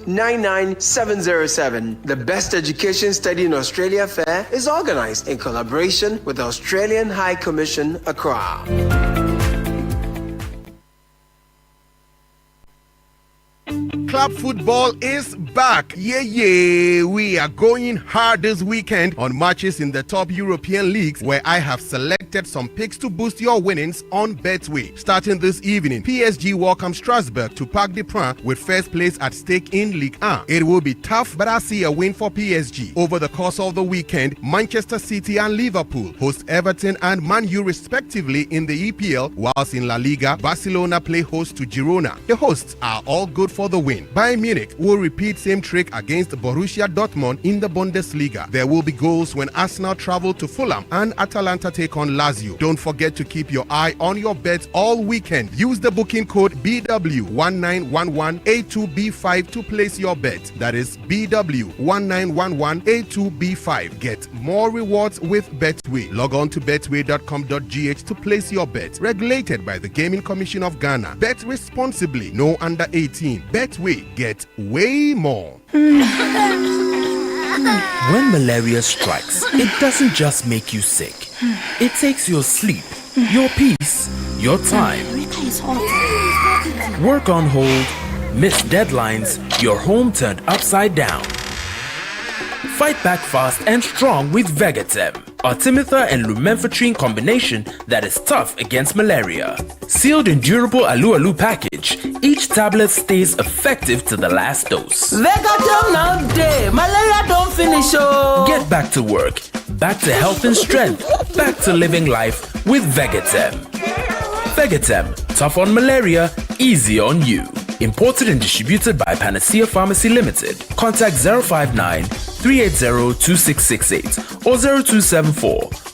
99707. The Best Education Study in Australia Fair is organized in collaboration with the Australian High Commission, Accra. Club football is back. Yeah. We are going hard this weekend on matches in the top European leagues, where I have selected some picks to boost your winnings on Betway. Starting this evening, PSG welcome Strasbourg to Parc des Princes with first place at stake in Ligue 1. It will be tough, but I see a win for PSG. Over the course of the weekend, Manchester City and Liverpool host Everton and Man U respectively in the EPL, whilst in La Liga, Barcelona play host to Girona. The hosts are all good for the win. Bayern Munich will repeat same trick against Borussia Dortmund in the Bundesliga. There will be goals when Arsenal travel to Fulham and Atalanta take on Lazio. Don't forget to keep your eye on your bets all weekend. Use the booking code BW1911A2B5 to place your bet. That is BW1911A2B5. Get more rewards with Betway. Log on to betway.com.gh to place your bet. Regulated by the Gaming Commission of Ghana. Bet responsibly. No under 18. Betway. Get way more. When malaria strikes, it doesn't just make you sick. It takes your sleep, your peace, your time. Work on hold, miss deadlines, your home turned upside down. Fight back fast and strong with Vegatem, artemether and lumenfantrine combination that is tough against malaria. Sealed in durable alu-alu package, each tablet stays effective to the last dose. Vegatem now day, malaria don't finish. Get back to work, back to health and strength, back to living life with Vegatem. Vegatem, tough on malaria, easy on you. Imported and distributed by Panacea Pharmacy Limited. Contact 059-380-2668 or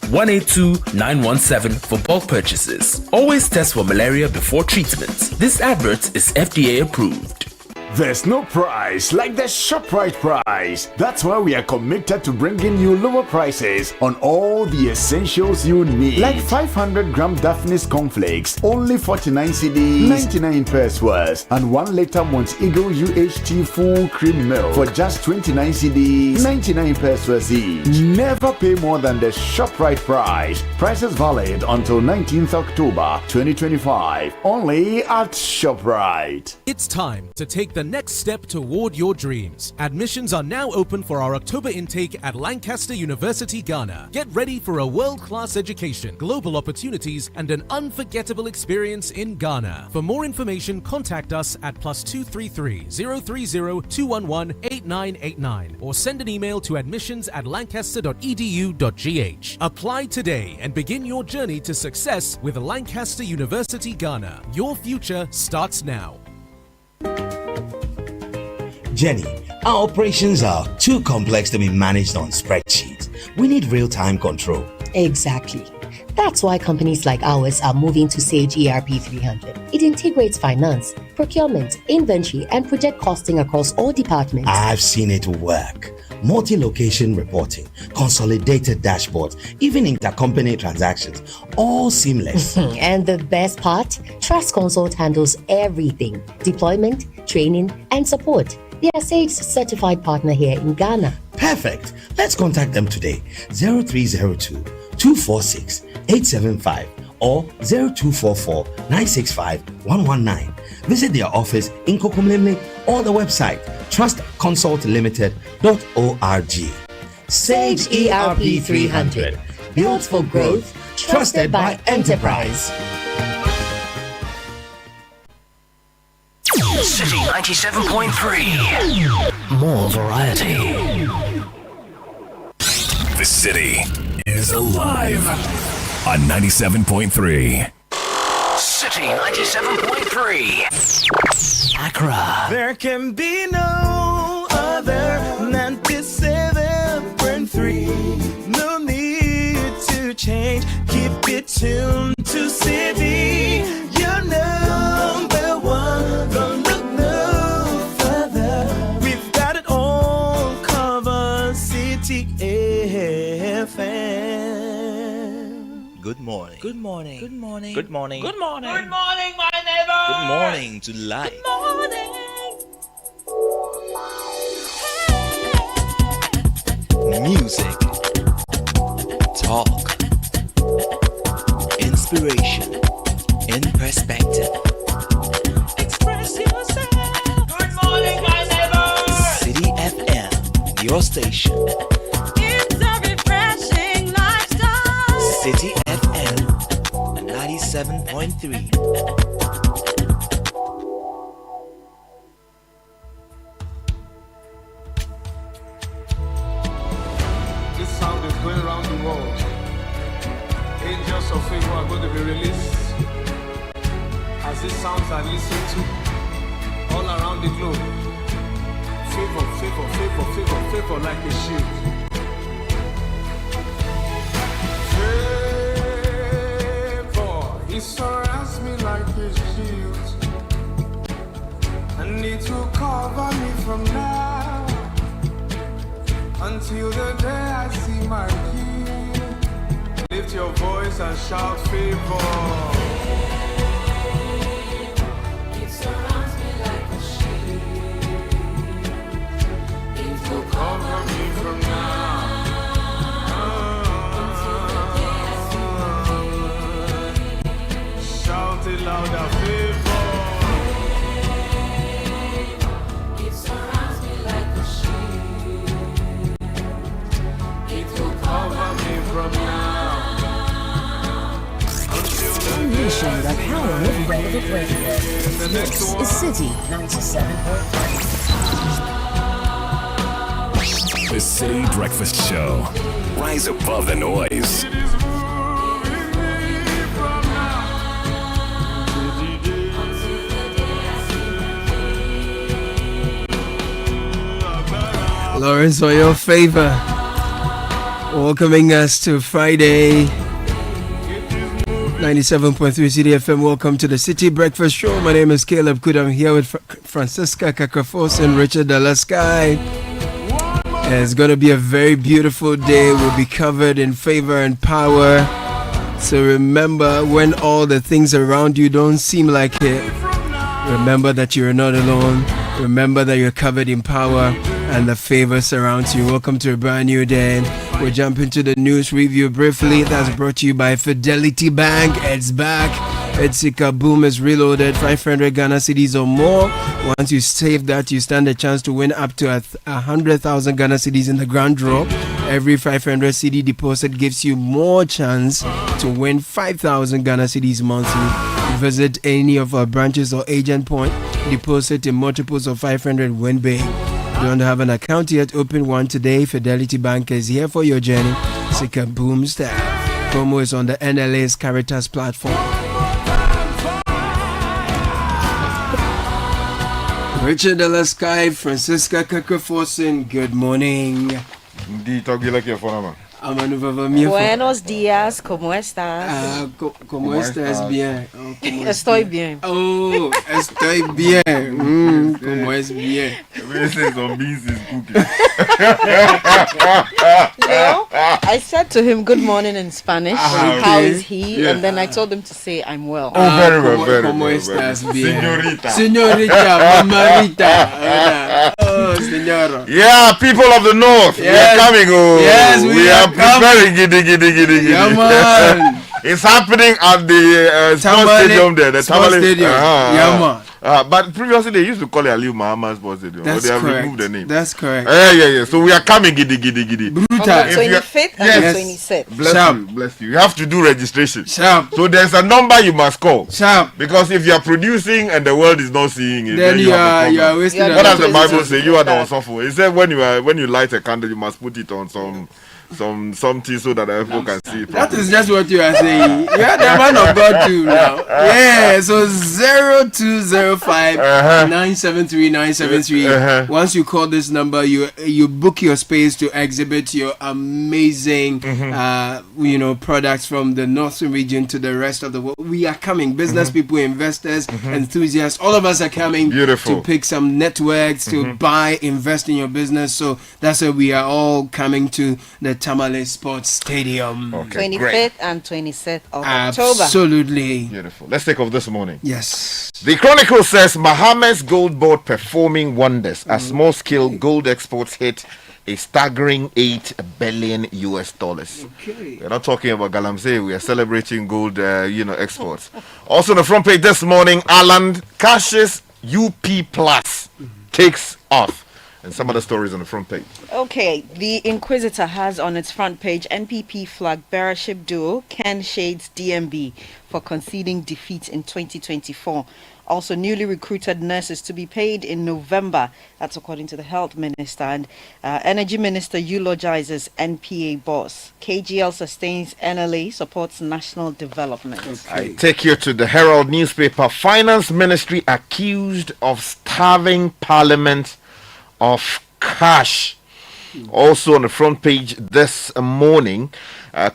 0274-182-917 for bulk purchases. Always test for malaria before treatment. This advert is FDA approved. There's no price like the ShopRite price. That's why we are committed to bringing you lower prices on all the essentials you need. Like 500-gram Daphne's cornflakes, only 49 cedis, 99 pesos, and 1 liter Mont Eagle UHT full cream milk for just 29 cedis, 99 pesos each. Never pay more than the ShopRite price. Prices valid until 19th October 2025. Only at ShopRite. It's time to take the next step toward your dreams. Admissions are now open for our October intake at Lancaster University, Ghana. Get ready for a world-class education, global opportunities, and an unforgettable experience in Ghana. For more information, contact us at +233 030 211 8989 or send an email to admissions@lancaster.edu.gh. Apply today and begin your journey to success with Lancaster University, Ghana. Your future starts now. Jenny, our operations are too complex to be managed on spreadsheets. We need real-time control. Exactly. That's why companies like ours are moving to Sage ERP 300. It integrates finance, procurement, inventory, and project costing across all departments. I've seen it work. Multi-location reporting, consolidated dashboards, even intercompany transactions, all seamless. And the best part? Trust Consult handles everything. Deployment, training, and support. They are Sage's certified partner here in Ghana. Perfect. Let's contact them today. 0302 246 875 or 0244 965 119. Visit their office in Kokomlemle or the website trustconsultlimited.org. Sage ERP 300. Built for growth, trusted by enterprise. City 97.3. More variety. The city is alive on 97.3. City 97.3. Accra. There can be no other 97.3. No need to change. Keep it tuned to City. You're number one. Don't look no further. We've got it all covered. City FM. Good morning. Good morning. Good morning. Good morning. Good morning. Good morning, my neighbor. Good morning to life. Good morning. Music, talk, inspiration, in perspective. Express yourself. Good morning, my neighbor. City FM, your station. It's a refreshing lifestyle. City FM 97.3. This sound is going around the world. Angels of favor are going to be released as these sounds are listened to all around the globe. Favor, favor, favor, favor, favor like a shield. Favor, he surrounds me like a shield, and it will cover me from now until the day I see my King. Lift your voice and shout favor. It surrounds me like a shield. It will Cover me from now. Shout it louder, favor. It surrounds me like a shield. It will Cover me from now until the Unleashing the power of relevant radio. the next This one. is City 97.3. The City Breakfast Show. Rise above the noise. It is moving me from now to the day. Lawrence, for your favor, welcoming us to Friday, 97.3 City FM. Welcome to the City Breakfast Show. My name is Caleb Kud. I'm here with Francisca Kakrafos and Richard Dalaskai. It's going to be a very beautiful day. We'll be covered in favor and power. So remember, when all the things around you don't seem like it, remember that you're not alone. Remember that you're covered in power and the favor surrounds you. Welcome to a brand new day. We'll jump into the news review briefly. That's brought to you by Fidelity Bank. It's back. It's Boom is reloaded. 500 Ghana cedis or more. Once you save that, you stand a chance to win up to 100,000 Ghana cedis in the grand draw. Every 500 CD deposit gives you more chance to win 5,000 Ghana cedis monthly. Visit any of our branches or agent point. Deposit in multiples of 500. Win big. Don't have an account yet? Open one today. Fidelity Bank is here for your journey. Sika Boom style. Promo is on the NLA's Caritas platform. Richard Dalaskai, Francisca Kakrafosin, good morning. Buenos días, ¿cómo estás? ¿Cómo estás? Bien. Estoy bien. Oh, estoy bien. ¿Cómo es bien? No, I said to him good morning in Spanish. How is he? Yes. And then I told him to say I'm well. Oh, very well, very ¿Cómo well. estás? Bien. Señorita. Señorita, mamarita. Hola. Oh, señora. Yeah, people of the north, we Yes. are coming. Oh, Yes, we are preparing. Giddy. Yeah, man. It's happening at the sports Tamale stadium there. The Sports Tamale Stadium. Yeah, man. But previously they used to call it Aliu Muhammad Sports Stadium. But That's they have correct. removed the name. That's correct. Yeah. So we are coming. Giddy. On the Brutal. 25th and Yes. the 26th. Bless you. You have to do registration. Sharp. So there's a number you must call. Sharp. Because if you are producing and the world is not seeing it, Then you have a you are problem. wasting Yeah, a What lot does the of Bible time. say? You are the unsufferable. It said when you light a candle, you must put it on something so that the people can see it. That is just what you are saying. You are the man of God too now. Yeah, so 0205 973 973. Once you call this number, you book your space to exhibit your amazing products from the northern region to the rest of the world. We are coming. Business people, investors, enthusiasts, all of us are coming. Beautiful. To pick some networks to buy, invest in your business. So that's why we are all coming to the Tamale Sports Stadium. Okay, 25th great. and 26th of October. Absolutely. Beautiful. Let's take off this morning. Yes. The Chronicle says Bahamas Gold Board performing wonders as small-scale gold exports hit a staggering $8 billion US dollars. Okay. We're not talking about Galamsey. We are celebrating gold, exports. Also on the front page this morning, Alan Cash's UP Plus takes off. And some other stories on the front page. Okay, the Inquisitor has on its front page NPP flag bearership duo Ken shades DMB for conceding defeat in 2024. Also, newly recruited nurses to be paid in November. That's according to the Health Minister. And Energy Minister eulogizes NPA boss. KGL sustains NLA, supports national development. I take you to the Herald newspaper. Finance Ministry accused of starving Parliament of cash. Also on the front page this morning,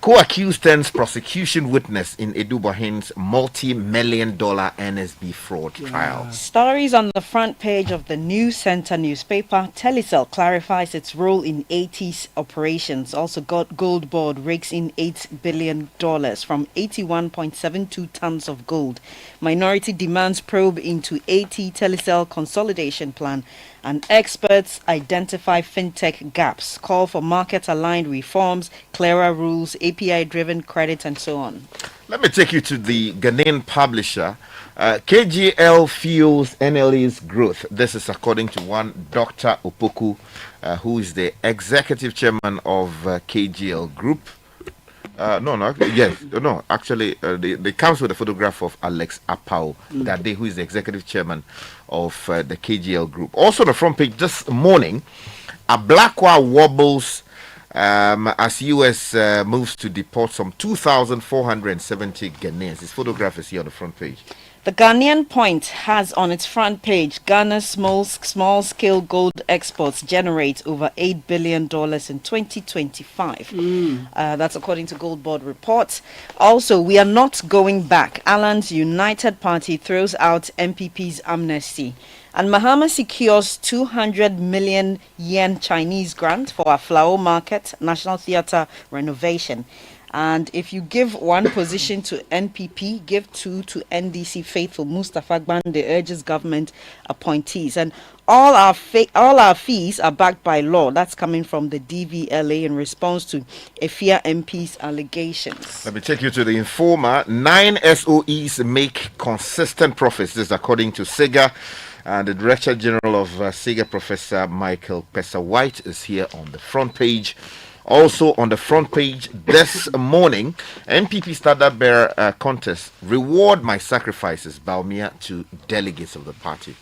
co-accused turns prosecution witness in Edu Bahin's multi-million-dollar NSB fraud trial. Stories on the front page of the News Center newspaper. Telecel clarifies its role in 80s operations. Also, Gold Board rakes in $8 billion from 81.72 tons of gold. Minority demands probe into AT Telecel consolidation plan. And experts identify fintech gaps, call for market-aligned reforms, clearer rules, API-driven credit, and so on. Let me take you to the Ghanaian publisher. KGL fuels NLA's growth. This is according to one Dr. Opoku, who is the executive chairman of KGL Group. Actually, they comes with a photograph of Alex Apau, that day, who is the executive chairman of the KGL Group. Also on the front page this morning, a Blackwa wobbles as US moves to deport some 2,470 Ghanaians. His photograph is here on the front page. The Ghanaian Point has on its front page Ghana's small-scale gold exports generate over $8 billion in 2025. That's according to Gold Board reports. Also, we are not going back. Alan's United Party throws out MPP's amnesty. And Mahama secures 200 million yen Chinese grant for a flower market, National Theatre renovation. And if you give one position to NPP, give two to NDC faithful Mustafa Gbande urges government appointees. And all our fees are backed by law. That's coming from the DVLA in response to Efia MP's allegations. Let me take you to the Informer. 9 SOEs make consistent profits. This is according to SIGA. And the Director General of SIGA, Professor Michael Pesa-White, is here on the front page. Also on the front page this morning, NPP Standard Bearer contest, reward my sacrifices, Baumia to delegates of the party.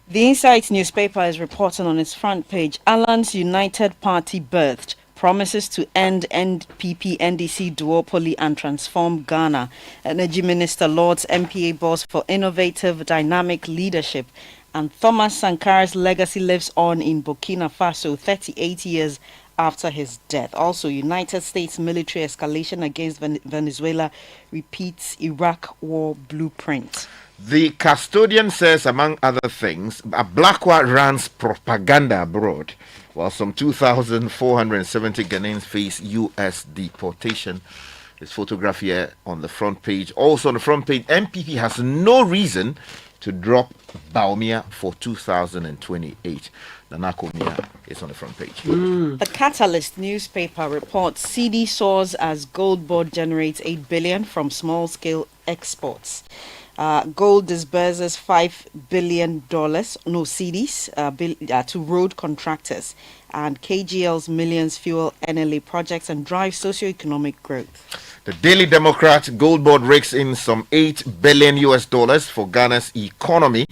The Insight newspaper is reporting on its front page, Alan's United Party birthed, promises to end NPP NDC duopoly and transform Ghana. Energy Minister Lord's MPA boss for innovative dynamic leadership. And Thomas Sankara's legacy lives on in Burkina Faso 38 years after his death. Also, United States military escalation against Venezuela repeats Iraq war blueprint. The custodian says, among other things, a Blackwa runs propaganda abroad, while some 2,470 Ghanaians face U.S. deportation. His photograph here on the front page. Also on the front page, MPP has no reason to drop Baumia for 2028. Nanakomia is on the front page. The Catalyst newspaper reports Citi soars as Gold Board generates $8 billion from small-scale exports. Gold disburses $5 billion, CDs, to road contractors. And KGL's millions fuel NLA projects and drive socio-economic growth. The Daily Democrat, Gold Board rakes in some $8 billion US dollars for Ghana's economy.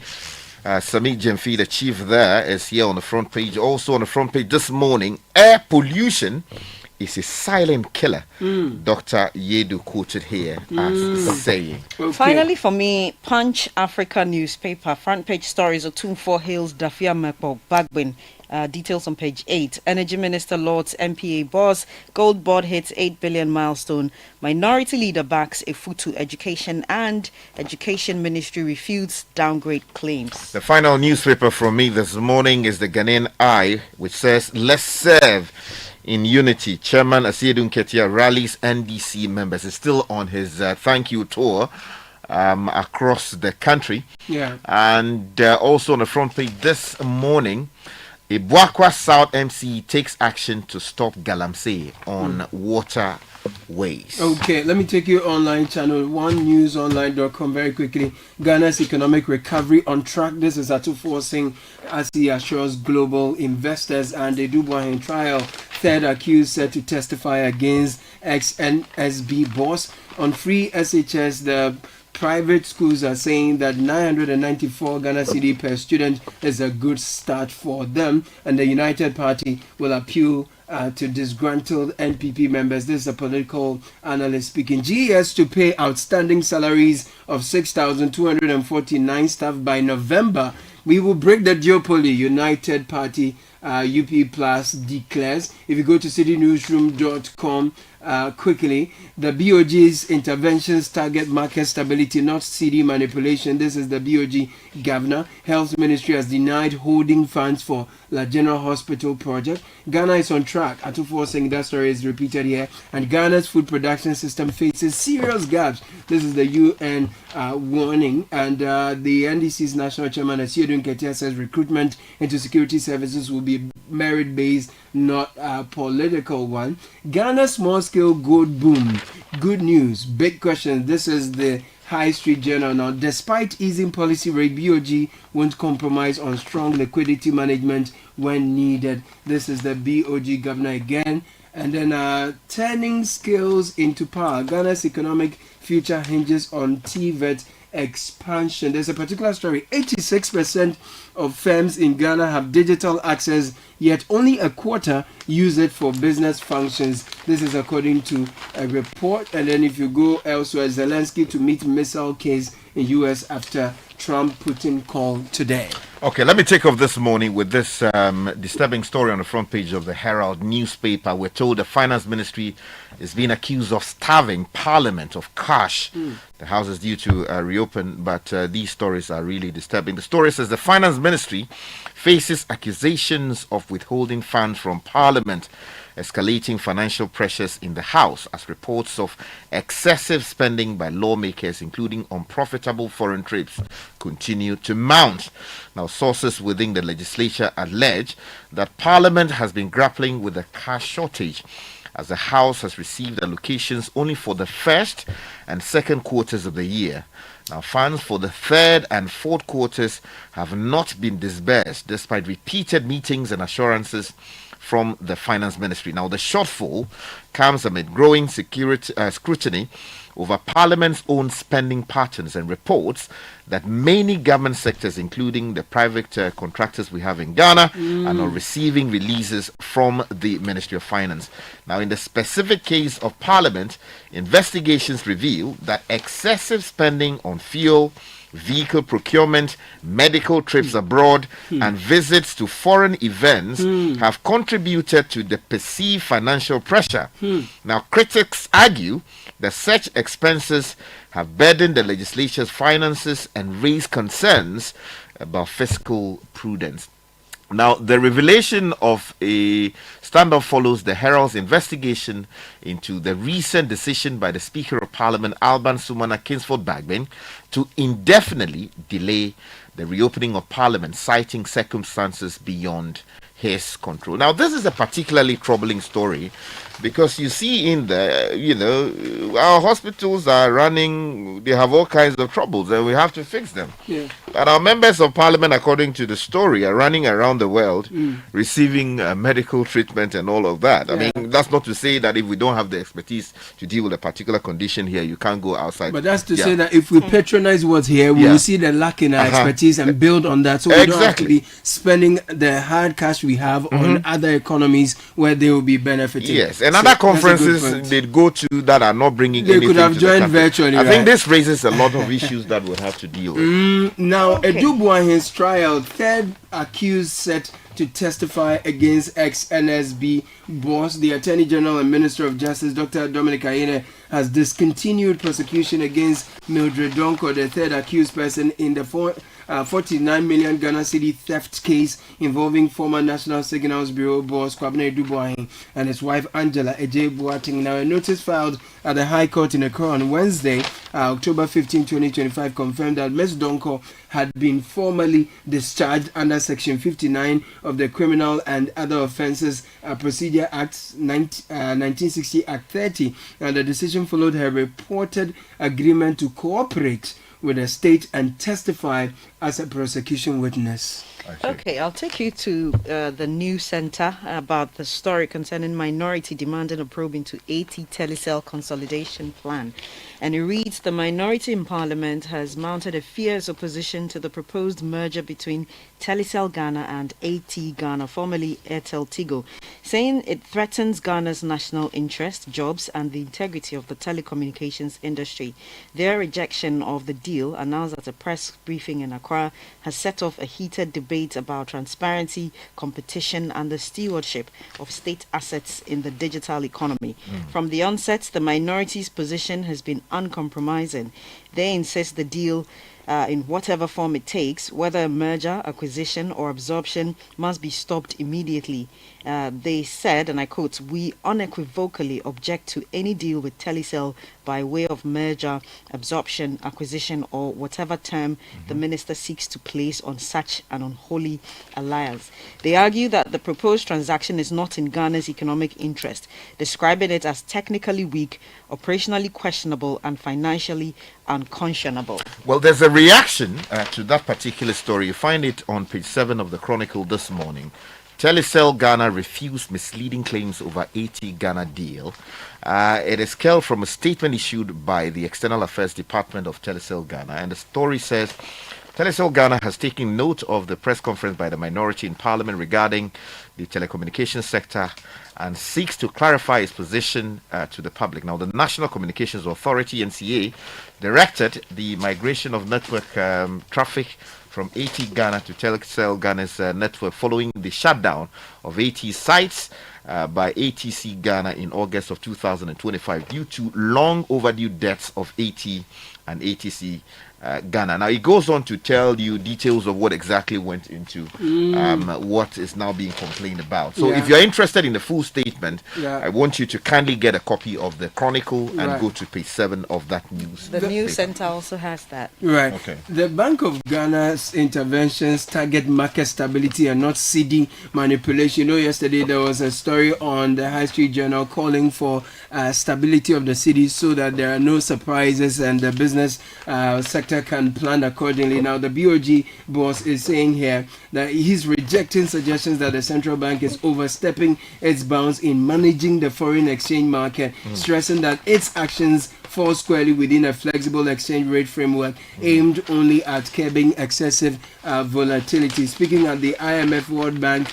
Sami Jemfi, the chief there, is here on the front page. Also on the front page this morning, air pollution is a silent killer. Dr. Yedu quoted here as saying. Okay. Finally, for me, Punch Africa newspaper, front page stories of Tumfor Hills, Dafia Mekbo, Bagbin. Details on page 8. Energy Minister Lord's MPA boss. Gold Board hits 8 billion milestone. Minority leader backs a Futu education, and Education Ministry refutes downgrade claims. The final newspaper from me this morning is the Ghanaian Eye, which says, let's serve in unity. Chairman Asiedu Nketia rallies NDC members. Is still on his thank you tour across the country. Yeah. And also on the front page this morning, Ibuakwa South MC takes action to stop galamsey on waterways. Okay, let me take you online channel onenewsonline.com very quickly. Ghana's economic recovery on track. This is Atufo Singh as he assures global investors, and the Dubois trial. Third accused set to testify against ex-NSB boss on free SHS. The private schools are saying that 994 Ghana Cedi per student is a good start for them, and the United Party will appeal to disgruntled NPP members. This is a political analyst speaking. GES to pay outstanding salaries of 6,249 staff by November. We will break the duopoly, United Party UP Plus declares. If you go to citynewsroom.com quickly, the BOG's interventions target market stability, not CD manipulation. This is the BOG governor. Health Ministry has denied holding funds for La General Hospital project. Ghana is on track. Atufo saying that story is repeated here. And Ghana's food production system faces serious gaps. This is the UN warning. And the NDC's national chairman, Asiedu Nketia, says recruitment into security services will be merit-based, not a political one. Ghana's small-scale gold boom. Good news. Big question. This is the High Street Journal now. Despite easing policy rate, BOG won't compromise on strong liquidity management when needed. This is the BOG governor again. And then turning skills into power. Ghana's economic future hinges on TVET expansion. There's a particular story. 86% of firms in Ghana have digital access, yet only a quarter use it for business functions. This is according to a report. And then if you go elsewhere, Zelensky to meet missile case in US after Trump-Putin call today. Okay, let me take off this morning with this disturbing story on the front page of the Herald newspaper. We're told the finance ministry is being accused of starving Parliament of cash. The House is due to reopen, but these stories are really disturbing. The story says the finance ministry faces accusations of withholding funds from Parliament, escalating financial pressures in the House as reports of excessive spending by lawmakers, including unprofitable foreign trips, continue to mount. Now, sources within the legislature allege that Parliament has been grappling with a cash shortage, as the House has received allocations only for the first and second quarters of the year. Now, funds for the third and fourth quarters have not been disbursed, despite repeated meetings and assurances from the finance ministry. Now, the shortfall comes amid growing scrutiny over Parliament's own spending patterns and reports that many government sectors, including the private contractors we have in Ghana, are not receiving releases from the Ministry of Finance. Now, in the specific case of Parliament, investigations reveal that excessive spending on fuel, vehicle procurement, medical trips abroad, and visits to foreign events have contributed to the perceived financial pressure. Now, critics argue that such expenses have burdened the legislature's finances and raised concerns about fiscal prudence. Now, the revelation of a standoff follows the Herald's investigation into the recent decision by the Speaker of Parliament, Alban Sumana Kingsford Bagbin, to indefinitely delay the reopening of Parliament, citing circumstances beyond his control. Now, this is a particularly troubling story because you see in the, our hospitals are running, they have all kinds of troubles and we have to fix them. Yeah. And our members of Parliament, according to the story, are running around the world receiving medical treatment and all of that. I mean, that's not to say that if we don't have the expertise to deal with a particular condition here, you can't go outside. But that's to say that if we patronize what's here, we will see the lack in our expertise and build on that. So we don't have to be spending the hard cash we have on other economies where they will be benefiting. Yes, and other conferences they'd go to that are not bringing they anything could have to joined the country. virtually. I think this raises a lot of issues that we'll have to deal with. Now, Edubuahin's trial, third accused set to testify against ex-NSB boss. The Attorney General and Minister of Justice, Dr. Dominic Ayine, has discontinued prosecution against Mildred Donko, the third accused person in the 49 million Ghana Citi theft case involving former National Signals Bureau boss Kwabena Dubois and his wife Angela Eje Boateng. Now, a notice filed at the High Court in Accra on Wednesday, October 15, 2025, confirmed that Ms. Donko had been formally discharged under Section 59 of the Criminal and Other Offences Procedure Act 1960 Act 30. And the decision followed her reported agreement to cooperate with the state and testify as a prosecution witness. Okay, I'll take you to the news center about the story concerning minority demanding a probe into 80 telecell consolidation plan. And it reads, the minority in parliament has mounted a fierce opposition to the proposed merger between Telecel Ghana and AT Ghana, formerly Airtel Tigo, saying it threatens Ghana's national interest, jobs and the integrity of the telecommunications industry. Their rejection of the deal, announced at a press briefing in Accra, has set off a heated debate about transparency, competition and the stewardship of state assets in the digital economy. From the onset, the minority's position has been uncompromising. They insist the deal, in whatever form it takes, whether merger, acquisition or absorption, must be stopped immediately. They said, and I quote, we unequivocally object to any deal with Telecel by way of merger, absorption, acquisition or whatever term the minister seeks to place on such an unholy alliance. They argue that the proposed transaction is not in Ghana's economic interest, describing it as technically weak, operationally questionable and financially unconscionable. Well, there's a reaction to that particular story. You find it on page 7 of the Chronicle this morning. Telecel Ghana refused misleading claims over AT Ghana deal. It is scaled from a statement issued by the External Affairs Department of Telecel Ghana, and the story says Telecel Ghana has taken note of the press conference by the minority in Parliament regarding the telecommunications sector and seeks to clarify its position to the public. Now, the National Communications Authority, NCA, directed the migration of network traffic from AT Ghana to Telecel Ghana's network following the shutdown of AT sites by ATC Ghana in August of 2025 due to long overdue debts of AT and ATC Ghana. Now, it goes on to tell you details of what exactly went into what is now being complained about. So if you're interested in the full statement, I want you to kindly get a copy of the Chronicle and go to page 7 of that news. The news center also has that. Right. Okay. The Bank of Ghana's interventions target market stability and not CD manipulation. You know, yesterday there was a story on the High Street Journal calling for stability of the city so that there are no surprises and the business sector can plan accordingly. Now, the BOG boss is saying here that he's rejecting suggestions that the central bank is overstepping its bounds in managing the foreign exchange market, stressing that its actions fall squarely within a flexible exchange rate framework aimed only at curbing excessive volatility. Speaking at the IMF World Bank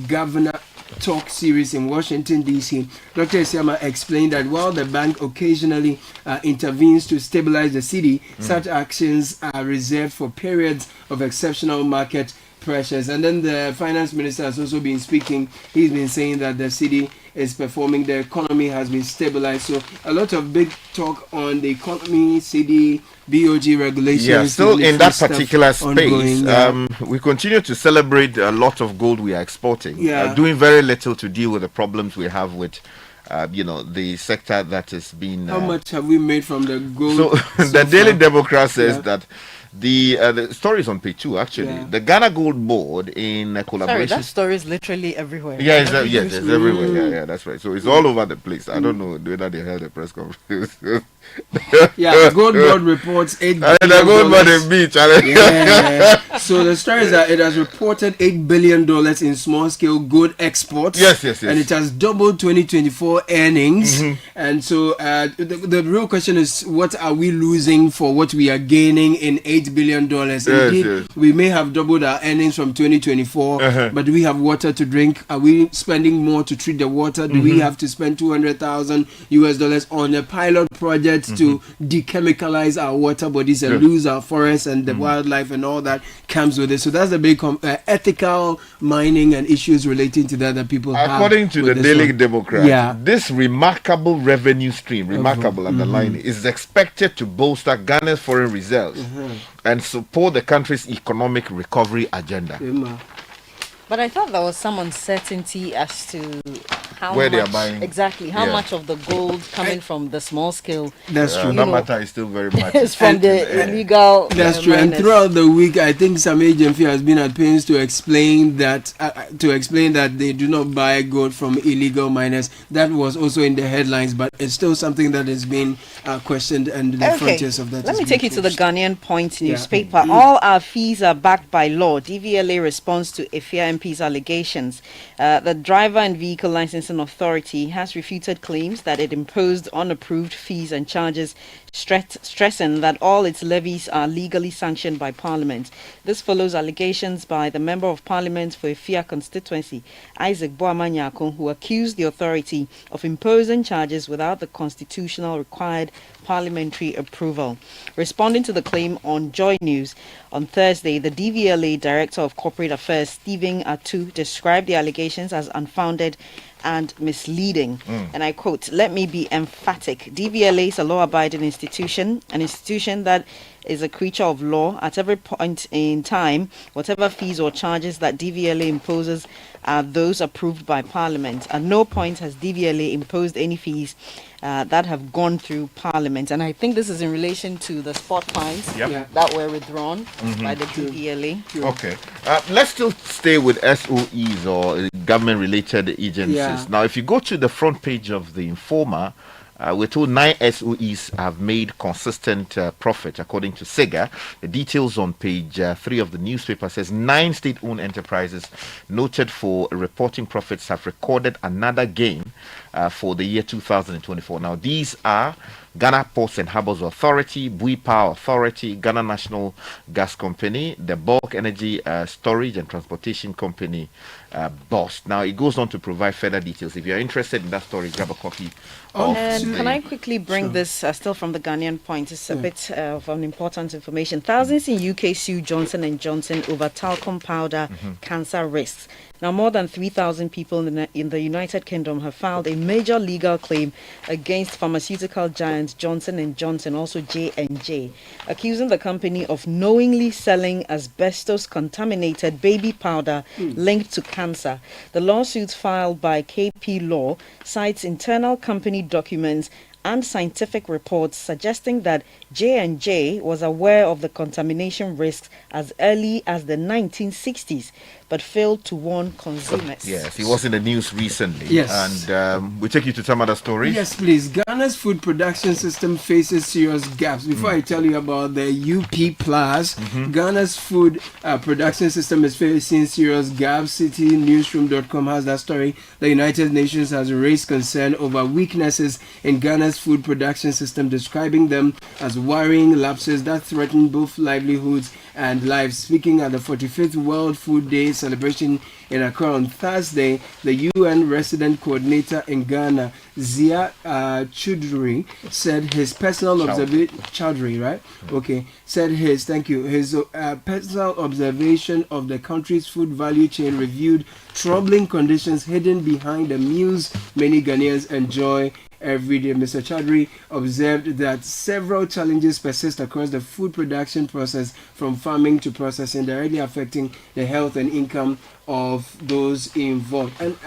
Governor Talk series in Washington, D.C., Dr. Isiama explained that while the bank occasionally intervenes to stabilize the city, such actions are reserved for periods of exceptional market pressures. And then the finance minister has also been speaking. He's been saying that the city is performing, the economy has been stabilized. So a lot of big talk on the economy, city, BOG regulations. Yeah, still in that particular space, ongoing, we continue to celebrate a lot of gold we are exporting. Doing very little to deal with the problems we have with the sector that has been... How much have we made from the gold? So the Daily Democrat says that the story is on page 2, actually. The Ghana Gold Board, in collaboration... Sorry, that story is literally everywhere. Yeah, it's everywhere. Yeah, that's right. So it's all over the place. I don't know whether they held a press conference. The Gold Board reports $8 billion. The Gold Board in beach. So the story is that it has reported $8 billion in small-scale gold exports. Yes. And it has doubled 2024 earnings. And so the real question is, what are we losing for what we are gaining in $8 billion? Indeed, we may have doubled our earnings from 2024, but do we have water to drink? Are we spending more to treat the water? Do we have to spend $200,000 on a pilot project effort to dechemicalize our water bodies and lose our forests and the wildlife and all that comes with it. So that's the big ethical mining and issues relating to that people have. According to the Daily Democrat, this remarkable revenue stream, underlining, is expected to bolster Ghana's foreign reserves and support the country's economic recovery agenda. But I thought there was some uncertainty as to how where much, they are buying how much of the gold coming from the small scale. That's true. That matter is still very much. It's from the illegal. That's true. miners. And throughout the week, I think some agency has been at pains to explain that they do not buy gold from illegal miners. That was also in the headlines, but it's still something that is being questioned, and the frontiers of that. Let me take you to the Ghanaian Point newspaper. All our fees are backed by law. DVLA responds to Efia MP's allegations. The Driver and Vehicle Licensing Authority has refuted claims that it imposed unapproved fees and charges, stressing that all its levies are legally sanctioned by Parliament. This follows allegations by the Member of Parliament for Efia constituency, Isaac Boamanyako, who accused the authority of imposing charges without the constitutional required parliamentary approval. Responding to the claim on Joy News on Thursday, the DVLA Director of Corporate Affairs, Stephen Atu, described the allegations as unfounded and misleading. And I quote, "Let me be emphatic. DVLA is a law-abiding institution, an institution that is a creature of law. At every point in time, whatever fees or charges that DVLA imposes are those approved by Parliament. At no point has DVLA imposed any fees that have gone through Parliament." And I think this is in relation to the spot fines that were withdrawn by the DVLA. Okay. Let's still stay with SOEs or government-related agencies. Now, if you go to the front page of the Informer, we're told 9 SOEs have made consistent profit, according to SIGA. The details on page 3 of the newspaper says 9 state-owned enterprises noted for reporting profits have recorded another gain for the year 2024. Now, these are Ghana Ports and Harbours Authority, Bui Power Authority, Ghana National Gas Company, the Bulk Energy Storage and Transportation Company, BOSS. Now, it goes on to provide further details. If you're interested in that story, grab a copy. And can I quickly bring this still from the Ghanaian Point? It's a bit of an important information. Thousands in UK sue Johnson & Johnson over talcum powder cancer risks. Now, more than 3,000 people in the United Kingdom have filed a major legal claim against pharmaceutical giant Johnson & Johnson, also J&J, accusing the company of knowingly selling asbestos-contaminated baby powder linked to cancer. The lawsuit filed by KP Law cites internal company documents and scientific reports suggesting that J&J was aware of the contamination risks as early as the 1960s, but failed to warn consumers. Yes, he was in the news recently. Yes. And we take you to some other stories. Yes, please. Ghana's food production system faces serious gaps. Before I tell you about the UP Plus, Ghana's food production system is facing serious gaps. CitiNewsroom.com has that story. The United Nations has raised concern over weaknesses in Ghana's food production system, describing them as worrying lapses that threaten both livelihoods and lives. Speaking at the 45th World Food Day celebration in Accra on Thursday, the UN resident coordinator in Ghana, Zia Choudhury, said his personal observation. Choudhury, right? Okay. Said his personal observation of the country's food value chain reviewed troubling conditions hidden behind the meals many Ghanaians enjoy every day. Mr. Choudhury observed that several challenges persist across the food production process, from farming to processing, directly affecting the health and income of those involved. And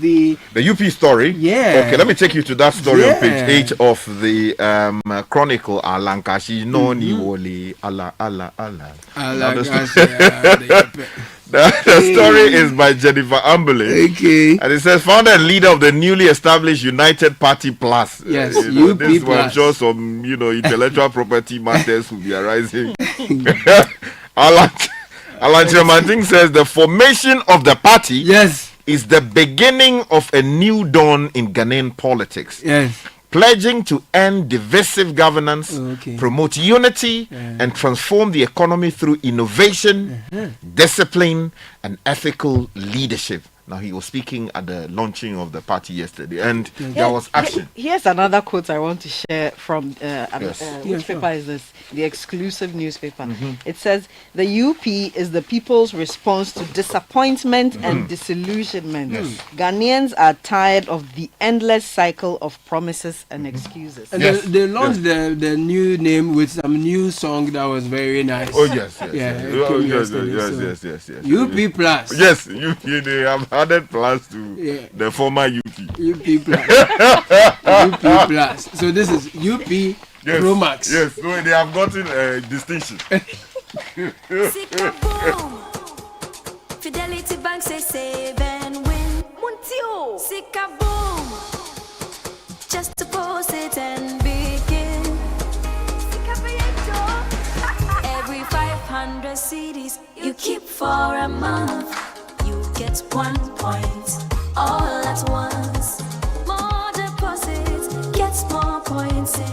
the UP story. Okay, let me take you to that story on page 8 of the Chronicle. Alankashi no ni woli ala. The story is by Jennifer Ambule. Okay. And it says, founder and leader of the newly established United Party Plus. Yes, UP this Plus. one, I'm sure some, intellectual property matters will be arising. Alan Chirmanting says the formation of the party is the beginning of a new dawn in Ghanaian politics. Pledging to end divisive governance, promote unity, and transform the economy through innovation, discipline, and ethical leadership. Now, he was speaking at the launching of the party yesterday, and there was action. Here's another quote I want to share from Yes. which paper is this? The exclusive newspaper. It says, the UP is the people's response to disappointment and disillusionment. Ghanaians are tired of the endless cycle of promises and excuses. And they launched the new name with some new song that was very nice. Oh, yes. it came yesterday, so Yes. UP Plus. Yes, UP, they have added plus to the former UP. UP Plus. UP Plus. So this is UP Pro Max. Yes, so they have gotten a distinction. Fidelity Bank say save and win. Muntio. Sika boom. Just deposit and begin. Sika every 500 CDs you keep for a month, you get 1 point all at once. More deposits gets more points in.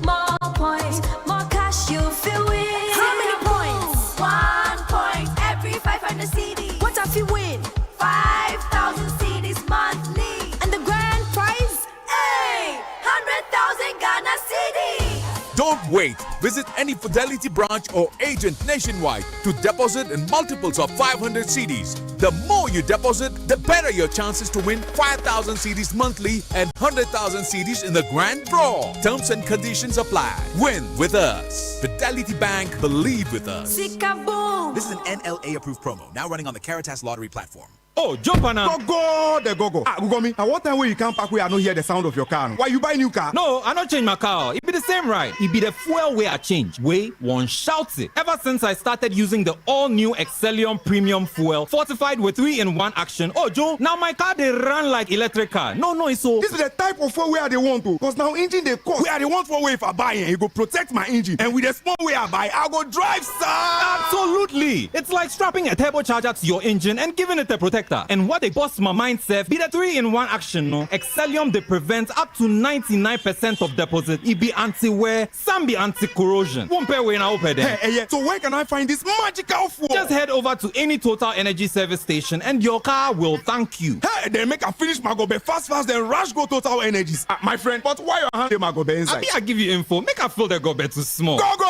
More points, more cash you feel with. How many points? 1 point every 500 CDs. What if you win? 5,000 CDs monthly. And the grand prize? Hey! 100,000 Ghana CDs. Don't wait. Visit any Fidelity branch or agent nationwide to deposit in multiples of 500 CDs. The more you deposit, the better your chances to win 5,000 CDs monthly and 100,000 CDs in the grand draw. Terms and conditions apply. Win with us. Fidelity Bank, believe with us. Sika-boom. This is an NLA approved promo, now running on the Caritas Lottery platform. Oh, jump on now. Go. Google me. At what time will you come back where I don't hear the sound of your car? Why you buy new car? No, I don't change my car. It be the same ride. It be the fuel way I change. Way one shouts it. Ever since I started using the all-new Excellium Premium Fuel, fortified with 3-in-1 action. Oh, Joe, now my car they run like electric car. No, it's so. This is the type of fuel where they want to. Because now engine they cost. Where they want for way if I buy it, it go protect my engine. And with the small way I buy, I go drive, sir. Absolutely. It's like strapping a turbocharger to your engine and giving it a protector. And what they bust my mindset be the 3-in-1 action, no? Excellium they prevent up to 99% of deposit. It be anti-wear, some be anti-corrosion. Won't pay when I open there. Hey, so where can I find this magical fuel? Just head over to any Total Energy service station and your car will thank you. Hey, then make a finish my gobe fast, then rush go Total Energies. My friend, but why you hand my gobe inside? I give you info. Make a fill the gobe too small. Go.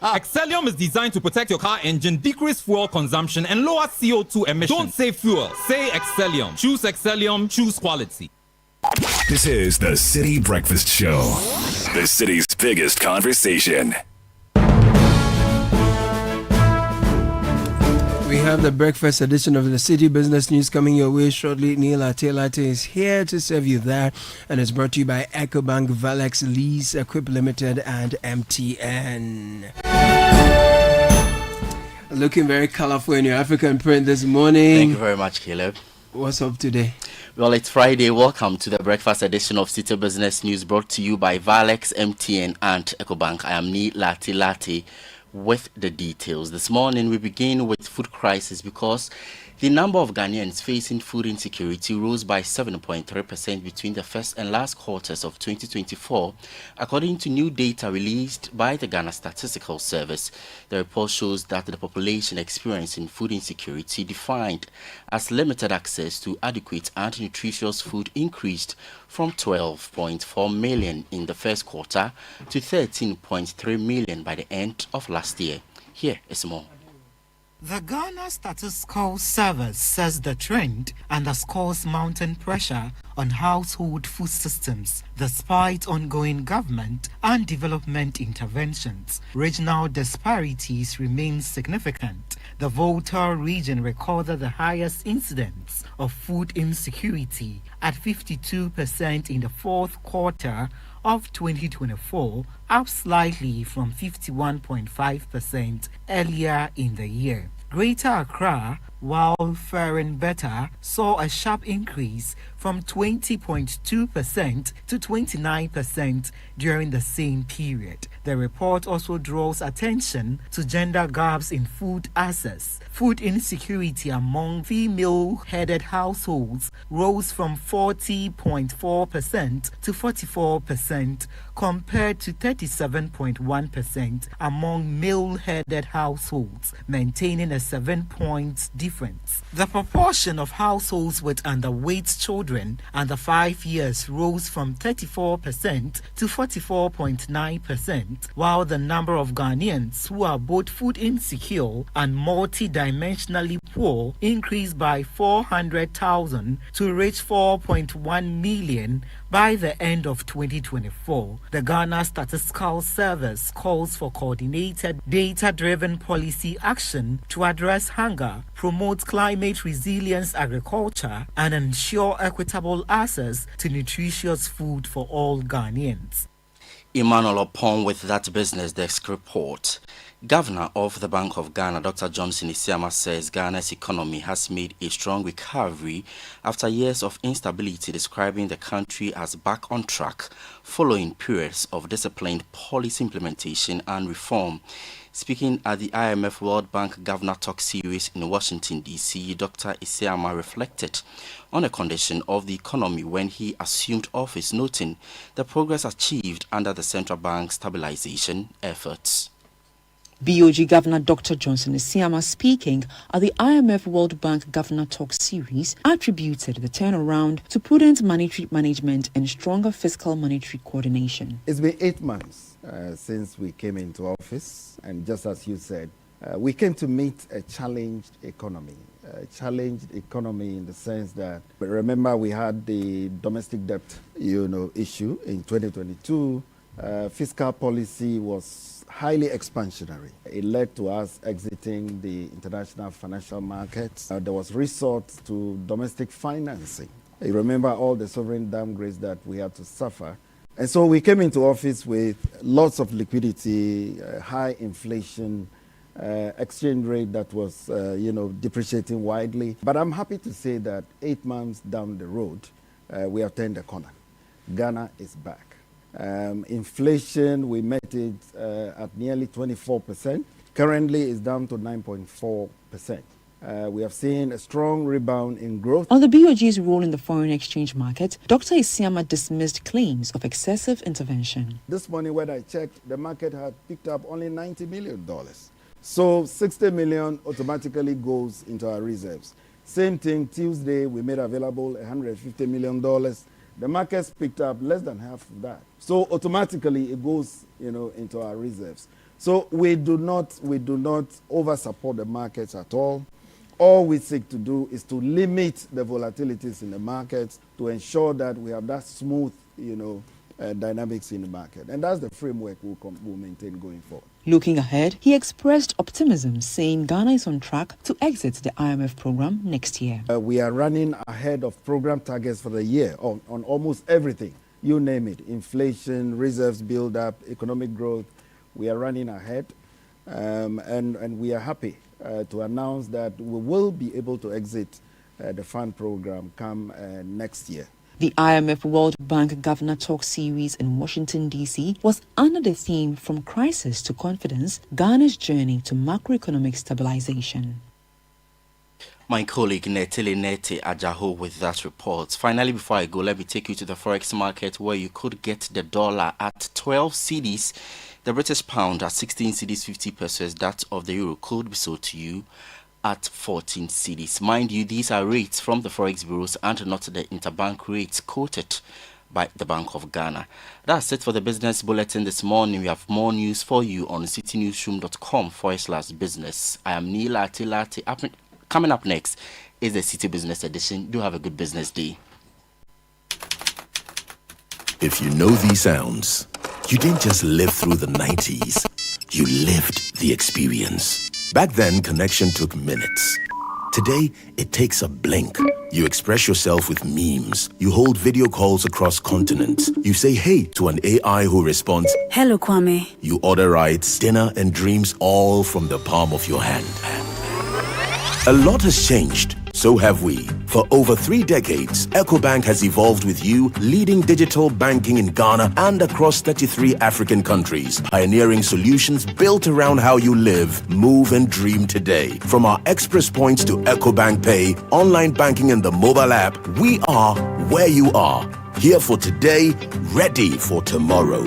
Excellium is designed to protect your car engine, decrease fuel consumption, and lower CO2 emissions. Don't say fuel, say Excellium. Choose Excellium, choose quality. This is the City Breakfast Show, the city's biggest conversation. We have the breakfast edition of the City Business News coming your way shortly. Neil Latte is here to serve you that, and it's brought to you by EcoBank, Valex Lease, Equip Limited, and MTN. Looking very colorful in your African print this morning. Thank you very much, Caleb. What's up today? Well, it's Friday. Welcome to the breakfast edition of City Business News, brought to you by Valex, MTN, and EcoBank. I am Neil Latte with the details. This morning we begin with food crisis because the number of Ghanaians facing food insecurity rose by 7.3% between the first and last quarters of 2024, according to new data released by the Ghana Statistical Service. The report shows that the population experiencing food insecurity, defined as limited access to adequate and nutritious food, increased from 12.4 million in the first quarter to 13.3 million by the end of last year. Here is more. The Ghana Statistical Service says the trend underscores mounting pressure on household food systems despite ongoing government and development interventions. Regional disparities remain significant. The Volta region recorded the highest incidence of food insecurity at 52% in the fourth quarter of 2024, up slightly from 51.5% earlier in the year. Greater Accra while faring better saw a sharp increase from 20.2% to 29% during the same period. The report also draws attention to gender gaps in food access. Food insecurity among female-headed households rose from 40.4% to 44% compared to 37.1% among male-headed households, maintaining a 7-point difference. The proportion of households with underweight children under 5 years rose from 34% to 44.9%, while the number of Ghanaians who are both food insecure and multi-dimensionally poor increased by 400,000 to reach 4.1 million by the end of 2024. The Ghana Statistical Service calls for coordinated, data-driven policy action to address hunger, promote climate resilience agriculture, and ensure equitable access to nutritious food for all Ghanaians. Emmanuel Upon with that business desk report. Governor of the Bank of Ghana, Dr. Johnson Isiama, says Ghana's economy has made a strong recovery after years of instability, describing the country as back on track following periods of disciplined policy implementation and reform. Speaking at the IMF World Bank Governor Talk Series in Washington, D.C., Dr. Isiama reflected on the condition of the economy when he assumed office, noting the progress achieved under the central bank stabilization efforts. BOG Governor Dr. Johnson Isiama, speaking at the IMF World Bank Governor Talk Series, attributed the turnaround to prudent monetary management and stronger fiscal monetary coordination. It's been 8 months since we came into office, and just as you said, we came to meet a challenged economy. A challenged economy in the sense that, remember, we had the domestic debt, issue in 2022. Fiscal policy was highly expansionary. It led to us exiting the international financial markets. There was resort to domestic financing. You remember all the sovereign downgrades that we had to suffer. And so we came into office with lots of liquidity, high inflation, exchange rate that was, depreciating widely. But I'm happy to say that 8 months down the road, we have turned the corner. Ghana is back. Inflation, we met it at nearly 24%. Currently, it's down to 9.4%. We have seen a strong rebound in growth. On the BOG's role in the foreign exchange market, Dr. Isiama dismissed claims of excessive intervention. This morning, when I checked, the market had picked up only $90 million. So $60 million automatically goes into our reserves. Same thing, Tuesday, we made available $150 million. The markets picked up less than half of that. So automatically it goes, into our reserves. So we do not over-support the markets at all. All we seek to do is to limit the volatilities in the markets to ensure that we have that smooth, dynamics in the market. And that's the framework we'll maintain going forward. Looking ahead, he expressed optimism, saying Ghana is on track to exit the IMF program next year. We are running ahead of program targets for the year on almost everything. You name it, inflation, reserves build-up, economic growth. We are running ahead, and we are happy to announce that we will be able to exit the fund program come next year. The IMF World Bank Governor Talk Series in Washington, D.C. was under the theme From Crisis to Confidence, Ghana's Journey to Macroeconomic Stabilization. My colleague Netele Nete Ajaho with that report. Finally, before I go, let me take you to the forex market where you could get the dollar at 12 cedis, the British pound at 16 cedis 50 pesos, that of the euro could be sold to you at 14 cedis. Mind you, these are rates from the forex bureaus and not the interbank rates quoted by the Bank of Ghana. That's it for the business bulletin this morning. We have more news for you on citynewsroom.com/business. I am Neil Atilati. Coming up next is the City Business Edition. Do have a good business day. If you know these sounds, you didn't just live through the 90s. You lived the experience. Back then, connection took minutes. Today, it takes a blink. You express yourself with memes. You hold video calls across continents. You say hey to an AI who responds, "Hello, Kwame." You order rides, dinner, and dreams all from the palm of your hand. A lot has changed. So have we. For over 3 decades, EcoBank has evolved with you, leading digital banking in Ghana and across 33 African countries, pioneering solutions built around how you live, move, and dream today. From our express points to EcoBank Pay, online banking, and the mobile app, we are where you are. Here for today, ready for tomorrow.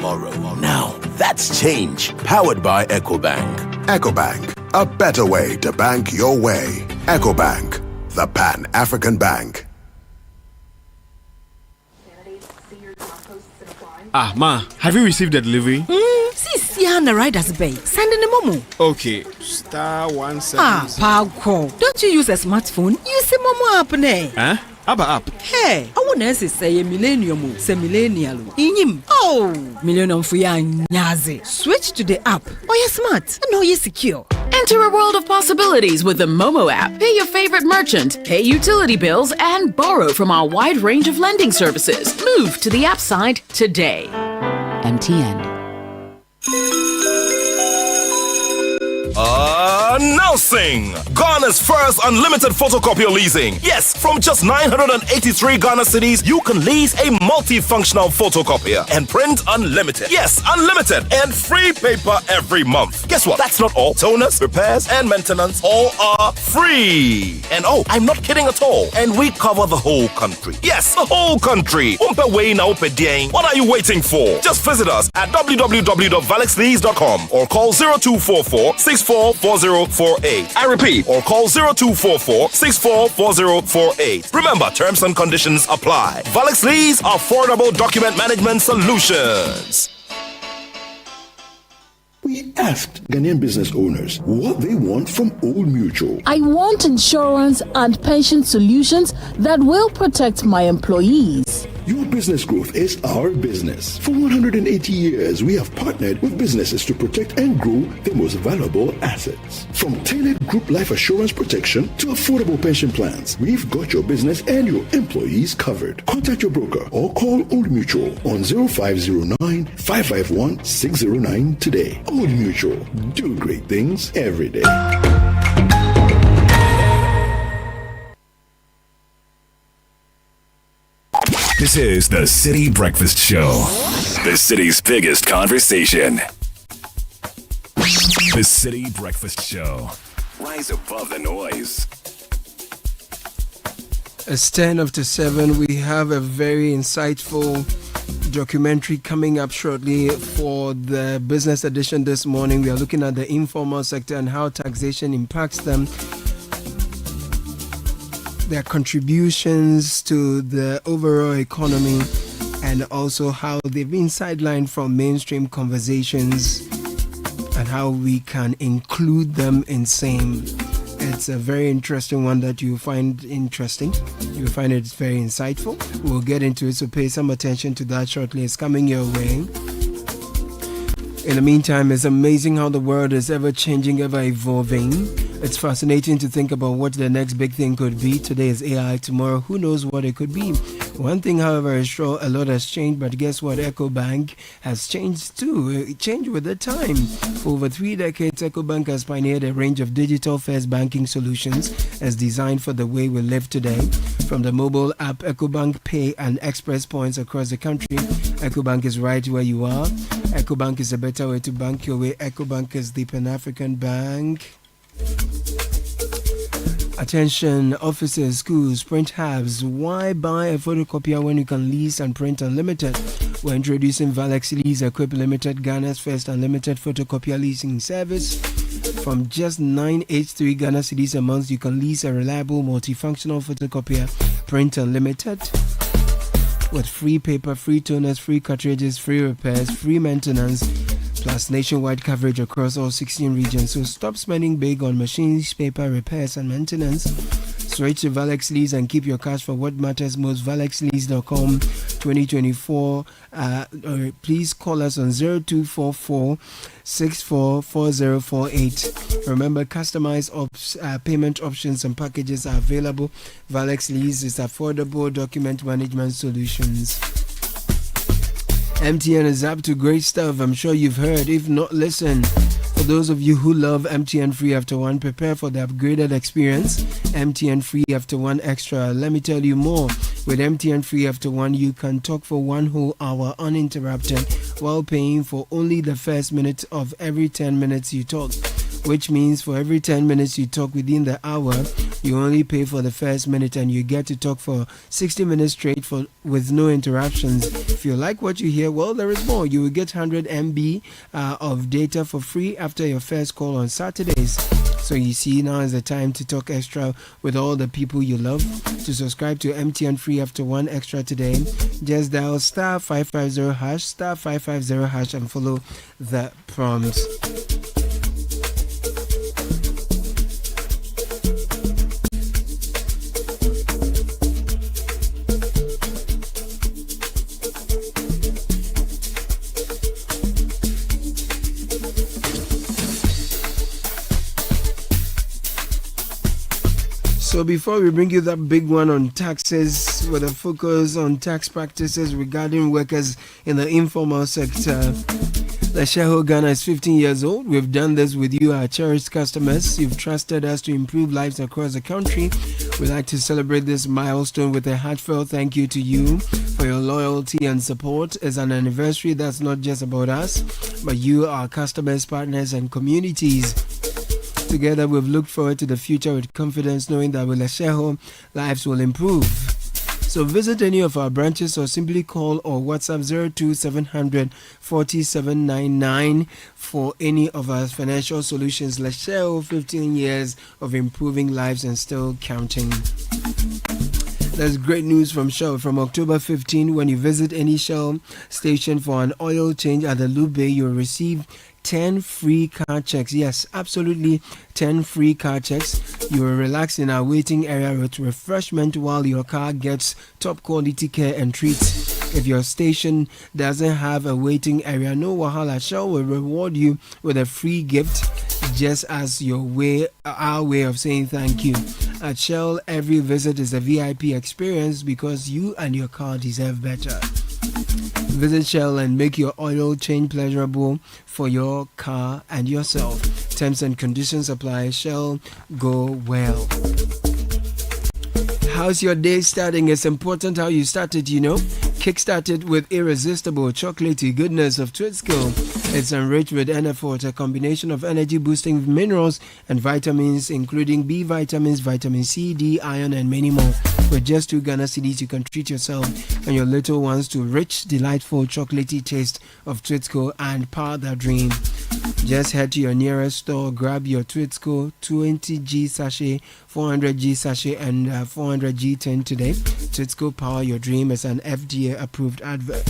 Now, that's change, powered by EcoBank. EcoBank, a better way to bank your way. EcoBank, the Pan-African Bank. Ah, Ma, have you received the delivery? See, the rider's bay. Send in the momo. Okay, *176. Pow. Don't you use a smartphone? Use a momo app, ne? Huh? App. Hey, I want to say a millennium, say millennial. Inyim. Oh, millennium for ya nyaze. Switch to the app. Oh, you're smart. And oh, you're secure. Enter a world of possibilities with the Momo app. Pay your favorite merchant, pay utility bills, and borrow from our wide range of lending services. Move to the app side today. MTN. Announcing Ghana's first unlimited photocopier leasing. Yes, from just 983 Ghana cedis, you can lease a multifunctional photocopier and print unlimited. Yes, unlimited and free paper every month. Guess what? That's not all. Toners, repairs, and maintenance all are free. And oh, I'm not kidding at all. And we cover the whole country. Yes, the whole country. What are you waiting for? Just visit us at www.valexlease.com or call 0244 644048. I repeat, or call 0244 644048. Remember, terms and conditions apply. Valex Lease, affordable document management solutions. We asked Ghanaian business owners what they want from Old Mutual. I want insurance and pension solutions that will protect my employees. Your business growth is our business. For 180 years, we have partnered with businesses to protect and grow their most valuable assets. From tailored group life assurance protection to affordable pension plans, we've got your business and your employees covered. Contact your broker or call Old Mutual on 0509 551 609 today. Old Mutual, do great things every day. This is the City Breakfast Show, the city's biggest conversation. The City Breakfast Show. Rise above the noise. It's 10 after 7. We have a very insightful documentary coming up shortly for the business edition this morning. We are looking at the informal sector and how taxation impacts them, their contributions to the overall economy, and also how they've been sidelined from mainstream conversations and how we can include them in same. It's a very interesting one that you find interesting. You'll find it very insightful. We'll get into it, so pay some attention to that shortly. It's coming your way. In the meantime, it's amazing how the world is ever changing, ever evolving. It's fascinating to think about what the next big thing could be. Today is AI, tomorrow who knows what it could be. One thing, however, is sure, a lot has changed, but guess what? EcoBank has changed too. It changed with the time. For over 3 decades, EcoBank has pioneered a range of digital-first banking solutions as designed for the way we live today. From the mobile app EcoBank Pay and Express Points across the country, EcoBank is right where you are. EcoBank is a better way to bank your way. EcoBank is the Pan-African Bank. Attention, offices, schools, print hubs. Why buy a photocopier when you can lease and print unlimited? We're introducing Valex Lease Equip Limited, Ghana's first unlimited photocopier leasing service. From just 983 Ghana cedis a month, you can lease a reliable multifunctional photocopier, print unlimited, with free paper, free toners, free cartridges, free repairs, free maintenance, plus nationwide coverage across all 16 regions. So stop spending big on machines, paper, repairs, and maintenance. Switch to Valex Lease and keep your cash for what matters most. ValexLease.com 2024. Please call us on 0244 644048. Remember, customized payment options and packages are available. Valex Lease is affordable document management solutions. MTN is up to great stuff. I'm sure you've heard. If not, listen. For those of you who love MTN Free After One, prepare for the upgraded experience. MTN Free After One Extra. Let me tell you more. With MTN Free After One, you can talk for 1 whole hour uninterrupted while paying for only the first minute of every 10 minutes you talk. Which means for every 10 minutes you talk within the hour, you only pay for the first minute and you get to talk for 60 minutes straight with no interruptions. If you like what you hear, well, there is more. You will get 100 MB of data for free after your first call on Saturdays. So you see, now is the time to talk extra with all the people you love. To subscribe to MTN Free After One Extra today, just dial star 550 hash, star 550 hash and follow the prompts. So before we bring you that big one on taxes with a focus on tax practices regarding workers in the informal sector, the shareholder Ghana is 15 years old. We've done this with you, our cherished customers. You've trusted us to improve lives across the country. We'd like to celebrate this milestone with a heartfelt thank you to you for your loyalty and support. It's an anniversary that's not just about us, but you, our customers, partners, and communities. Together, we've looked forward to the future with confidence, knowing that with Asheho, lives will improve. So visit any of our branches or simply call or WhatsApp 02700 4799 for any of our financial solutions. Asheho, 15 years of improving lives and still counting. That's great news from Shell. From October 15, when you visit any Shell station for an oil change at the Lube Bay, you'll receive 10 free car checks. Yes, absolutely 10 free car checks. You will relax in our waiting area with refreshment while your car gets top quality care and treats. If your station doesn't have a waiting area, no wahala. Shell will reward you with a free gift just as our way of saying thank you. At Shell, every visit is a VIP experience because you and your car deserve better. Visit Shell and make your oil change pleasurable for your car and yourself. Terms and conditions apply. Shell, go well. How's your day starting? It's important how you start it, you know. Kickstart it with irresistible chocolatey goodness of Twitsco. It's enriched with NF4, a combination of energy-boosting minerals and vitamins, including B vitamins, vitamin C, D, iron, and many more. With just 2 Ghana cedis, you can treat yourself and your little ones to rich, delightful, chocolatey taste of Twitsco and power their dream. Just head to your nearest store, grab your Twitsco 20G sachet, 400G sachet, and 400G tin today. Twitsco, power your dream is an FDA-approved advert.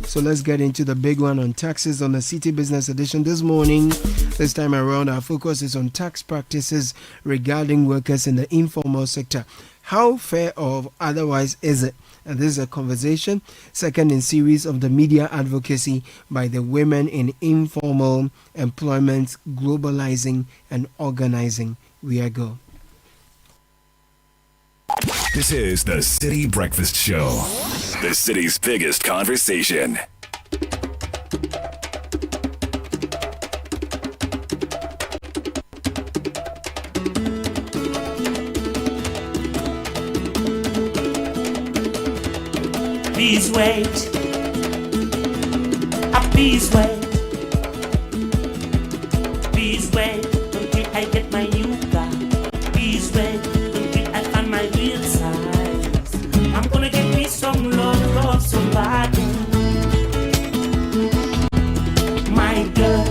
So let's get into the big one on taxes on the Citi Business Edition this morning. This time around, our focus is on tax practices regarding workers in the informal sector. How fair or otherwise is it? And this is a conversation, second in series of the media advocacy by the Women in Informal Employment, Globalizing and Organizing. We go. This is the Citi Breakfast Show, the city's biggest conversation. Please wait. Please wait. Please wait until I get my new car. Please wait until I find my real size. I'm gonna get me some love so bad. My girl,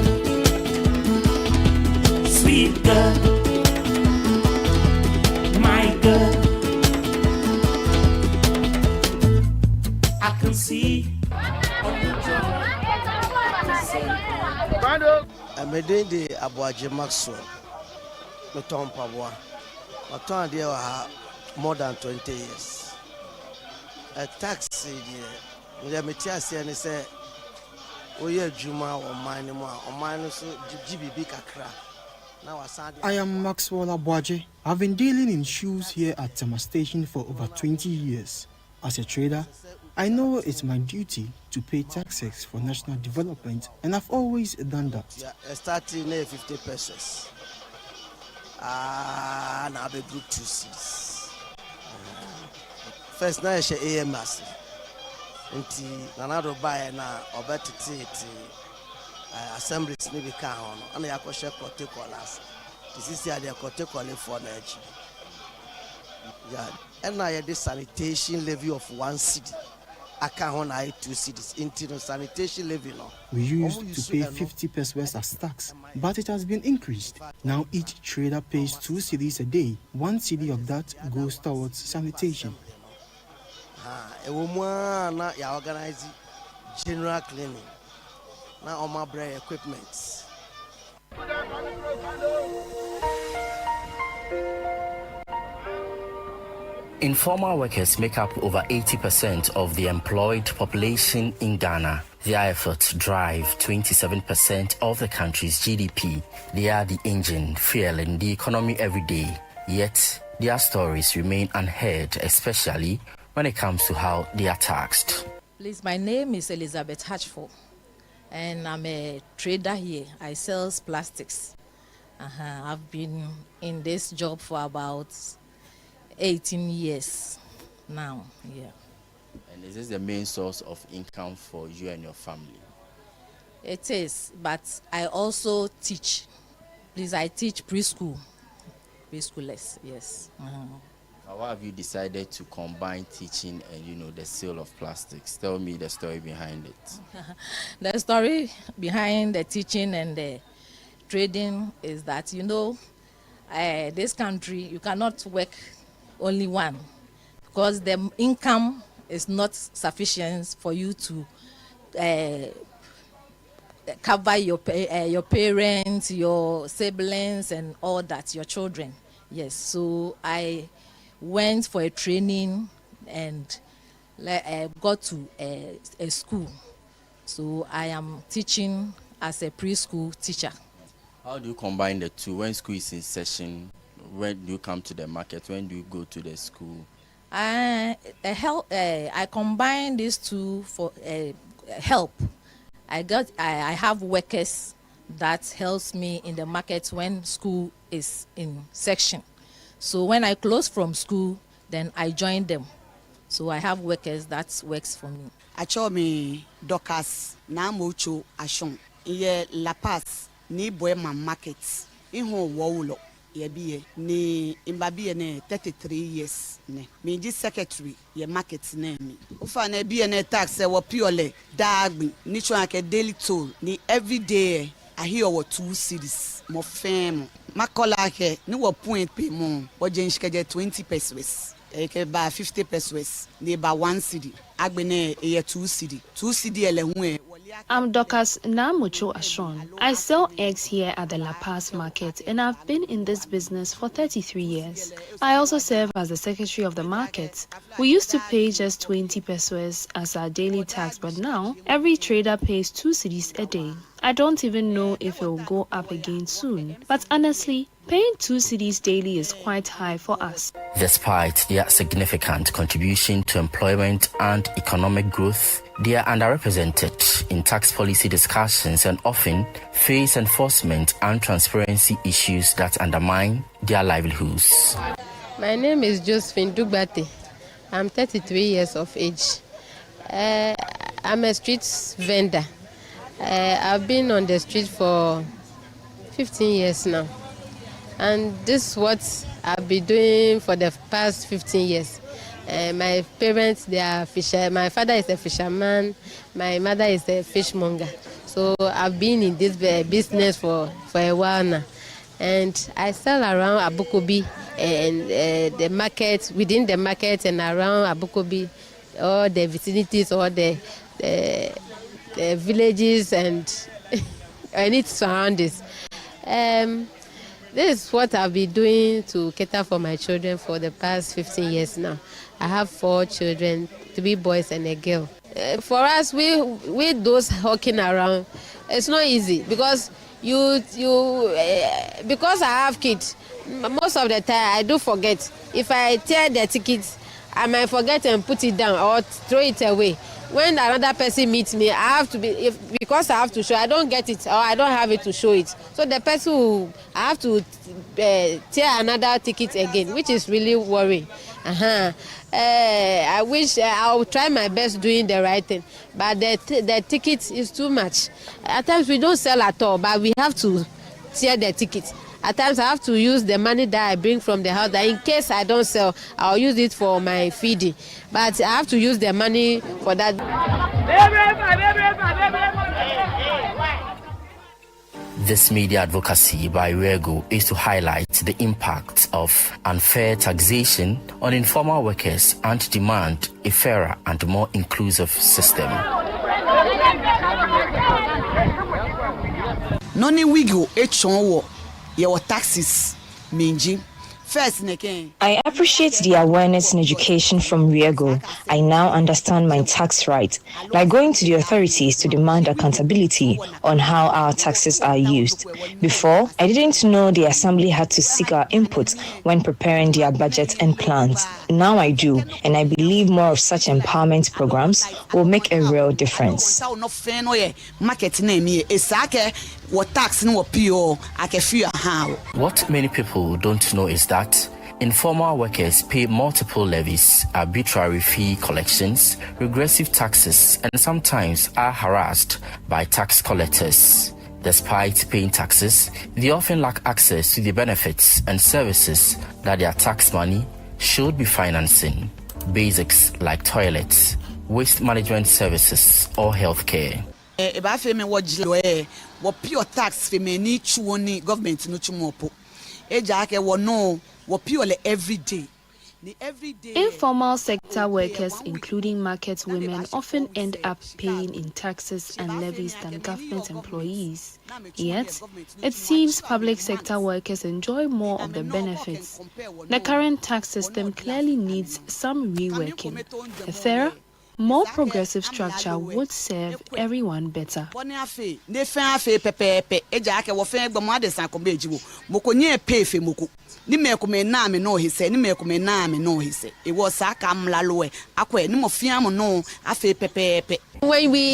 sweet girl, my girl. I can see on the job. I'm a day Abuaji Maxwell. No Tom Pabwa. My time there more than 20 years. A taxi there. The Metiasi and say, "We are Juma or mine or minus GBB Kakra." I am Maxwell Abuaji. I've been dealing in shoes here at Tema Station for over 20 years. As a trader, I know it's my duty to pay taxes for national development, and I've always done that. Yeah, starting at 50 pesos. Now be group 2 C's. First, now I share AMS. Until another buy now, or better assemblies maybe can on, and I share protocols. This is the protocol for nature. Yeah, and I had this sanitation levy of 1 city. I can't I 2 cities into the sanitation levy now. We used to pay 50 pesos as tax, but it has been increased. Now each trader pays 2 cedis a day. 1 cedi of that goes towards sanitation. A woman now you organize general cleaning. Now all my bread equipment. Informal workers make up over 80% of the employed population in Ghana. Their efforts drive 27% of the country's GDP. They are the engine fueling the economy every day. Yet, their stories remain unheard, especially when it comes to how they are taxed. Please, my name is Elizabeth Hatchford, and I'm a trader here. I sell plastics. I've been in this job for about 18 years now, yeah. And is this the main source of income for you and your family? It is, but I also teach. Please, I teach preschoolers, yes. Now, why have you decided to combine teaching and, the sale of plastics? Tell me the story behind it. The story behind the teaching and the trading is that, this country, you cannot work only one, because the income is not sufficient for you to cover your parents, your siblings, and all that, your children. Yes, so I went for a training and got to a school. So I am teaching as a preschool teacher. How do you combine the two? When school is in session, when do you come to the market? When do you go to the school? I combine these two for help. I have workers that helps me in the market when school is in section. So when I close from school, then I join them. So I have workers that works for me. Acho me Docas na mocho ashon. Iye La Paz ni boema markets. Inho waulo. Ye ni imbabi ne 33 years ne me di secretary ye market ne mi ufa na bi ne tax e wo piole dagbi ni cho ake daily toll ni every day I hear what 2 cities mo fem makola ke ni wo point pay mo wo je nshikeje 20 pesos e ke ba 50 pesos ni ba 1 cedi agbene e 2 cedi ele hu e. I'm Docas Namucho Ashon. I sell eggs here at the La Paz market and I've been in this business for 33 years. I also serve as the secretary of the market. We used to pay just 20 pesos as our daily tax, but now every trader pays 2 cedis a day. I don't even know if it will go up again soon, but honestly, paying 2 cedis daily is quite high for us. Despite their significant contribution to employment and economic growth, they are underrepresented in tax policy discussions and often face enforcement and transparency issues that undermine their livelihoods. My name is Josephine Dugbate. I'm 33 years of age. I'm a street vendor. I've been on the street for 15 years now. And this is what I've been doing for the past 15 years. My parents, they are fisher. My father is a fisherman. My mother is a fishmonger. So I've been in this business for a while now. And I sell around Abukobi and the market, within the market and around Abukobi, all the vicinities, all the villages and its surroundings. This is what I've been doing to cater for my children for the past 15 years now. I have 4 children, 3 boys and a girl. For us, we those hawking around, it's not easy because because I have kids. Most of the time I do forget. If I tear the tickets, I might forget and put it down or throw it away. When another person meets me, I have to because I have to show. I don't get it or I don't have it to show it. So the person I have to tear another ticket again, which is really worrying. I wish I'll try my best doing the right thing, but the ticket is too much. At times we don't sell at all, but we have to tear the ticket. At times I have to use the money that I bring from the house, that in case I don't sell, I'll use it for my feeding. But I have to use the money for that. This media advocacy by Rego is to highlight the impact of unfair taxation on informal workers and demand a fairer and more inclusive system. Noni wigo echonwo your taxes minji. I appreciate the awareness and education from Riego. I now understand my tax right, like going to the authorities to demand accountability on how our taxes are used. Before, I didn't know the assembly had to seek our input when preparing their budget and plans. Now I do, and I believe more of such empowerment programs will make a real difference. What many people don't know is that informal workers pay multiple levies, arbitrary fee collections, regressive taxes, and sometimes are harassed by tax collectors. Despite paying taxes, they often lack access to the benefits and services that their tax money should be financing. Basics like toilets, waste management services, or healthcare. Pure tax for many chuoni government no chumopo. Ejake wo no wo pure every day. Informal sector workers, including market women, often end up paying in taxes and levies than government employees. Yet, it seems public sector workers enjoy more of the benefits. The current tax system clearly needs some reworking. A fairer, more progressive structure would serve everyone better. When we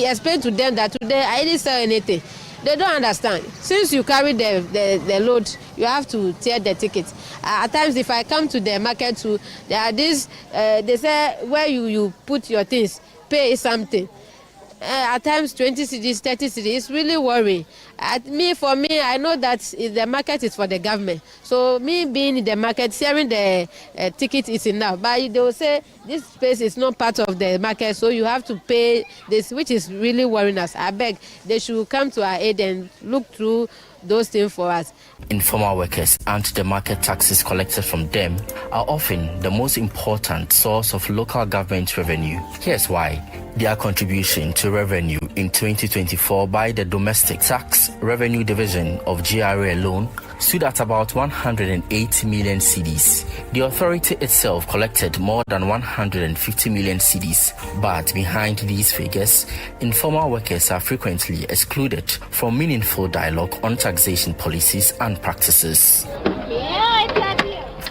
explain to them that today I didn't sell anything, they don't understand. Since you carry the load, you have to tear the ticket. At times, if I come to the market too, there are this, they say where you put your things, pay something. At times 20 cedis, 30 cedis, it's really worrying. For me, I know that the market is for the government. So me being in the market, sharing the ticket is enough. But they will say this space is not part of the market, so you have to pay this, which is really worrying us. I beg they should come to our aid and look through those things for us. Informal workers and the market taxes collected from them are often the most important source of local government revenue. Here's why. Their contribution to revenue in 2024 by the Domestic Tax Revenue Division of GRA alone stood at about 108 million cedis. The authority itself collected more than 150 million cedis. But behind these figures, informal workers are frequently excluded from meaningful dialogue on taxation policies and practices.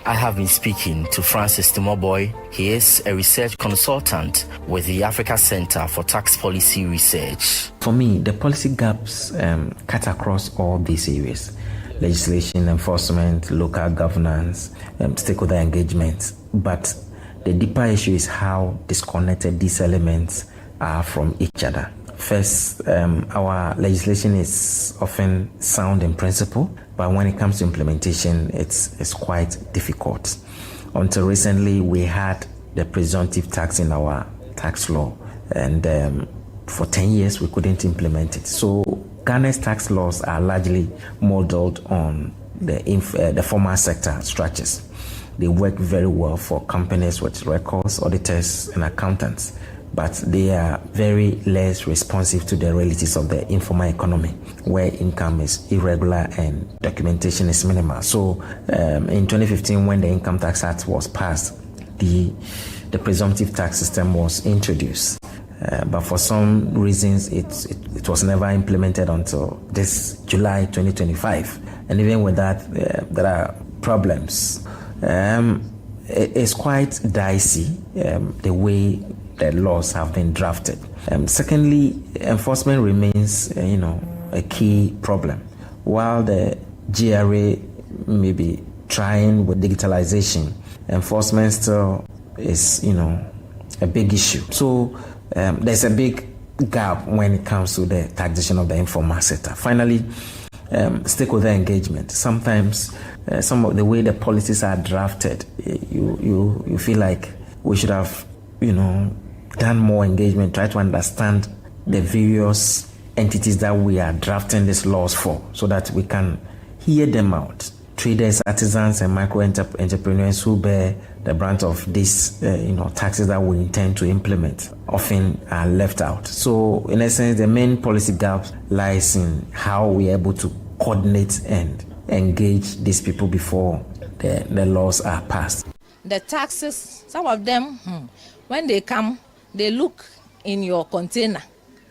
I have been speaking to Francis Timoboy. He is a research consultant with the Africa Center for Tax Policy Research. For me, the policy gaps cut across all these areas: legislation, enforcement, local governance, stakeholder engagement. But the deeper issue is how disconnected these elements are from each other. First, our legislation is often sound in principle, but when it comes to implementation, it's quite difficult. Until recently, we had the presumptive tax in our tax law, and for 10 years, we couldn't implement it. So Ghana's tax laws are largely modeled on the formal sector structures. They work very well for companies with records, auditors, and accountants, but they are very less responsive to the realities of the informal economy, where income is irregular and documentation is minimal. So in 2015, when the Income Tax Act was passed, the presumptive tax system was introduced. But for some reasons, it was never implemented until this July 2025. And even with that, there are problems. it's quite dicey the way the laws have been drafted. Secondly, enforcement remains, a key problem. While the GRA may be trying with digitalization, enforcement still is, a big issue. So there's a big gap when it comes to the taxation of the informal sector. Finally, stakeholder engagement. Sometimes some of the way the policies are drafted, you feel like we should have, done more engagement, try to understand the various entities that we are drafting these laws for, so that we can hear them out. Traders, artisans, and micro entrepreneurs who bear the brunt of these, taxes that we intend to implement often are left out. So, in essence, the main policy gap lies in how we are able to coordinate and engage these people before the laws are passed. The taxes, some of them, when they come, they look in your container,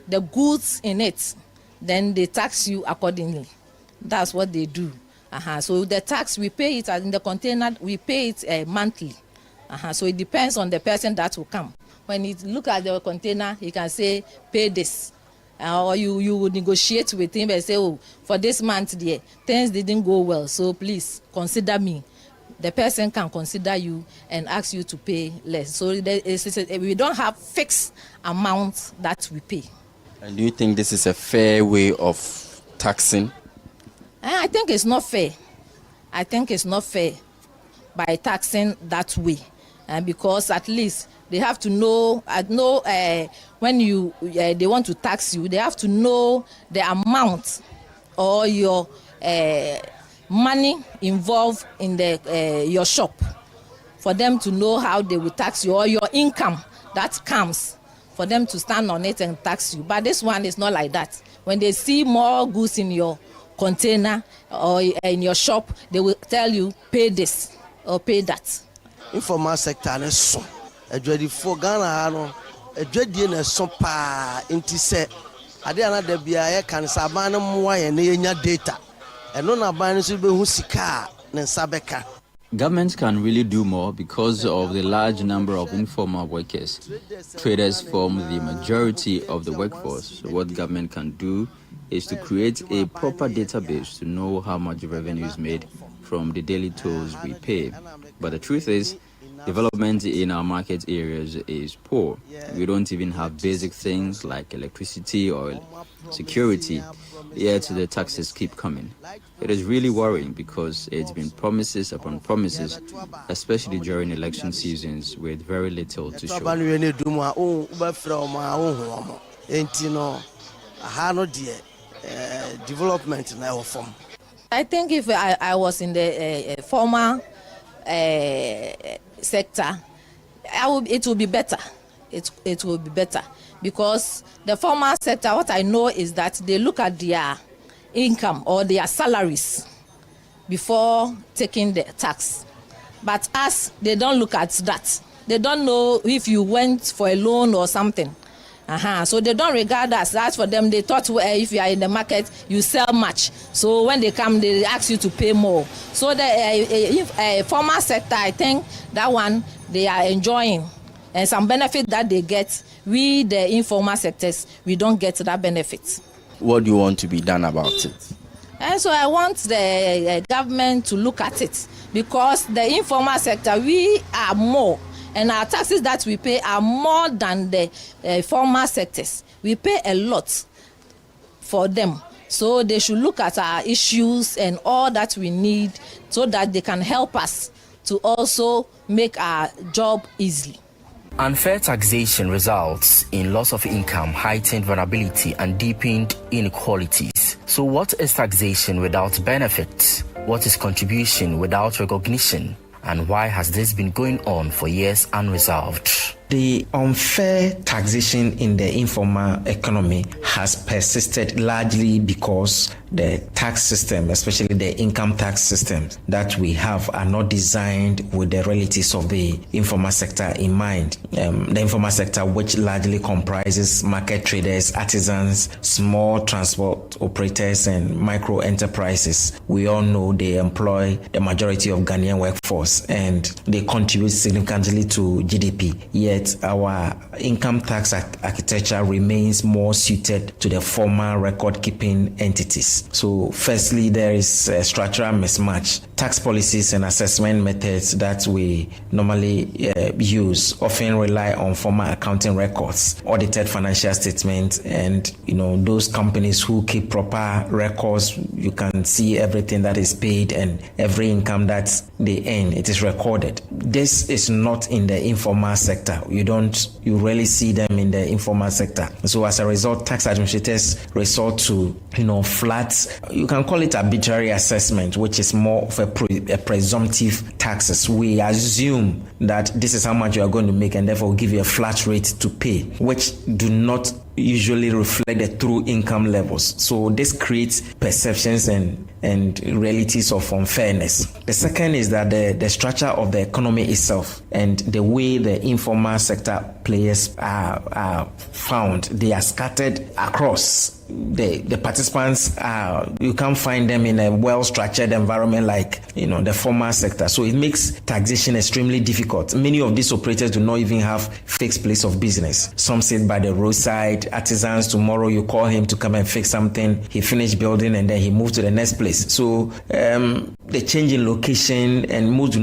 the goods in it, then they tax you accordingly. That's what they do. So the tax, we pay it in the container, we pay it monthly. So it depends on the person that will come. When you look at the container, he can say, pay this. Or you would negotiate with him and say, oh, for this month, things didn't go well, so please consider me. The person can consider you and ask you to pay less. So we don't have fixed amounts that we pay. And do you think this is a fair way of taxing? I think it's not fair. I think it's not fair by taxing that way. Because at least they have to know, when they want to tax you, they have to know the amount or your money involved in your shop, for them to know how they will tax you, or your income that comes, for them to stand on it and tax you. But this one is not like that. When they see more goods in your container or in your shop, they will tell you, pay this or pay that. Informal sector is so. For Ghana, a dreading is so pa into set. I did another be a can sabana more and data. And none of banners will be Husika and Sabeka. Governments can really do more because of the large number of informal workers. Traders form the majority of the workforce. So what government can do is to create a proper database to know how much revenue is made from the daily tolls we pay. But the truth is, development in our market areas is poor. We don't even have basic things like electricity or security, yet the taxes keep coming. It is really worrying because it's been promises upon promises, especially during election seasons with very little to show. Development in our form. I think if I was in the formal sector, it will be better. It will be better, because the formal sector, what I know is that they look at their income or their salaries before taking the tax. But us, they don't look at that. They don't know if you went for a loan or something. So they don't regard us. That's for them. They thought if you are in the market, you sell much. So when they come, they ask you to pay more. So the formal sector, I think that one, they are enjoying. And some benefit that they get, we, the informal sectors, we don't get that benefit. What do you want to be done about it? And so I want the government to look at it, because the informal sector, we are more. And our taxes that we pay are more than the formal sectors. We pay a lot for them. So they should look at our issues and all that we need, so that they can help us to also make our job easily. Unfair taxation results in loss of income, heightened vulnerability, and deepened inequalities. So what is taxation without benefits? What is contribution without recognition? And why has this been going on for years unresolved? The unfair taxation in the informal economy has persisted largely because the tax system, especially the income tax systems that we have, are not designed with the realities of the informal sector in mind. The informal sector, which largely comprises market traders, artisans, small transport operators, and micro enterprises. We all know they employ the majority of Ghanaian workforce and they contribute significantly to GDP. Yet our income tax architecture remains more suited to the formal record-keeping entities. So firstly, there is a structural mismatch. Tax policies and assessment methods that we normally use often rely on formal accounting records, audited financial statements, and those companies who keep proper records. You can see everything that is paid and every income that they earn. It is recorded. This is not in the informal sector. You rarely see them in the informal sector. So as a result, tax administrators resort to flat, you can call it arbitrary assessment, which is more of a presumptive taxes. We assume that this is how much you are going to make and therefore give you a flat rate to pay, which do not usually reflect the true income levels. So this creates perceptions and realities of unfairness. The second is that the structure of the economy itself and the way the informal sector players are found, they are scattered across. The participants you can't find them in a well-structured environment like the formal sector. So it makes taxation extremely difficult. Many of these operators do not even have fixed place of business. Some sit by the roadside. Artisans, tomorrow you call him to come and fix something, he finished building and then he moved to the next place. So the change in location, and most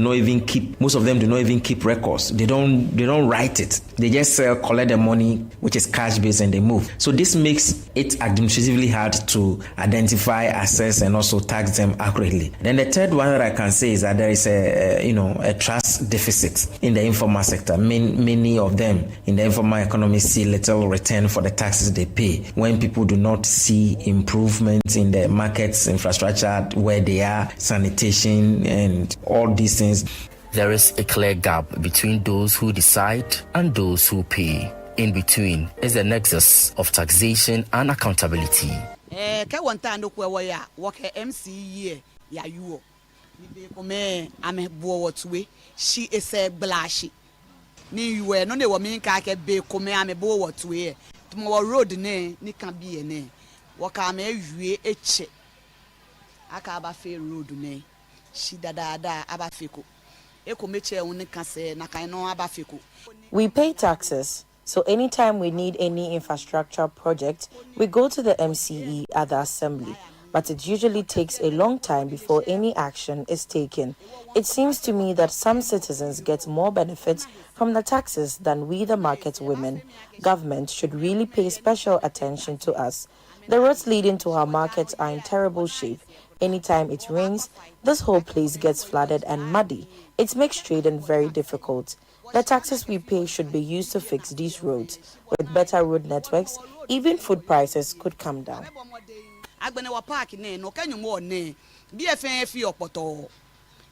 of them do not even keep records. They don't write it. They just collect the money, which is cash based, and they move. So this makes it administratively hard to identify, assess, and also tax them accurately. Then the third one that I can say is that there is a trust deficit in the informal sector. Many of them in the informal economy see little return for the taxes they pay. When people do not see improvements in the markets, infrastructure, where they are, sanitation, and all these things. There is a clear gap between those who decide and those who pay. In between is the nexus of taxation and accountability. She is a blashy. Ni we no ne wo min ka ke be kome ame bo wo to e. Tumo road ne ni kan bi ene. Wo ka me awie eche. Aka aba fe road ne. Shi dada aba feko. E ko meche won kan se na kan no aba feko. We pay taxes. So anytime we need any infrastructure project, we go to the MCE at the assembly. But it usually takes a long time before any action is taken. It seems to me that some citizens get more benefits from the taxes than we, the market women. Government should really pay special attention to us. The roads leading to our markets are in terrible shape. Anytime it rains, this whole place gets flooded and muddy. It makes trading very difficult. The taxes we pay should be used to fix these roads. With better road networks, even food prices could come down. Agbene wa park ne no kanyum wo ne bi efen efi opoto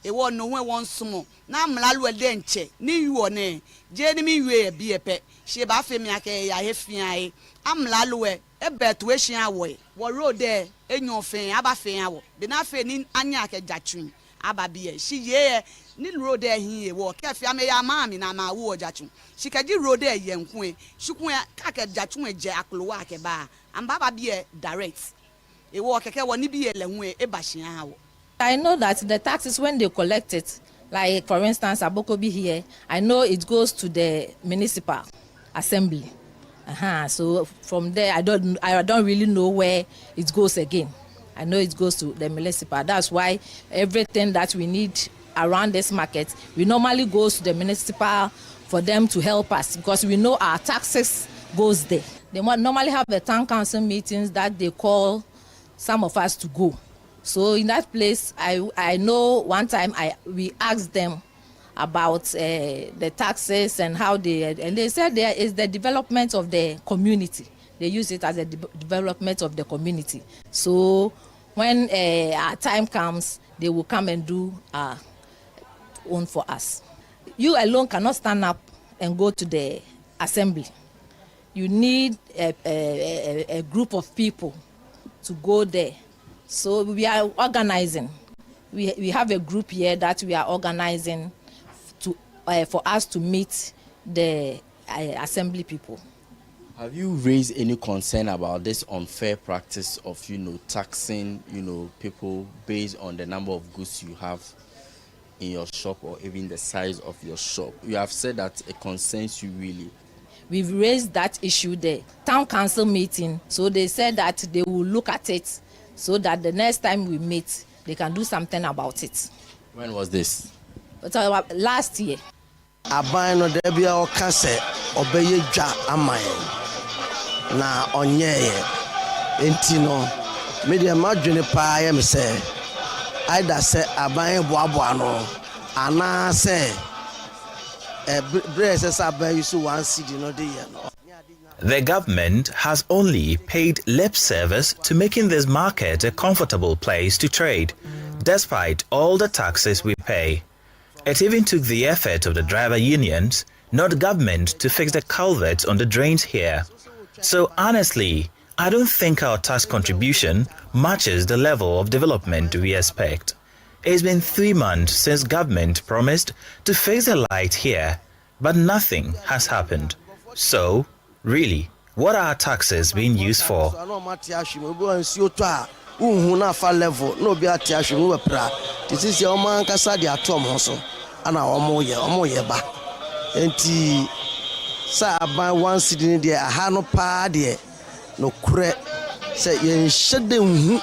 e wo no we won sumo na mlalu ede nche ni yuo ne je ni mi yue bi epe she ba fe mi ake ya hefia e amlalu e beto ehia wo road e enyo fen aba fen awo bi na fe ni anya ake jatun aba bi e she ye ni road e hin e wo ke fi ame ya ma mi na ma wo jatun she ka ji road e ye nku e shukun ka ke jatun e je aklo wa ke ba amba ba bi e direct. I know that the taxes, when they collect it, like for instance, Abokobi here, I know it goes to the municipal assembly. So from there, I don't really know where it goes again. I know it goes to the municipal. That's why everything that we need around this market, we normally go to the municipal for them to help us because we know our taxes goes there. They normally have the town council meetings that they call some of us to go. So in that place, I know one time we asked them about the taxes and how and they said there is the development of the community. They use it as a development of the community. So when our time comes, they will come and do our own for us. You alone cannot stand up and go to the assembly. you need a group of people to go there. So we are organizing. We have a group here that we are organizing to for us to meet the assembly people. Have you raised any concern about this unfair practice of, taxing, people based on the number of goods you have in your shop or even the size of your shop? You have said that it concerns you really. We've raised that issue there. Town council meeting, so they said that they will look at it so that the next time we meet, they can do something about it. When was this? Last year. Aban no there be our kase obeye dwa amaye na onyeye enti no media madwene pa ya me say either say aban boaboa no ana say brace say aban use one cedi no dey here no. The government has only paid lip service to making this market a comfortable place to trade, despite all the taxes we pay. It even took the effort of the driver unions, not government, to fix the culverts on the drains here. So honestly, I don't think our tax contribution matches the level of development we expect. It's been 3 months since government promised to fix the light here, but nothing has happened. So, really, what are our taxes being used for? Level no be atiashu we pra this is your man kasa dia tom so ana omo ye ba enti sa aban one cedi dia aha no pa de no kure say yen hyede hu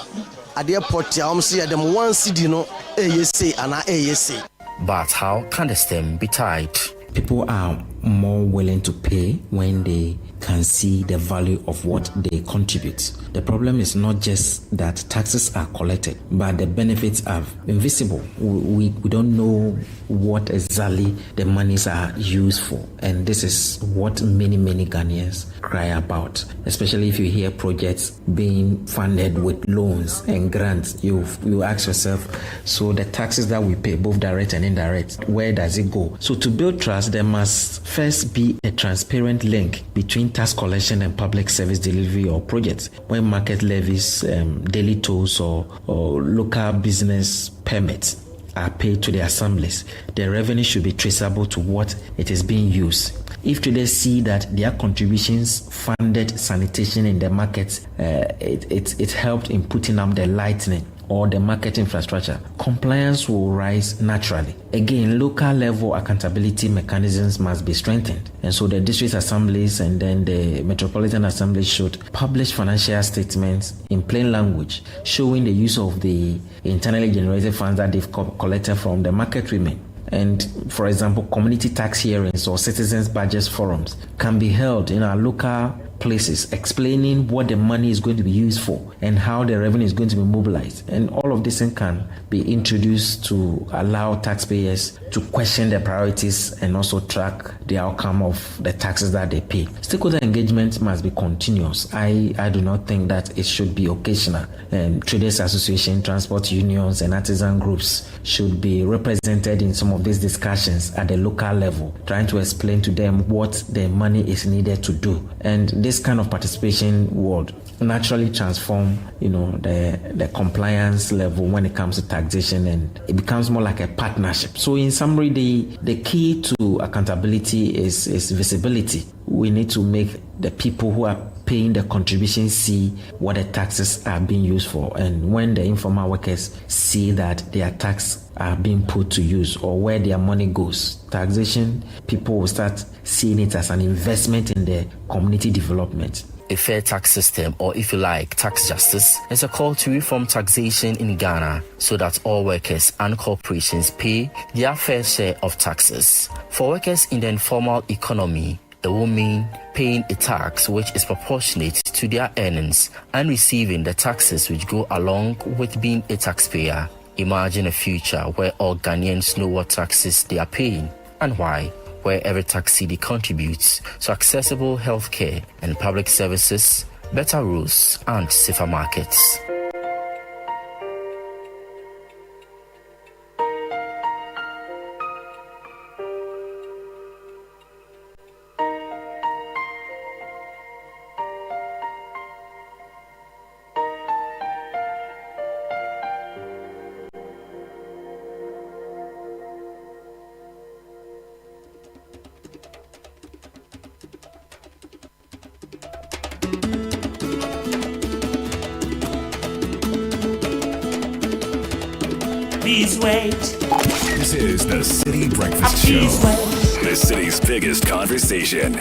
ade portia om say dem one cedi no eyese ana eyese. But how can the stem be tied? People are more willing to pay when they can see the value of what they contribute. The problem is not just that taxes are collected, but the benefits are invisible. We don't know what exactly the monies are used for. And this is what many Ghanaians cry about, especially if you hear projects being funded with loans and grants. You ask yourself, so the taxes that we pay, both direct and indirect, where does it go? So to build trust, there must first be a transparent link between tax collection and public service delivery or projects. When market levies, daily tolls or local business permits are paid to the assemblies, the revenue should be traceable to what it is being used. If traders see that their contributions funded sanitation in the markets, it helped in putting up the lighting or the market infrastructure, compliance will rise naturally. Again, local level accountability mechanisms must be strengthened. And so the district assemblies and then the metropolitan assemblies should publish financial statements in plain language, showing the use of the internally generated funds that they've collected from the market women. And for example, community tax hearings or citizens budget forums can be held in our local places, explaining what the money is going to be used for and how the revenue is going to be mobilized. And all of this can be introduced to allow taxpayers to question their priorities and also track the outcome of the taxes that they pay. Stakeholder engagement must be continuous. I do not think that it should be occasional. Traders Association, transport unions, and artisan groups should be represented in some of these discussions at the local level, trying to explain to them what the money is needed to do. And this kind of participation would naturally transform, the compliance level when it comes to taxation, and it becomes more like a partnership. So in summary, the key to accountability is visibility. We need to make the people who are paying the contributions see what the taxes are being used for. And when the informal workers see that their tax are being put to use or where their money goes, taxation, people will start seeing it as an investment in their community development. A fair tax system, or if you like, tax justice, is a call to reform taxation in Ghana so that all workers and corporations pay their fair share of taxes. For workers in the informal economy, it will mean paying a tax which is proportionate to their earnings and receiving the taxes which go along with being a taxpayer. Imagine a future where all Ghanaians know what taxes they are paying and why, where every tax cedi contributes to accessible healthcare and public services, better roads, and safer markets. Please wait. This is the City Breakfast Show. The city's biggest conversation.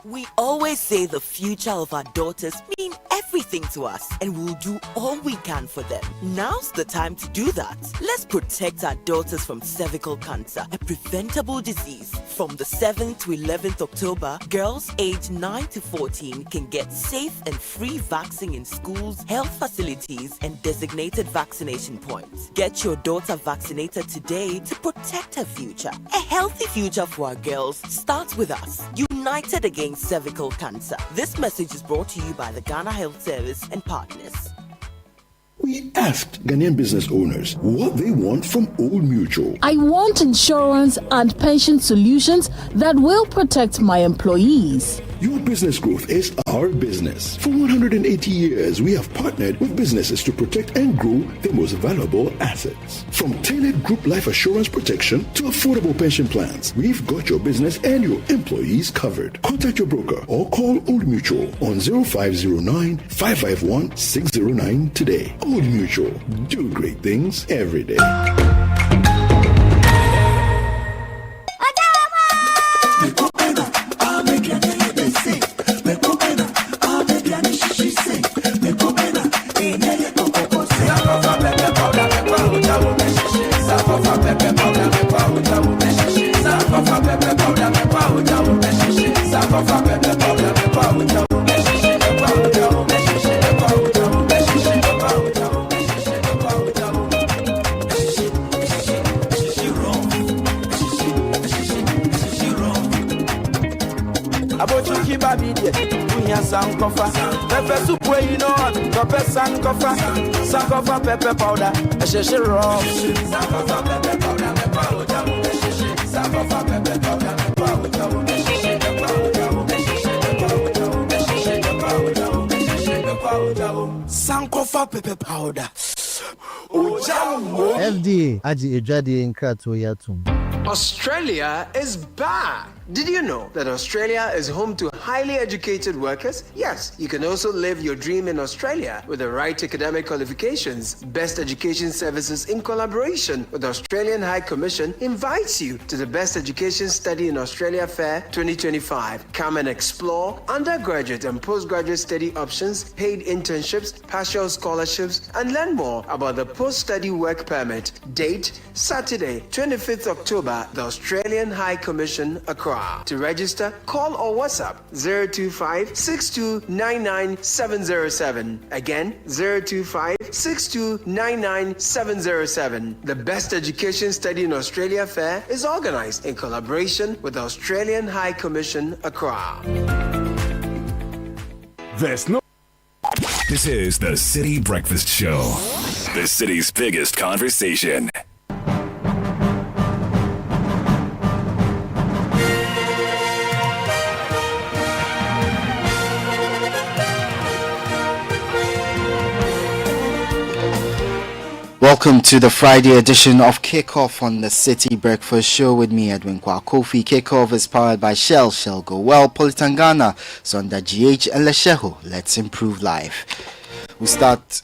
We always say the future of our daughters mean everything to us, and we'll do all we can for them. Now's the time to do that. Let's protect our daughters from cervical cancer, a preventable disease. From the 7th to 11th October, girls aged 9 to 14 can get safe and free vaccine in schools, health facilities, and designated vaccination points. Get your daughter vaccinated today to protect her future. A healthy future for our girls starts with us. United against cervical cancer. This message is brought to you by the Ghana Health Service and partners. We asked Ghanaian business owners what they want from Old Mutual. I want insurance and pension solutions that will protect my employees. Your business growth is our business. For 180 years, we have partnered with businesses to protect and grow their most valuable assets. From tailored group life assurance protection to affordable pension plans, we've got your business and your employees covered. Contact your broker or call Old Mutual on 0509 551 609 today. Old Mutual, do great things every day. Sankofa, pepper soup where you know pepper sankofa, sankofa pepper powder, a shishi raw. Sankofa pepper powder, sankofa pepper powder, sankofa pepper powder. FDA, Aji Ejadi in Kratoyatum. Australia is back. Did you know that Australia is home to highly educated workers? Yes, you can also live your dream in Australia with the right academic qualifications. Best Education Services, in collaboration with the Australian High Commission, invites you to the Best Education Study in Australia Fair 2025. Come and explore undergraduate and postgraduate study options, paid internships, partial scholarships, and learn more about the post-study work permit. Date, Saturday, 25th October, the Australian High Commission, Accra. To register, call or WhatsApp 025-6299-707. Again, 025-6299-707. The Best Education Study in Australia Fair is organized in collaboration with the Australian High Commission, Accra. This is the City Breakfast Show. The city's biggest conversation. Welcome to the Friday edition of Kickoff on the City Breakfast Show with me, Edwin Kwakofi. Kickoff is powered by Shell, Shell Go Well, Politangana, Zonda GH, and Lesheho. Let's improve life. We start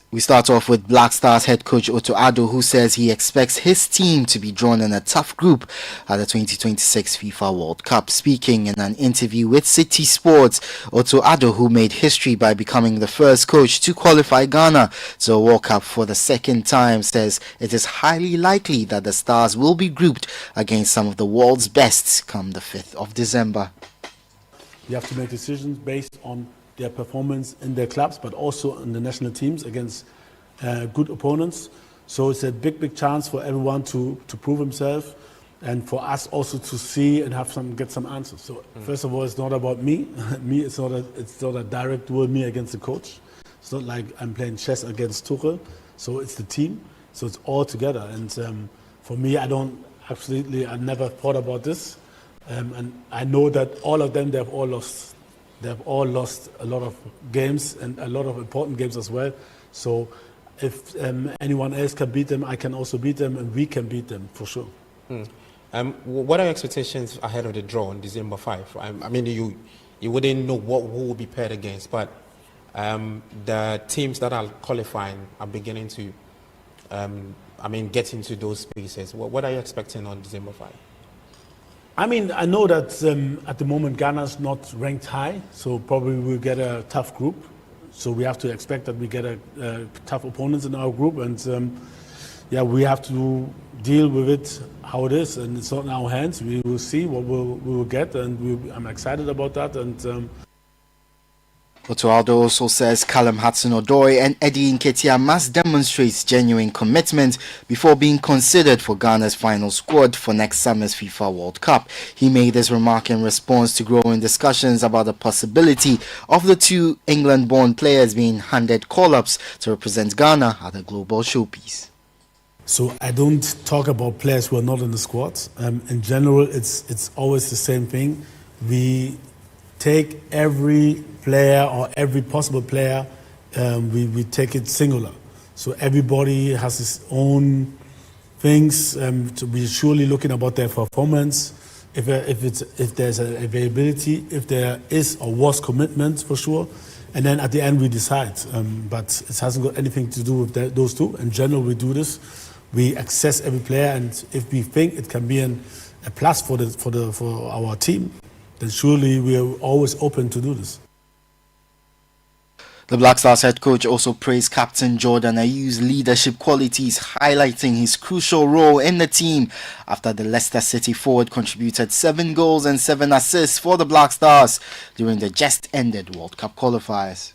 off with Black Stars head coach Otto Addo, who says he expects his team to be drawn in a tough group at the 2026 FIFA World Cup. Speaking in an interview with Citi Sports, Otto Addo, who made history by becoming the first coach to qualify Ghana to a World Cup for the second time, says it is highly likely that the Stars will be grouped against some of the world's best come the 5th of December. You have to make decisions based on their performance in their clubs, but also in the national teams against good opponents. So it's a big chance for everyone to prove himself, and for us also to see and get some answers. So first of all, it's not about me. It's not a direct duel, me against the coach. It's not like I'm playing chess against Tuchel. So it's the team. So it's all together. And for me, I never thought about this. And I know that all of them, they've all lost. They've all lost a lot of games and a lot of important games as well. So if anyone else can beat them, I can also beat them, and we can beat them for sure. What are your expectations ahead of the draw on December 5? I mean, you you wouldn't know who will be paired against. But the teams that are qualifying are beginning to, get into those spaces. What are you expecting on December 5? I mean, I know that at the moment Ghana's not ranked high, so probably we'll get a tough group. So we have to expect that we get a tough opponents in our group, and we have to deal with it how it is, and it's not in our hands. We will see what we will get, and I'm excited about that. And Otualdo also says Callum Hudson-Odoi and Eddie Nketiah must demonstrate genuine commitment before being considered for Ghana's final squad for next summer's FIFA World Cup. He made this remark in response to growing discussions about the possibility of the two England-born players being handed call-ups to represent Ghana at the global showpiece. So I don't talk about players who are not in the squad. In general, it's always the same thing. We take every player or every possible player, we take it singular. So everybody has his own things to be surely looking about their performance. If there's an availability, if there is or was commitment for sure, and then at the end we decide. But it hasn't got anything to do with those two. In general, we do this. We assess every player, and if we think it can be a plus for our team, then surely we are always open to do this. The Black Stars head coach also praised captain Jordan Ayew's leadership qualities, highlighting his crucial role in the team after the Leicester City forward contributed 7 goals and 7 assists for the Black Stars during the just-ended World Cup qualifiers.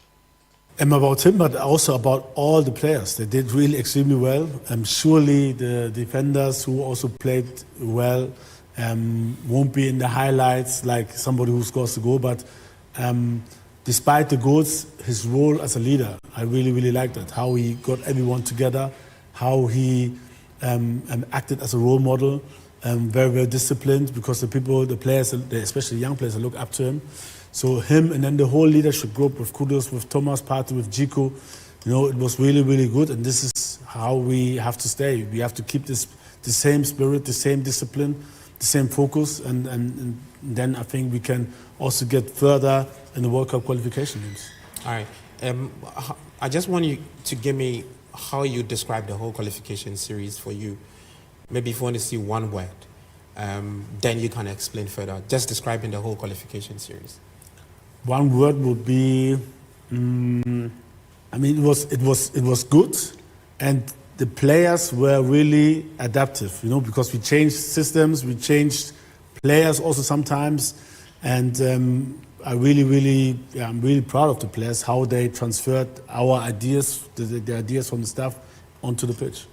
About him, but also about all the players. They did really extremely well. Surely the defenders who also played well won't be in the highlights like somebody who scores the goal, but despite the goals, his role as a leader, I really, really liked it. How he got everyone together, how he acted as a role model, very, very disciplined, because the players, especially young players, look up to him. So him and then the whole leadership group with Kudos, with Thomas Partey, with Jiku, it was really, really good. And this is how we have to stay. We have to keep the same spirit, the same discipline, the same focus, and then I think we can also get further in the World Cup qualification games. All right. I just want you to give me how you describe the whole qualification series for you. Maybe if you want to see one word, then you can explain further. Just describing the whole qualification series. One word would be, it was good, and the players were really adaptive, because we changed systems, we changed players also sometimes, and I'm really proud of the players, how they transferred our ideas, the ideas from the staff onto the pitch.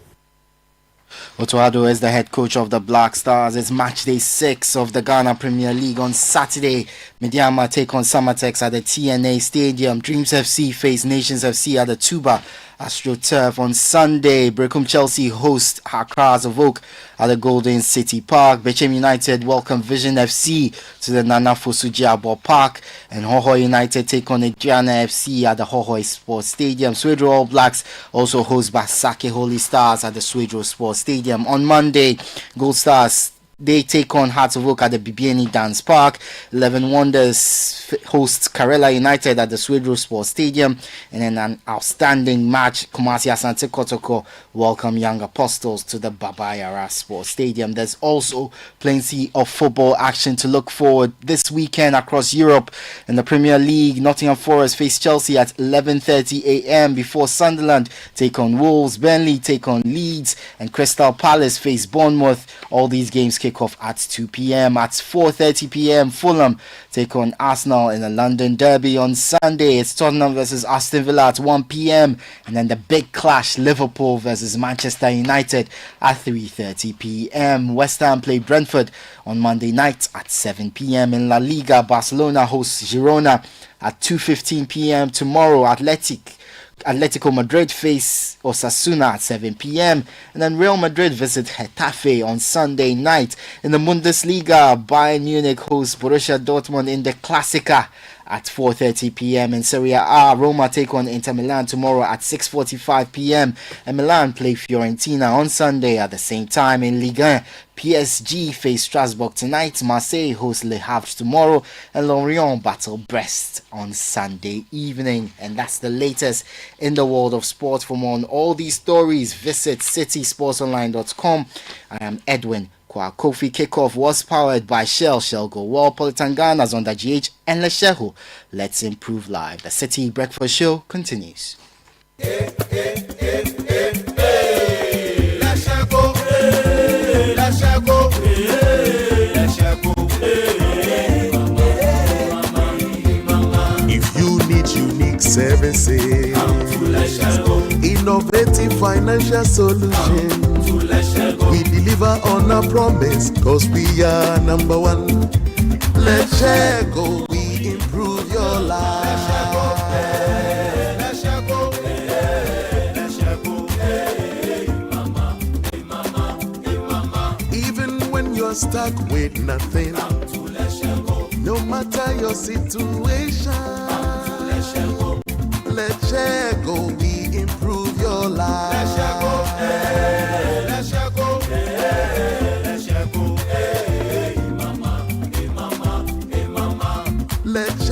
Otuado is the head coach of the Black Stars. It's match day 6 of the Ghana Premier League on Saturday. Mediama take on Samatex at the TNA Stadium. Dreams FC face Nations FC at the Tuba AstroTurf on Sunday. Brecum Chelsea host Accra Oak at the Golden City Park. Bechem United welcome Vision FC to the Nana Fosuji Park. And Hohoi United take on Adriana FC at the Hohoi Sports Stadium. Swedro All Blacks also host Basake Holy Stars at the Swedro Sports Stadium. On Monday, Gold Stars they take on Hearts of Oak at the Bibiani Dance Park. 11 Wonders hosts Karela United at the Swedro Sports Stadium. And then an outstanding match, Kumasi Asante Kotoko welcome Young Apostles to the Baba Yara Sports Stadium. There's also plenty of football action to look forward this weekend across Europe. In the Premier League, Nottingham Forest face Chelsea at 11:30 a.m. before Sunderland take on Wolves, Burnley take on Leeds, and Crystal Palace face Bournemouth. All these games kick off at 2 p.m. At 4:30 p.m. Fulham take on Arsenal in the London Derby. On Sunday, it's Tottenham versus Aston Villa at 1 p.m. and then the big clash, Liverpool versus Manchester United at 3:30 p.m. West Ham play Brentford on Monday night at 7 p.m. In La Liga, Barcelona hosts Girona at 2:15 p.m. Tomorrow, Atletico Madrid face Osasuna at 7 p.m. and then Real Madrid visit Getafe on Sunday night. In the Bundesliga, Bayern Munich hosts Borussia Dortmund in the Klassiker at 4:30 p.m. In Serie A, Roma take on Inter Milan tomorrow at 6:45 p.m. and Milan play Fiorentina on Sunday at the same time. In Ligue 1, PSG face Strasbourg tonight, Marseille host Le Havre tomorrow, and Lorient battle Brest on Sunday evening. And that's the latest in the world of sport. For more on all these stories, visit citysportsonline.com. I am Edwin Kofi. Kickoff was powered by Shell Go Well, Politangana's under GH, and Lesheho. Let's improve live. The City Breakfast Show continues. If you need unique services, innovative financial solutions, we deliver on our promise, cause we are number one. Let's go, we improve your life. Even when you're stuck with nothing, no matter your situation, let's go, we improve your life. Let's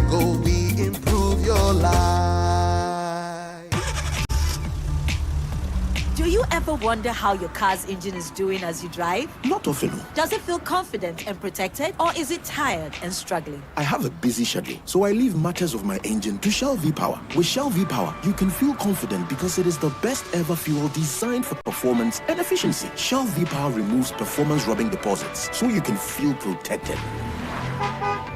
go, we improve your life. Do you ever wonder how your car's engine is doing as you drive? Not often. Does it feel confident and protected, or is it tired and struggling? I have a busy schedule, so I leave matters of my engine to Shell V-Power. With Shell V-Power, you can feel confident because it is the best ever fuel designed for performance and efficiency. Shell V-Power removes performance-robbing deposits, so you can feel protected.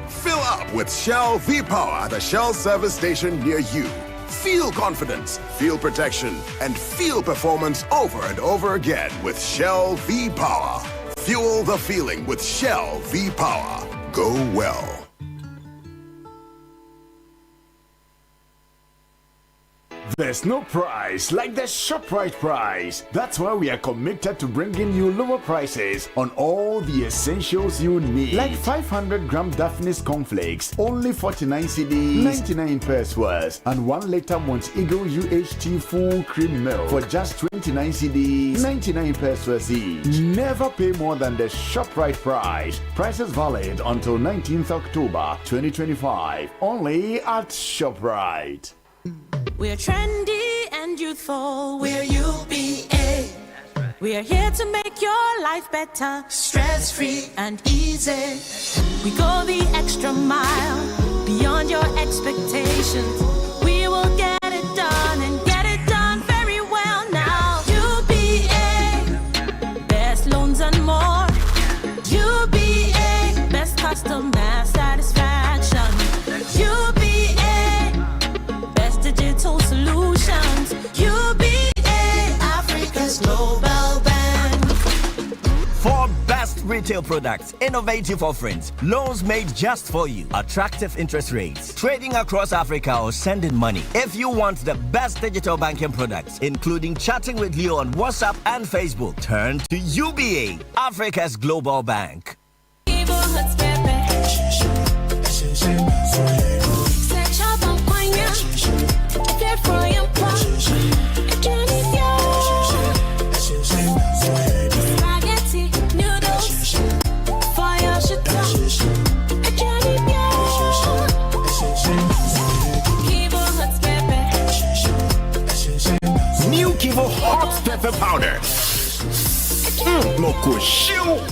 Fill up with Shell V-Power at a Shell service station near you. Feel confidence, feel protection, and feel performance over and over again with Shell V-Power. Fuel the feeling with Shell V-Power. Go well. There's no price like the ShopRite price. That's why we are committed to bringing you lower prices on all the essentials you need. Like 500-gram Daphne's cornflakes, only 49 cedis, 99 pesos, and 1 liter Mont Eagle UHT full cream milk for just 29 cedis, 99 pesos each. Never pay more than the ShopRite price. Prices valid until 19th October 2025. Only at ShopRite. We're trendy and youthful, we're UBA. We're here to make your life better, stress-free and easy. We go the extra mile, beyond your expectations. We will get it done and get it done very well now. UBA, best loans and more. UBA, best customer satisfaction. UBA, digital solutions. UBA, Africa's global bank. For best retail products, innovative offerings, loans made just for you, attractive interest rates, trading across Africa or sending money. If you want the best digital banking products, including chatting with Leo on WhatsApp and Facebook, turn to UBA, Africa's global bank. New Kivo Hot Pepper Powder.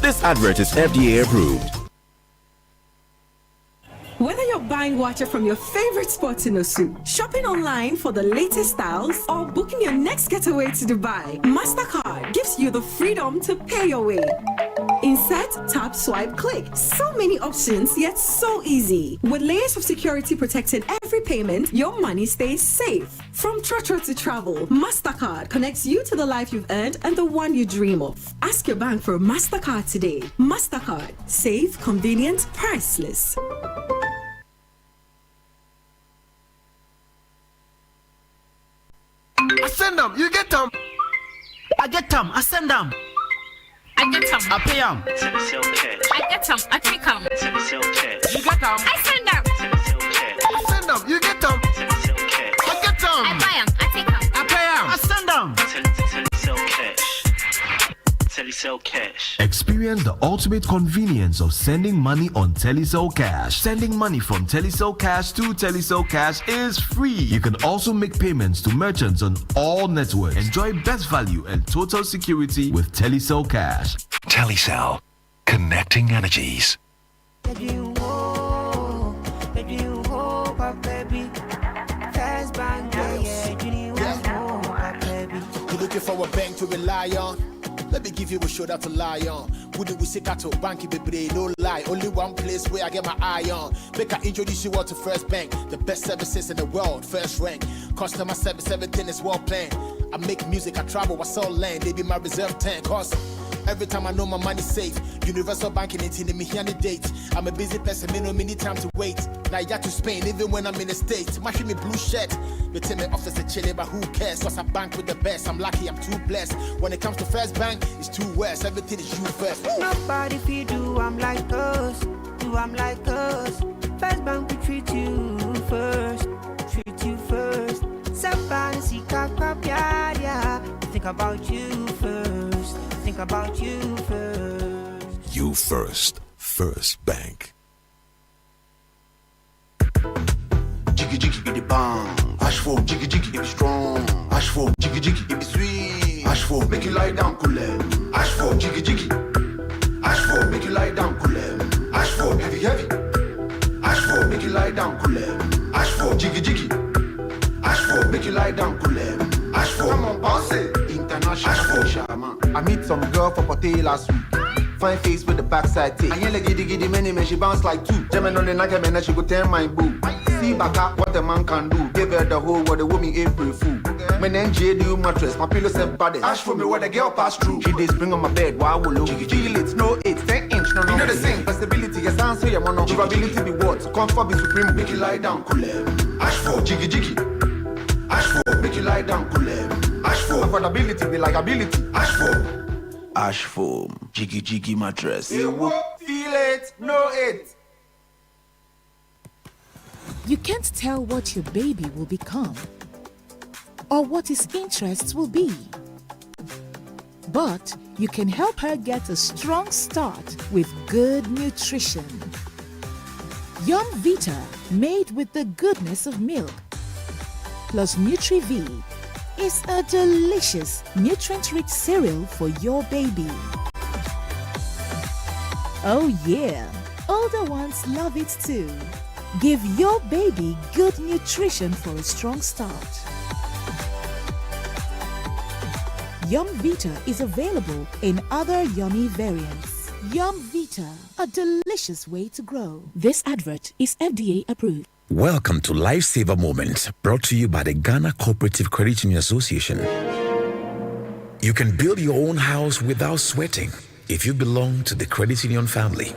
This advert is FDA approved. Whether you're buying water from your favorite spots in Osu, shopping online for the latest styles, or booking your next getaway to Dubai, MasterCard gives you the freedom to pay your way. Insert, tap, swipe, click. So many options, yet so easy. With layers of security protecting every payment, your money stays safe. From Trotro to travel, MasterCard connects you to the life you've earned and the one you dream of. Ask your bank for a MasterCard today. MasterCard. Safe, convenient, priceless. I send them, you get them. I get them, I send them. I get them, I pay them. I get them, I take them. You get them, I send them. Telecel Cash. Experience the ultimate convenience of sending money on Telecel Cash. Sending money from Telecel Cash to Telecel Cash is free. You can also make payments to merchants on all networks. Enjoy best value and total security with Telecel Cash. Telecel, connecting energies. You're looking for a bank to rely on? Let me give you a shoulder to lie on. Wouldn't we say to bank baby, no lie. Only one place where I get my eye on. Make I introduce you all to First Bank, the best services in the world, first rank. Customer service, everything is well planned. I make music, I travel, I sell land. They be my reserve tank. Cause every time I know my money's safe. Universal banking ain't in me here any date. I'm a busy person, me no need time to wait. Now you got to Spain, even when I'm in the States. My me blue shirt. They tell me office a chilly, but who cares? Cause I bank with the best. I'm lucky, I'm too blessed. When it comes to First Bank, it's too west. Everything is you first. Nobody feed you, I'm like us. Do I'm like us. First Bank, we treat you first. Treat you first. Somebody see yeah. Think about you first. Think about you first. You first. First Bank. Jiggy jiggy be the bomb. Ash for jiggy jiggy it be strong. Ash for jiggy jiggy it be sweet. Ash for make you lie down cool. Ash for jiggy jiggy. Ash for make you lie down cool. Ash for heavy heavy. Ash for make you lie down cool. Ash for jiggy jiggy. Ash for make you lie down cool. Ash for come on bounce it. International Ash for Shama. I meet some girl for Pote last week. Fine face with the backside tape. I ain't like giddy many man, she bounce like two. German on the night, man, she go turn my boo. See back up what a man can do. Give her the whole world, the woman April fool. My name JDU mattress, my pillow said body. Ash for me where the girl pass through. She did spring on my bed, why will look? Feel it, no 8, 10 inch, no. You know the same, flexibility, yes, answer your mono. Durability be what? Comfort be supreme, make you lie down, cool. Ash for jiggy jiggy. Ash for make you lie down, cool. Ash for affordability be like ability. Ash for Ash foam, jiggy jiggy mattress. Feel it, know it. You can't tell what your baby will become or what his interests will be. But you can help her get a strong start with good nutrition. Yum Vita, made with the goodness of milk, plus Nutri-V, is a delicious, nutrient-rich cereal for your baby. Oh yeah, older ones love it too. Give your baby good nutrition for a strong start. Yum Vita is available in other yummy variants. Yum Vita, a delicious way to grow. This advert is FDA approved. Welcome to Lifesaver Moment, brought to you by the Ghana Cooperative Credit Union Association. You can build your own house without sweating if you belong to the Credit Union family.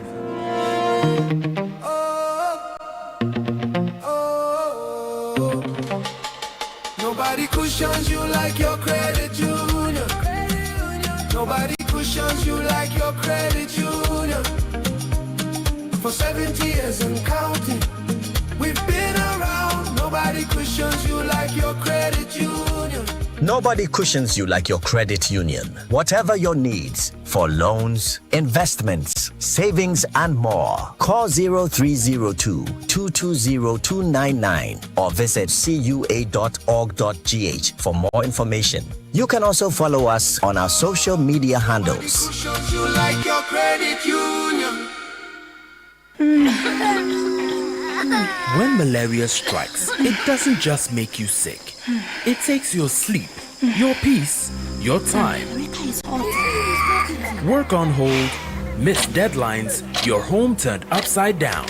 Nobody cushions you like your credit union. Nobody cushions you like your credit union. For 70 years and counting, we've been around. Nobody cushions you like your credit union. Nobody cushions you like your credit union. Whatever your needs for loans, investments, savings, and more, call 0302-220-299 or visit cua.org.gh for more information. You can also follow us on our social media handles. Cushions you like your credit union. When malaria strikes, it doesn't just make you sick. It takes your sleep, your peace, your time. Work on hold, missed deadlines, your home turned upside down.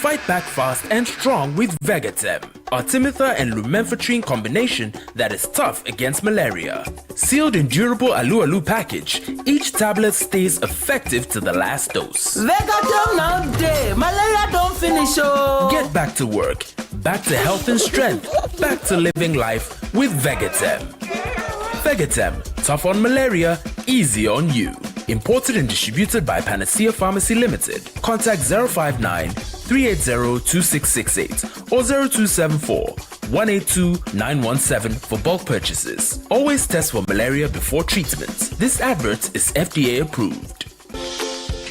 Fight back fast and strong with Vegatem, Artemether and lumenfantrine combination that is tough against malaria. Sealed in durable alu-alu package, each tablet stays effective to the last dose. Vegatem now day, malaria don't finish oh. Get back to work, back to health and strength, back to living life with Vegatem. Vegatem, tough on malaria, easy on you. Imported and distributed by Panacea Pharmacy Limited. Contact 059-380-2668 or 182-917 for bulk purchases. Always test for malaria before treatment. This advert is FDA approved.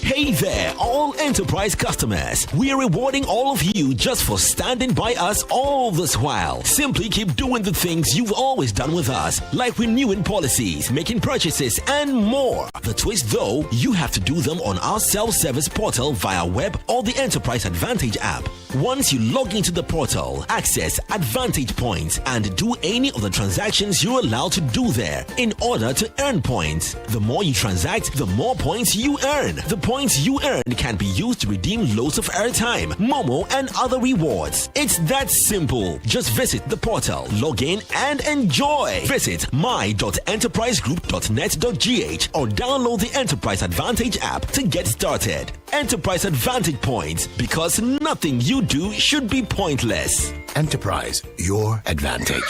Hey there, all enterprise customers. We are rewarding all of you just for standing by us all this while. Simply keep doing the things you've always done with us, like renewing policies, making purchases, and more. The twist though, you have to do them on our self-service portal via web or the Enterprise Advantage app. Once you log into the portal, access Advantage Points and do any of the transactions you're allowed to do there in order to earn points. The more you transact, the more points you earn. The points you earn can be used to redeem loads of airtime, Momo, and other rewards. It's that simple. Just visit the portal, log in, and enjoy. Visit my.enterprisegroup.net.gh or download the Enterprise Advantage app to get started. Enterprise Advantage Points, because nothing you do should be pointless. Enterprise, your advantage.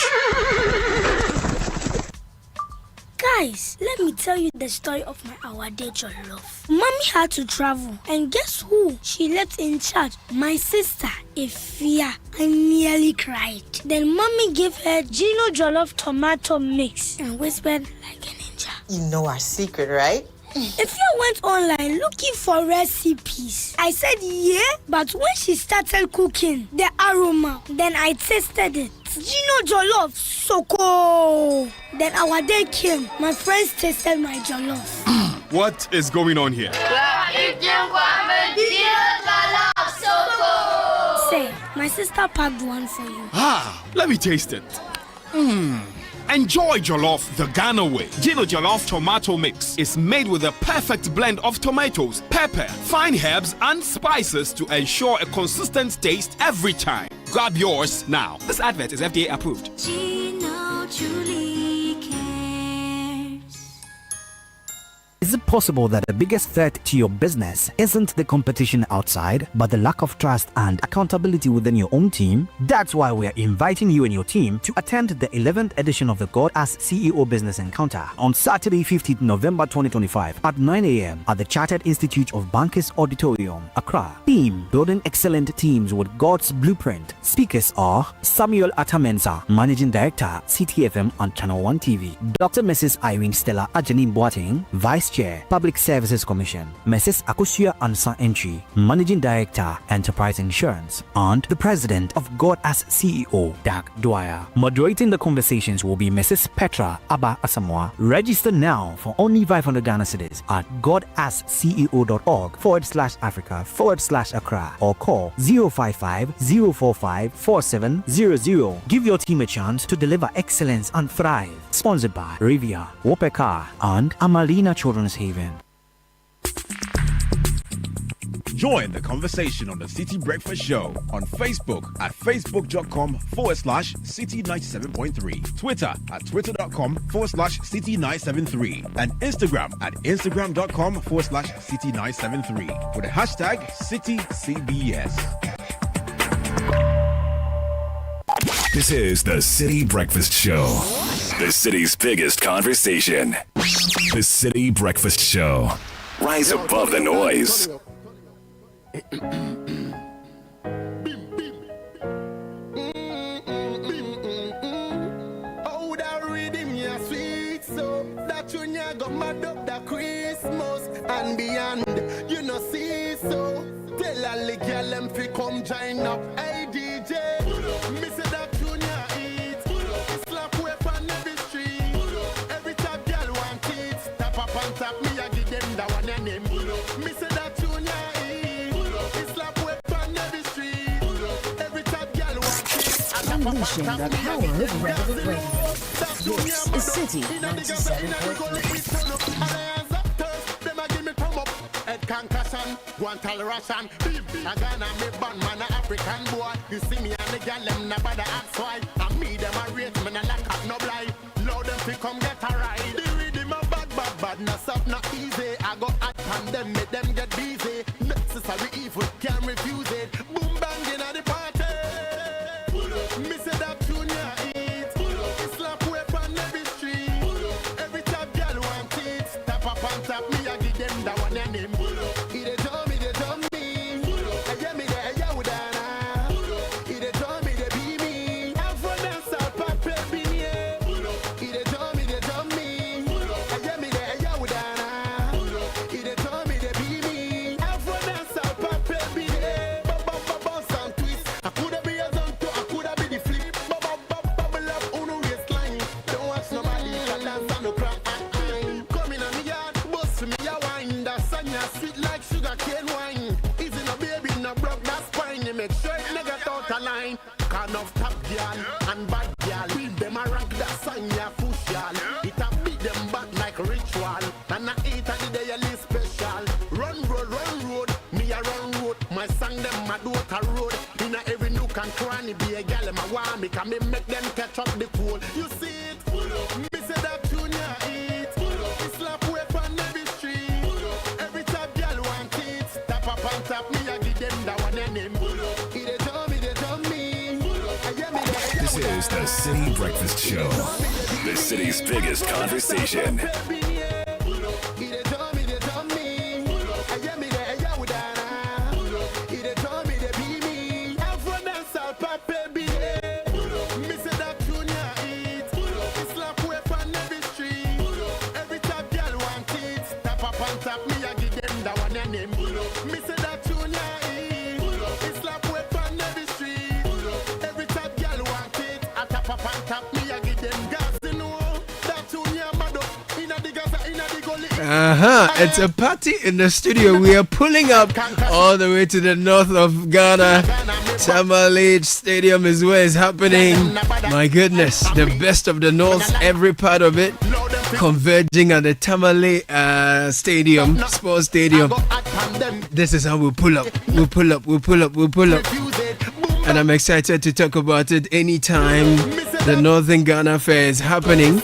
Guys, let me tell you the story of my Awade Jollof. Mommy had to travel, and guess who she left in charge? My sister, Ifia. I nearly cried. Then Mommy gave her Gino Jollof tomato mix and whispered like a ninja. You know our secret, right? Ifia went online looking for recipes. I said yeah, but when she started cooking, the aroma, then I tasted it. Gino Jollof, so cool. Then our day came. My friends tasted my jollof. What is going on here? Say, my sister packed one for you. Let me taste it. Enjoy jollof the Ghana way. Gino Jollof tomato mix is made with a perfect blend of tomatoes, pepper, fine herbs, and spices to ensure a consistent taste every time. Grab yours now. This advert is FDA approved. Gino truly cares. Is it possible that the biggest threat to your business isn't the competition outside, but the lack of trust and accountability within your own team? That's why we are inviting you and your team to attend the 11th edition of the God as CEO Business Encounter on Saturday, 15th November 2025 at 9 a.m. at the Chartered Institute of Bankers Auditorium, Accra. Theme: Building Excellent Teams with God's Blueprint. Speakers are Samuel Atamensa, Managing Director, Citi FM and Channel 1 TV. Dr. Mrs. Irene Stella Ajanin Boateng, Vice Chair, Public Services Commission. Mrs. Akusia Ansa Entry, Managing Director, Enterprise Insurance. And the President of God as CEO, Doug Dwyer. Moderating the conversations will be Mrs. Petra Abba Asamoah. Register now for only 500 Ghana cedis at godasceo.org/Africa/Accra or call 055-045-4700. Give your team a chance to deliver excellence and thrive. Sponsored by Rivia, Wopeka, and Amalina Children's Haven. Join the conversation on the Citi Breakfast Show on Facebook at facebook.com/Citi97.3, Twitter at twitter.com/Citi973, and Instagram at instagram.com/Citi973 with the hashtag CitiCBS. This is the Citi Breakfast Show, the city's biggest conversation. The Citi Breakfast Show. Rise above the noise. Oh, that rhythm, yeah, sweet, so that you got mad up that Christmas and beyond. You know, see, so tell all the girl them fi come join up. Hey, DJ, me say that tune ya eat. Slap whip on every street. Every time girl want it, tap up on top, me I give them that one and name. Me say that tune ya eat. Slap whip on every street. Every time girl want it, Unleashing the power of relevant radio. This is Citi 97.3. Concussion, Guantal Russian, I gonna me bun man, a African boy. You see me and the girl, them never the ask why. I me them a rate, me no lack up no blind. Loud them fi come get a ride. The rhythm a bad, no soft, not easy. I go at and them, make them get busy. Necessary evil, can't refuse it. Boom bang in the party. Me say that tune ya eat. Slap whip on every street. Every time girl want it, tap up on top, me I give them that one and name. make sure it never get out of line. Kind of top girl and bad girl. Beat them a rank that sign ya push y'all. It a beat them back like ritual. And I eat at the daily special. Run road, me a run road. My song them a do a road. In a every nook and cranny be a gal them a want me. Can me make them catch up the cool. You see it? Me say that tune ya eat. It slap way on every street. Every top girl want it. Tap up and tap me a give them that one and them. They tell me. This is the City Breakfast Show, the city's biggest conversation. It's a party in the studio. We are pulling up all the way to the north of Ghana. Tamale Stadium is where it's happening. My goodness, the best of the north, every part of it converging at the Tamale Stadium, Sports Stadium. This is how we pull up. And I'm excited to talk about it anytime the Northern Ghana Fair is happening.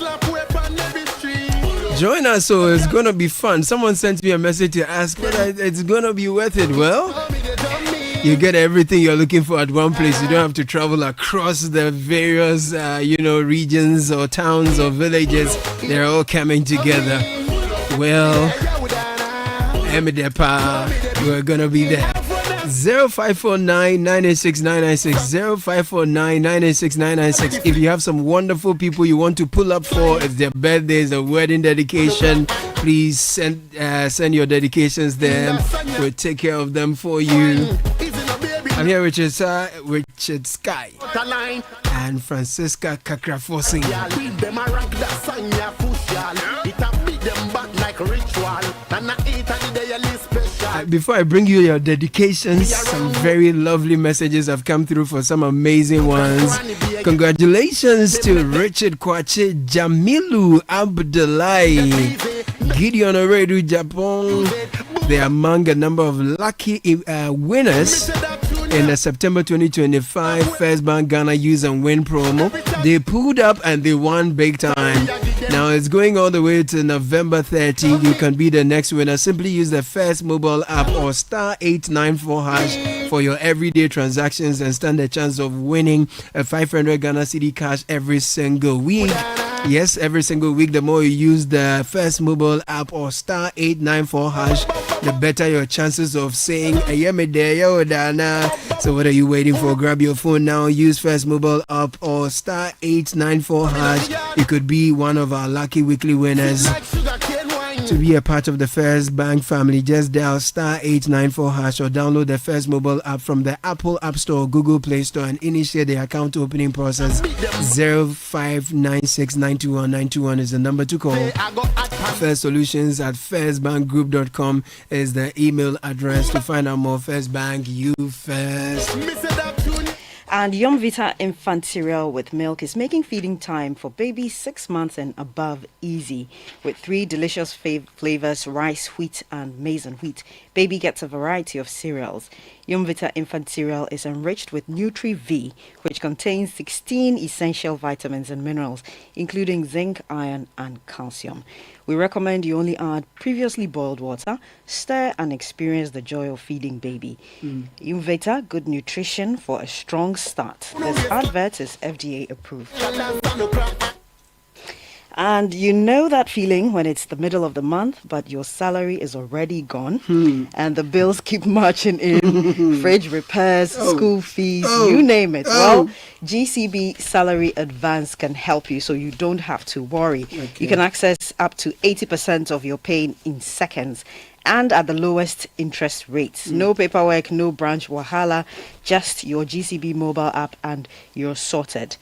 Join us, so it's gonna be fun. Someone sent me a message to ask whether it's gonna be worth it. Well, you get everything you're looking for at one place. You don't have to travel across the various, regions or towns or villages. They're all coming together. Well, Emidepa, we're gonna be there. 0549 986 996 0549 986 996. If you have some wonderful people you want to pull up for, it's their birthdays or wedding dedication, please send your dedications there. We'll take care of them for you. I'm here with Richard Sky and Francisca Kakrafosi. Before I bring you your dedications, some very lovely messages have come through for some amazing ones. Congratulations to Richard Kwache, Jamilu Abdullahi, Gideon Oredu Japan. They are among a number of lucky winners in the September 2025 First Bank Ghana Use and Win promo. They pulled up and they won big time. Now it's going all the way to November 30. You can be the next winner. Simply use the First mobile app or star 894 hash for your everyday transactions and stand a chance of winning a 500 Ghana Citi cash every single week. Yes, every single week. The more you use the First mobile app or star 894 hash, the better your chances of saying Dana. So what are you waiting for? Grab your phone now, use First mobile app or star 894 hash. You could be one of our lucky weekly winners. To be a part of the First Bank family, just dial star 894 hash or download the First mobile app from the Apple App Store or Google Play Store and initiate the account opening process. 0596921921 is the number to call. First Solutions at firstbankgroup.com is the email address to find out more. First Bank, you first. And Yum Vita Infant Cereal with Milk is making feeding time for babies 6 months and above easy. With 3 delicious flavors, rice, wheat, and maize and wheat, baby gets a variety of cereals. Yum Vita Infant Cereal is enriched with Nutri-V, which contains 16 essential vitamins and minerals, including zinc, iron, and calcium. We recommend you only add previously boiled water, stir, and experience the joy of feeding baby. Yum Vita, good nutrition for a strong start. This advert is FDA approved. And you know that feeling when it's the middle of the month, but your salary is already gone and the bills keep marching in, fridge repairs, school fees, you name it. Well, GCB Salary Advance can help you so you don't have to worry. Okay. You can access up to 80% of your pay in seconds and at the lowest interest rates. No paperwork, no branch wahala, just your GCB mobile app and you're sorted.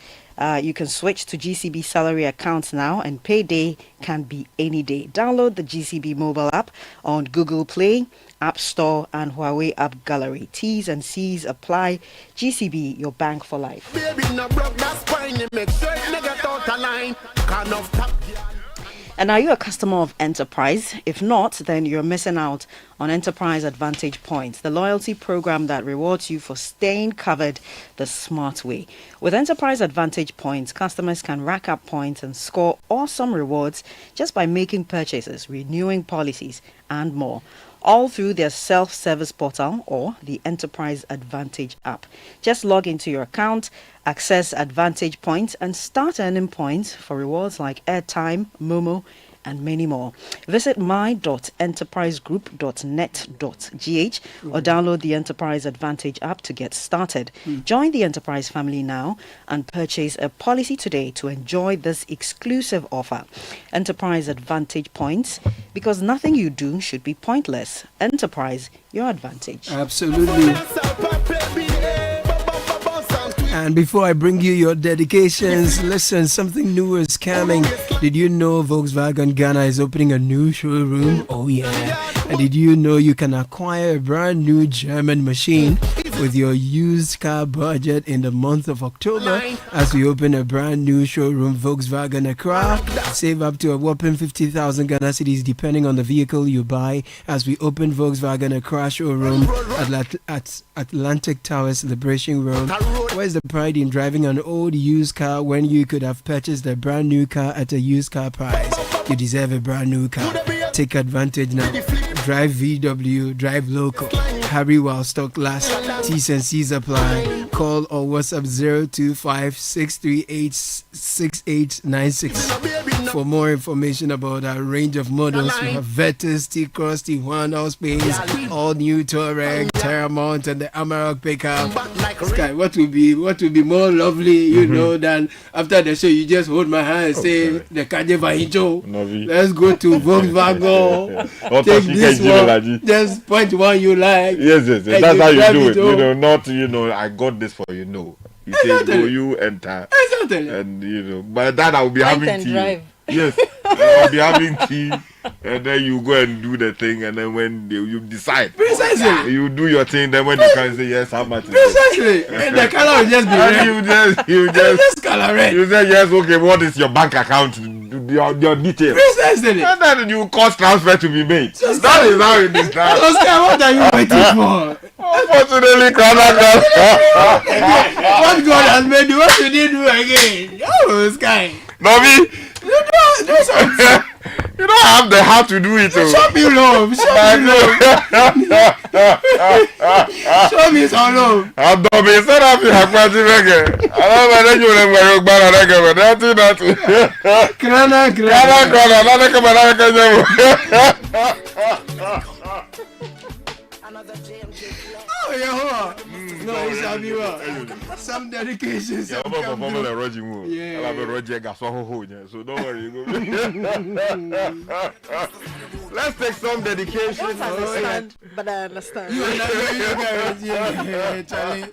You can switch to GCB salary accounts now, and payday can be any day. Download the GCB mobile app on Google Play, App Store, and Huawei App Gallery. T's and C's apply. GCB, your bank for life. And are you a customer of Enterprise? If not, then you're missing out on Enterprise Advantage Points, the loyalty program that rewards you for staying covered the smart way. With Enterprise Advantage Points, customers can rack up points and score awesome rewards just by making purchases, renewing policies, and more, all through their self-service portal or the Enterprise Advantage app. Just log into your account, access Advantage Points, and start earning points for rewards like airtime, Momo, and many more. Visit my.enterprisegroup.net.gh or download the Enterprise Advantage app to get started. Join the Enterprise family now and purchase a policy today to enjoy this exclusive offer. Enterprise Advantage Points, because nothing you do should be pointless. Enterprise, your advantage. Absolutely. And before I bring you your dedications, listen, something new is coming. Did you know Volkswagen Ghana is opening a new showroom? Oh yeah. And did you know you can acquire a brand new German machine with your used car budget in the month of October as we open a brand new showroom, Volkswagen Accra? Save up to a whopping 50,000 Ghana cedis depending on the vehicle you buy as we open Volkswagen Accra showroom at Atlantic Tower Celebration Road. Where's the pride in driving an old used car when you could have purchased a brand new car at a used car price? You deserve a brand new car. Take advantage now. Drive VW, drive local. Hurry while stock lasts. T's and C's apply. Call or WhatsApp 025-638-6896. For more information about our range of models, we have Vetus, T-Cross, T1, Allspace, all new Touareg, Terramont, and the Amarok pickup. Sky, what will be more lovely, you know, than after the show you just hold my hand and say the Kaje Vahincho. Let's go to Volkswagen. Take this one. Just point one you like. Yes. That's how you do it. You know, not I got this for you. No. You say go, you enter. Exactly. And by that I will be Point having tea. Drive. Yes. I'll be having tea. And then you go and do the thing, and then when you decide, precisely, you do your thing. Then when you can say yes, how much? Precisely, and the color will just be red. You just color red. You say yes, okay. What is your bank account? Your details. Precisely, and then you cause transfer to be made. So that is how it is done. Oscar, what are you waiting for? Unfortunately, what God has made you, what you did do again? Oh, Sky. Novi, do something. You don't have the heart to do it. Show me love. Show me some love. I'm not being set up in Hakwaji Reggae. I don't know whether you remember Reggae, but that's it. Krana. Oh, yeah, no, it shall be well. Some dedications. Yeah, I'm performing a Roger move. Yeah. I have a Roger Gasoho, so don't worry. Let's take some dedication. I don't understand, but I understand. You understand, yeah, Charlie.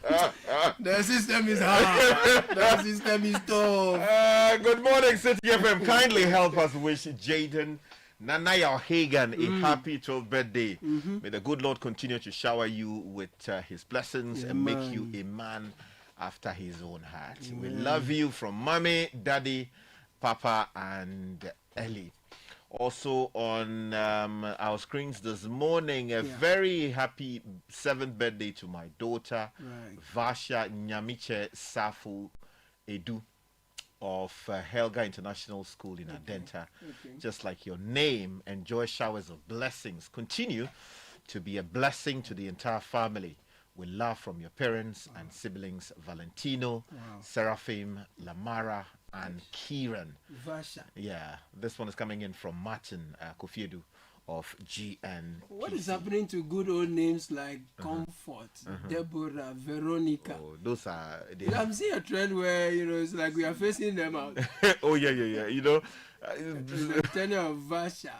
The system is hard. The system is tough. Good morning, Citi FM. Kindly help us wish Jaden Nanaya Hagan a happy 12th birthday. May the good Lord continue to shower you with his blessings and make you a man after his own heart. We love you from Mommy, Daddy, Papa, and Ellie. Also on our screens this morning, a very happy 7th birthday to my daughter, Vasha Nyamiche Safu Edu of Helga International School in Adenta. Just like your name, enjoy showers of blessings. Continue to be a blessing to the entire family. With love from your parents and siblings, Valentino, Seraphim, Lamara, and Kieran. Vasha. Yeah, this one is coming in from Martin Kofiedu of GN. What is happening to good old names like Comfort, Deborah, Veronica? Oh, those are. I'm seeing a trend where it's like we are facing them out. Oh yeah. Lieutenant Vasha,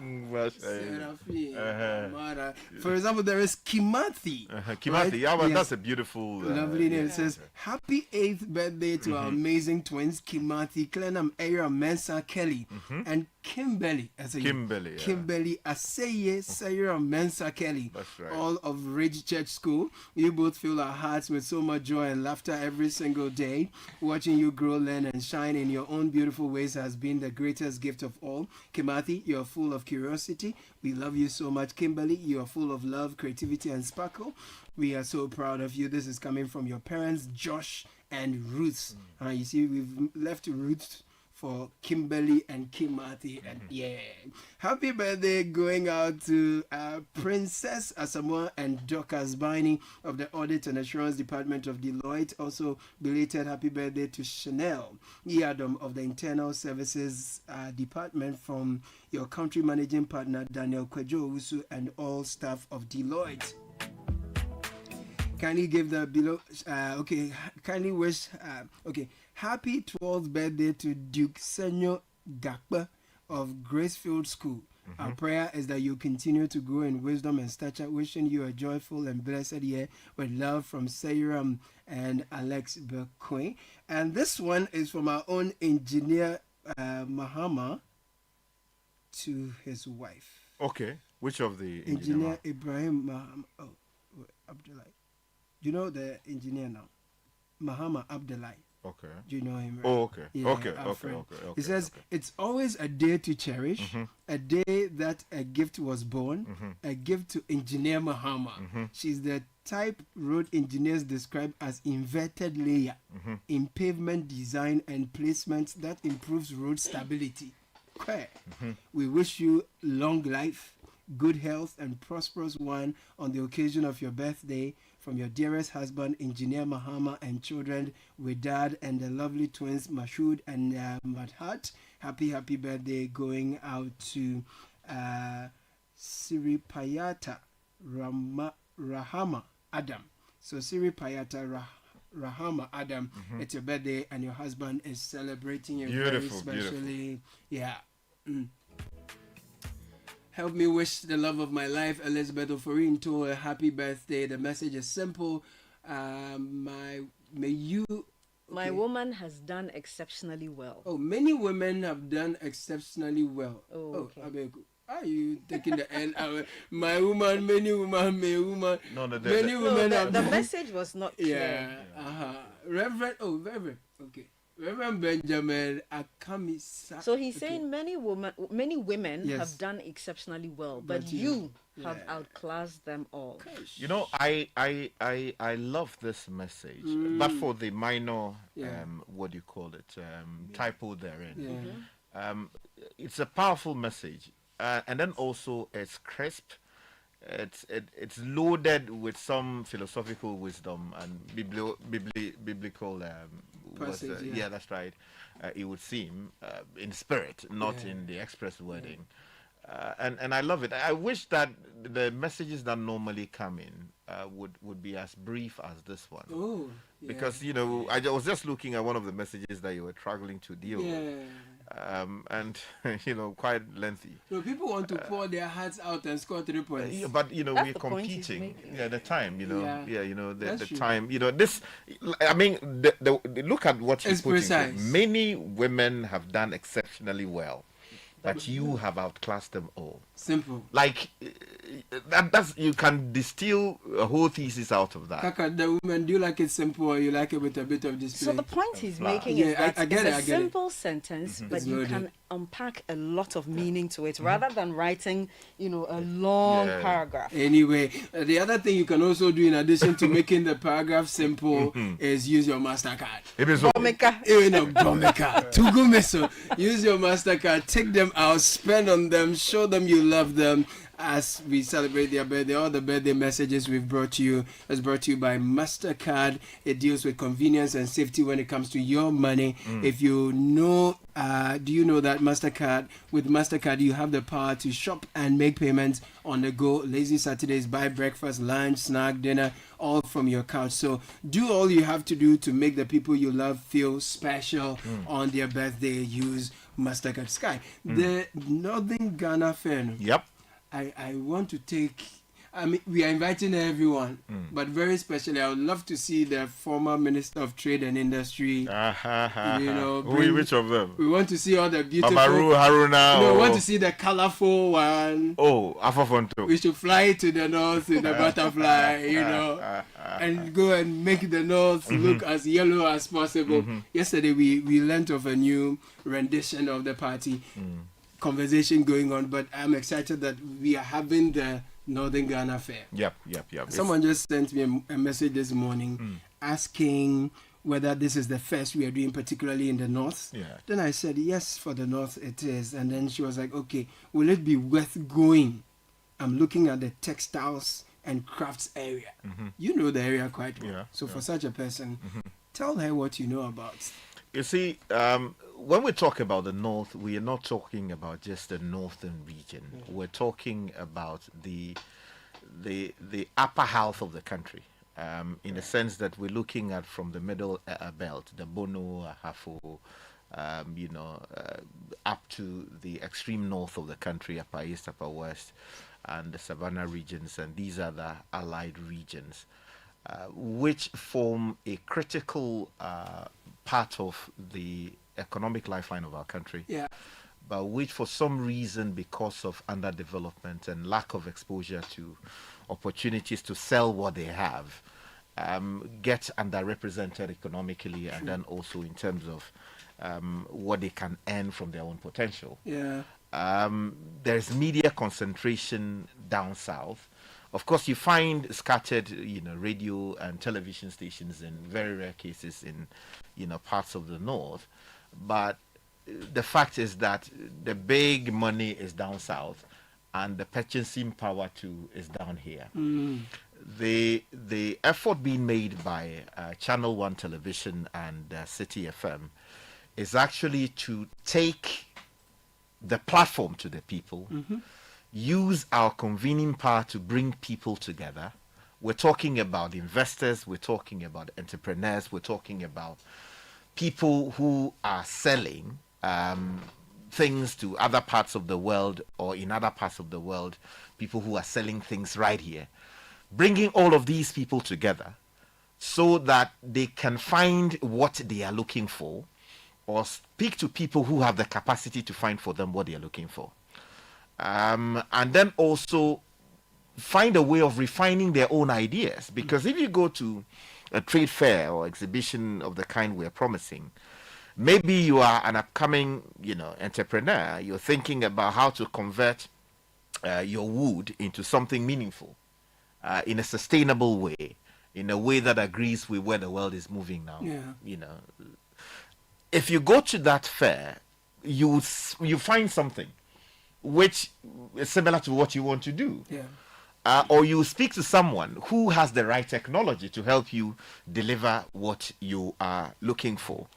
Seraphine, Uh-huh. Amara. For example, there is Kimathi. Kimathi, right? yeah, but Yes. that's a beautiful, lovely name. yeah. It says, happy 8th birthday to our amazing twins, Kimathi, Clenham, Era, Mensa, Kelly, and Kimberly. Kimberly, yeah. Kimberly Aseye, Sarah, Mensa, Kelly. That's right. All of Ridge Church School. You both fill our hearts with so much joy and laughter every single day. Watching you grow, learn, and shine in your own beautiful ways has been the greatest gift of all. Kimathi, you're full of curiosity. We love you so much. Kimberly, you are full of love, creativity, and sparkle. We are so proud of you. This is coming from your parents, Josh and Ruth. You see, we've left Ruth for Kimberly and Kimathi. And yeah. Happy birthday going out to Princess Asamoah and Dorcas Biney of the Audit and Assurance Department of Deloitte. Also, belated happy birthday to Chanel Yadom of the Internal Services Department from your country managing partner, Daniel Kwejo Owusu, and all staff of Deloitte. Kindly give the below, kindly wish, happy 12th birthday to Duke Senyo Gakpa of Gracefield School. Our prayer is that you continue to grow in wisdom and stature, wishing you a joyful and blessed year with love from Sayram and Alex Bekoy. And this one is from our own engineer, Mahama, to his wife. Okay, which of the Engineer Ibrahim Mahama, Abdullah. You know the engineer now, Mahama Abdullah. Okay. Do you know him? Right? Oh, okay. Yeah, Okay. our Okay. friend. Okay. He says it's always a day to cherish, a day that a gift was born, a gift to Engineer Mahama. She's the type road engineers describe as inverted layer in pavement design and placement that improves road stability. Okay. We wish you long life, good health, and prosperous one on the occasion of your birthday. From your dearest husband, Engineer Mahama, and children, Widad, and the lovely twins, Mashood and Madhat. Happy birthday going out to Siri Payata Rahama Adam. So Siri Payata Rahama Adam, it's your birthday, and your husband is celebrating you very specially. Yeah. Help me wish the love of my life, Elizabeth Oforinto, a happy birthday. The message is simple. My woman has done exceptionally well. Oh, many women have done exceptionally well. Okay. Are you taking the end? My woman, many women, my woman. Many women have the message was not clear. Yeah. Reverend. Okay. Reverend Benjamin Akamisa. So he's saying many women have done exceptionally well, but you have outclassed them all. You know, I love this message, but for the minor, what do you call it, typo therein. It's a powerful message, and then also it's crisp. It's loaded with some philosophical wisdom and biblical passage, yeah, that's right. It would seem in spirit, not in the express wording. And I love it. I wish that the messages that normally come in would be as brief as this one. Oh, because you know, I was just looking at one of the messages that you were struggling to deal with. And you know, quite lengthy. So people want to pour their hearts out and score 3 points. But you know, we're competing. The time, you know, you know, the time, you know, this. I mean, the look at what you put in. Many women have done exceptionally well, but you have outclassed them all. Simple. Like that's you can distill a whole thesis out of that. Kaka, the woman, do you like it simple or you like it with a bit of display? So the point he's making is that it's a simple sentence, but you can unpack a lot of meaning to it rather than writing, you know, a long paragraph. Anyway, the other thing you can also do in addition to making the paragraph simple is use your MasterCard. Use your MasterCard, take them out, spend on them, show them you love them. As we celebrate their birthday, all the birthday messages we've brought to you is brought to you by MasterCard. It deals with convenience and safety when it comes to your money. If you know, do you know that with MasterCard, you have the power to shop and make payments on the go. Lazy Saturdays, buy breakfast, lunch, snack, dinner, all from your couch. So do all you have to do to make the people you love feel special on their birthday. Use Mastercard Sky. The Northern Ghana Fair. Yep. I want to take. I mean, we are inviting everyone, but very especially, I would love to see the former Minister of Trade and Industry. Which of them? We want to see all the beautiful. Amaru, Haruna. No, we want to see the colorful one. Oh, Afafonto. We should fly to the north in the butterfly, and go and make the north look as yellow as possible. Yesterday, we learnt of a new rendition of the party. Conversation going on, but I'm excited that we are having the Northern Ghana Fair. Yep. Someone just sent me a message this morning asking whether this is the first we are doing, particularly in the north. Yeah. Then I said, yes, for the north it is. And then she was like, okay, will it be worth going? I'm looking at the textiles and crafts area. You know the area quite well. So for such a person, tell her what you know about. You see, when we talk about the north, we are not talking about just the northern region. We're talking about the upper half of the country, in the sense that we're looking at from the middle belt, the Bono, Ahafo, up to the extreme north of the country, Upper East, Upper West, and the Savannah regions, and these are the allied regions, which form a critical part of the economic lifeline of our country, but which for some reason, because of underdevelopment and lack of exposure to opportunities to sell what they have, get underrepresented economically, and then also in terms of what they can earn from their own potential. There's media concentration down south. Of course, you find scattered, radio and television stations in very rare cases in, parts of the north. But the fact is that the big money is down south, and the purchasing power too is down here. The effort being made by Channel One Television and Citi FM is actually to take the platform to the people. Use our convening power to bring people together. We're talking about investors, we're talking about entrepreneurs, we're talking about people who are selling things to other parts of the world, or in other parts of the world, people who are selling things right here. Bringing all of these people together so that they can find what they are looking for, or speak to people who have the capacity to find for them what they are looking for. And then also find a way of refining their own ideas. Because if you go to a trade fair or exhibition of the kind we're promising, maybe you are an upcoming, entrepreneur. You're thinking about how to convert your wood into something meaningful, in a sustainable way, in a way that agrees with where the world is moving now. If you go to that fair, you find something which is similar to what you want to do. Or you speak to someone who has the right technology to help you deliver what you are looking for.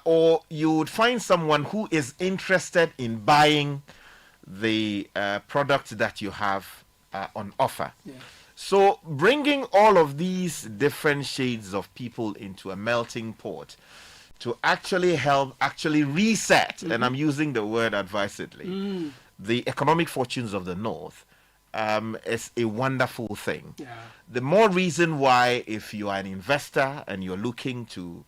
Or you would find someone who is interested in buying the product that you have on offer. So bringing all of these different shades of people into a melting pot to actually help reset, and I'm using the word advisedly, the economic fortunes of the North, is a wonderful thing. The more reason why, if you are an investor and you're looking to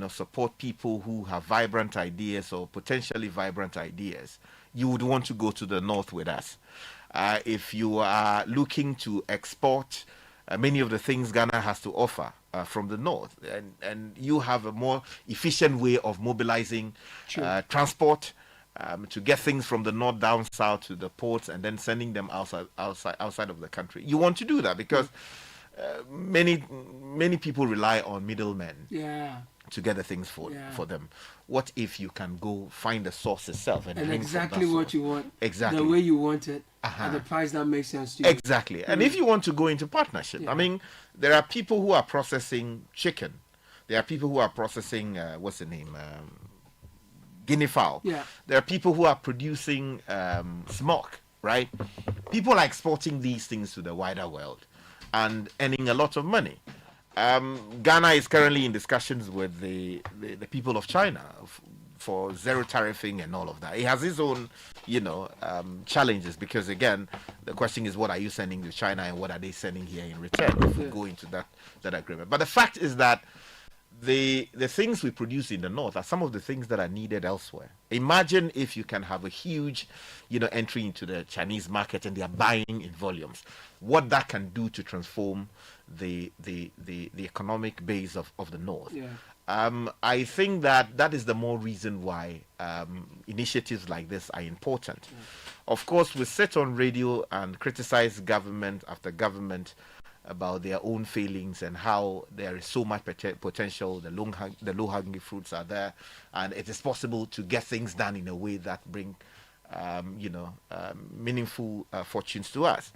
support people who have vibrant ideas or potentially vibrant ideas, you would want to go to the North with us. If you are looking to export many of the things Ghana has to offer from the North, and you have a more efficient way of mobilizing transport to get things from the north down south to the ports, and then sending them outside of the country. You want to do that because many people rely on middlemen to get the things for them. What if you can go find the source itself and bring exactly what you want, exactly the way you want it, at the price that makes sense to you. Exactly. And if you want to go into partnership, I mean, there are people who are processing chicken. There are people who are processing guinea fowl. There are people who are producing smoke, right? People are exporting these things to the wider world and earning a lot of money. Ghana is currently in discussions with the people of China for zero tariffing and all of that. It has its own, challenges, because again, the question is, what are you sending to China and what are they sending here in return if we go into that agreement? But the fact is that the things we produce in the north are some of the things that are needed elsewhere. Imagine if you can have a huge, entry into the Chinese market and they are buying in volumes. What that can do to transform the economic base of the north. Yeah. I think that is the more reason why initiatives like this are important. Yeah. Of course, we sit on radio and criticize government after government about their own failings and how there is so much potential, the low-hanging fruits are there, and it is possible to get things done in a way that bring, meaningful fortunes to us.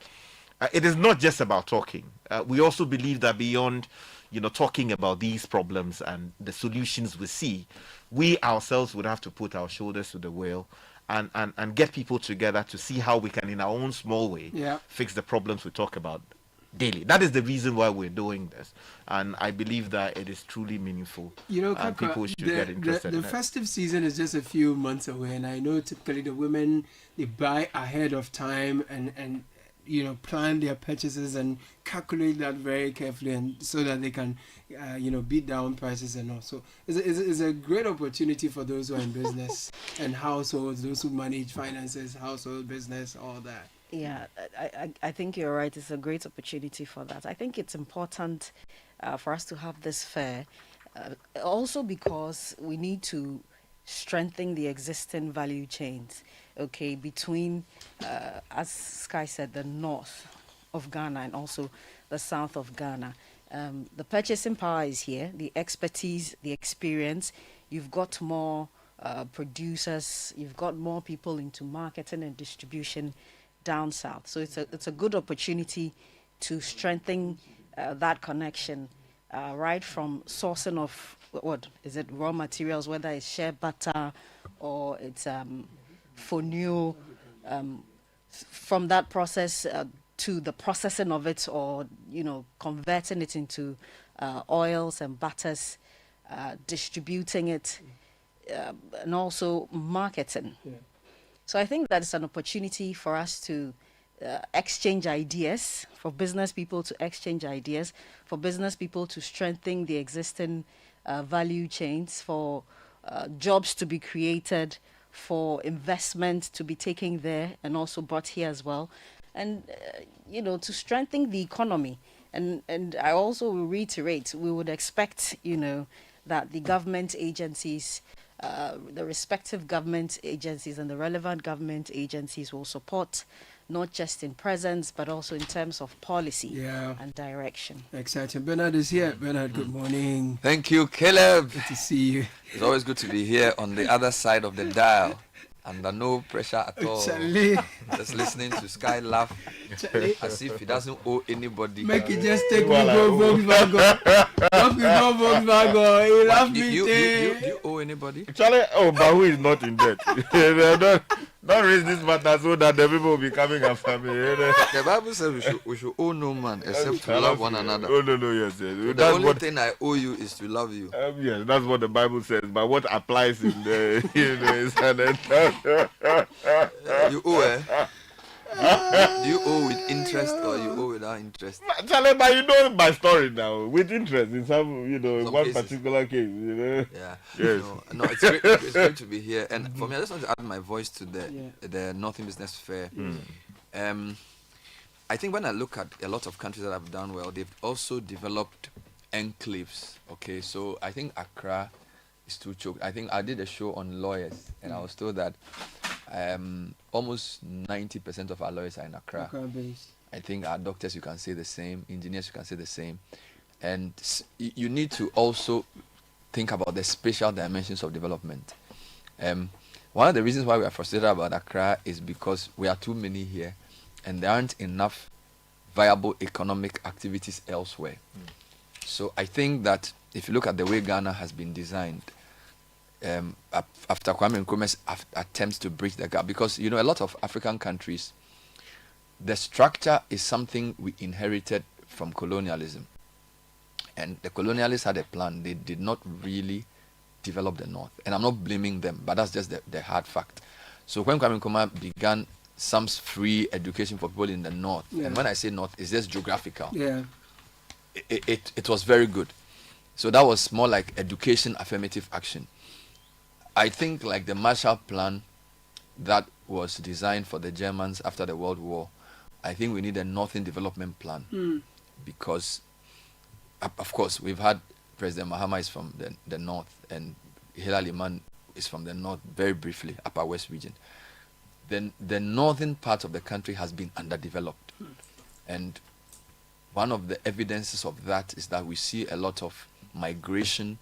It is not just about talking. We also believe that beyond, talking about these problems and the solutions we see, we ourselves would have to put our shoulders to the wheel and get people together to see how we can, in our own small way, fix the problems we talk about daily. That is the reason why we're doing this, and I believe that it is truly meaningful. And people should get interested in it. The festive season is just a few months away, and I know typically the women, they buy ahead of time and plan their purchases and calculate that very carefully, and so that they can beat down prices and all. So it's a great opportunity for those who are in business and households, those who manage finances, household business, all that. Yeah, I think you're right. It's a great opportunity for that. I think it's important for us to have this fair, also because we need to strengthen the existing value chains, between, as Sky said, the north of Ghana and also the south of Ghana. The purchasing power is here, the expertise, the experience. You've got more producers, you've got more people into marketing and distribution down south. So it's a good opportunity to strengthen that connection, right from sourcing of raw materials, whether it's shea butter or it's fonio, from that process to the processing of it, or converting it into oils and butters, distributing it, and also marketing. Yeah. So I think that it's an opportunity for us to exchange ideas, for business people to exchange ideas, for business people to strengthen the existing value chains, for jobs to be created, for investment to be taken there and also brought here as well, and to strengthen the economy. And I also will reiterate, we would expect that the government agencies, the respective government agencies and the relevant government agencies will support, not just in presence, but also in terms of policy and direction. Exciting. Bernard is here. Bernard, good morning. Thank you, Caleb. Good to see you. It's always good to be here on the other side of the dial. Under no pressure at all. Charlie. Just listening to Sky laugh as if he doesn't owe anybody. Make it just take me go Volkswagen. Don't me go Volkswagen. He laugh me. You owe anybody? Charlie, but who is not in debt? Don't raise this matter so that the people will be coming after me. The Bible says we should owe no man except to love one another. Oh, no, yes. So the only thing I owe you is to love you. Yes, that's what the Bible says. But what applies in the you owe, do you owe with interest or you owe without interest? Charlie, but you know my story now. With interest in some one cases. Particular case, Yeah. Yes. No, it's great to be here. And for me, I just want to add my voice to the Northern Business Fair. I think when I look at a lot of countries that have done well, they've also developed enclaves. Okay, so I think Accra is too choked. I think I did a show on lawyers, and I was told that almost 90% of our lawyers are in Accra. I think our doctors, you can say the same. Engineers, you can say the same. And you need to also think about the spatial dimensions of development. One of the reasons why we are frustrated about Accra is because we are too many here, and there aren't enough viable economic activities elsewhere. So I think that if you look at the way Ghana has been designed, after Kwame Nkrumah's attempts to bridge the gap, because a lot of African countries, the structure is something we inherited from colonialism, and the colonialists had a plan. They did not really develop the North. And I'm not blaming them, but that's just the hard fact. So when Kwame Nkrumah began some free education for people in the North, and when I say North, it's just geographical. Yeah. It was very good. So that was more like education affirmative action. I think like the Marshall Plan that was designed for the Germans after the World War, I think we need a Northern Development Plan because, of course, we've had President Mahama is from the North and Hilal Liman is from the North, very briefly, Upper West region. Then the northern part of the country has been underdeveloped. And one of the evidences of that is that we see a lot of migration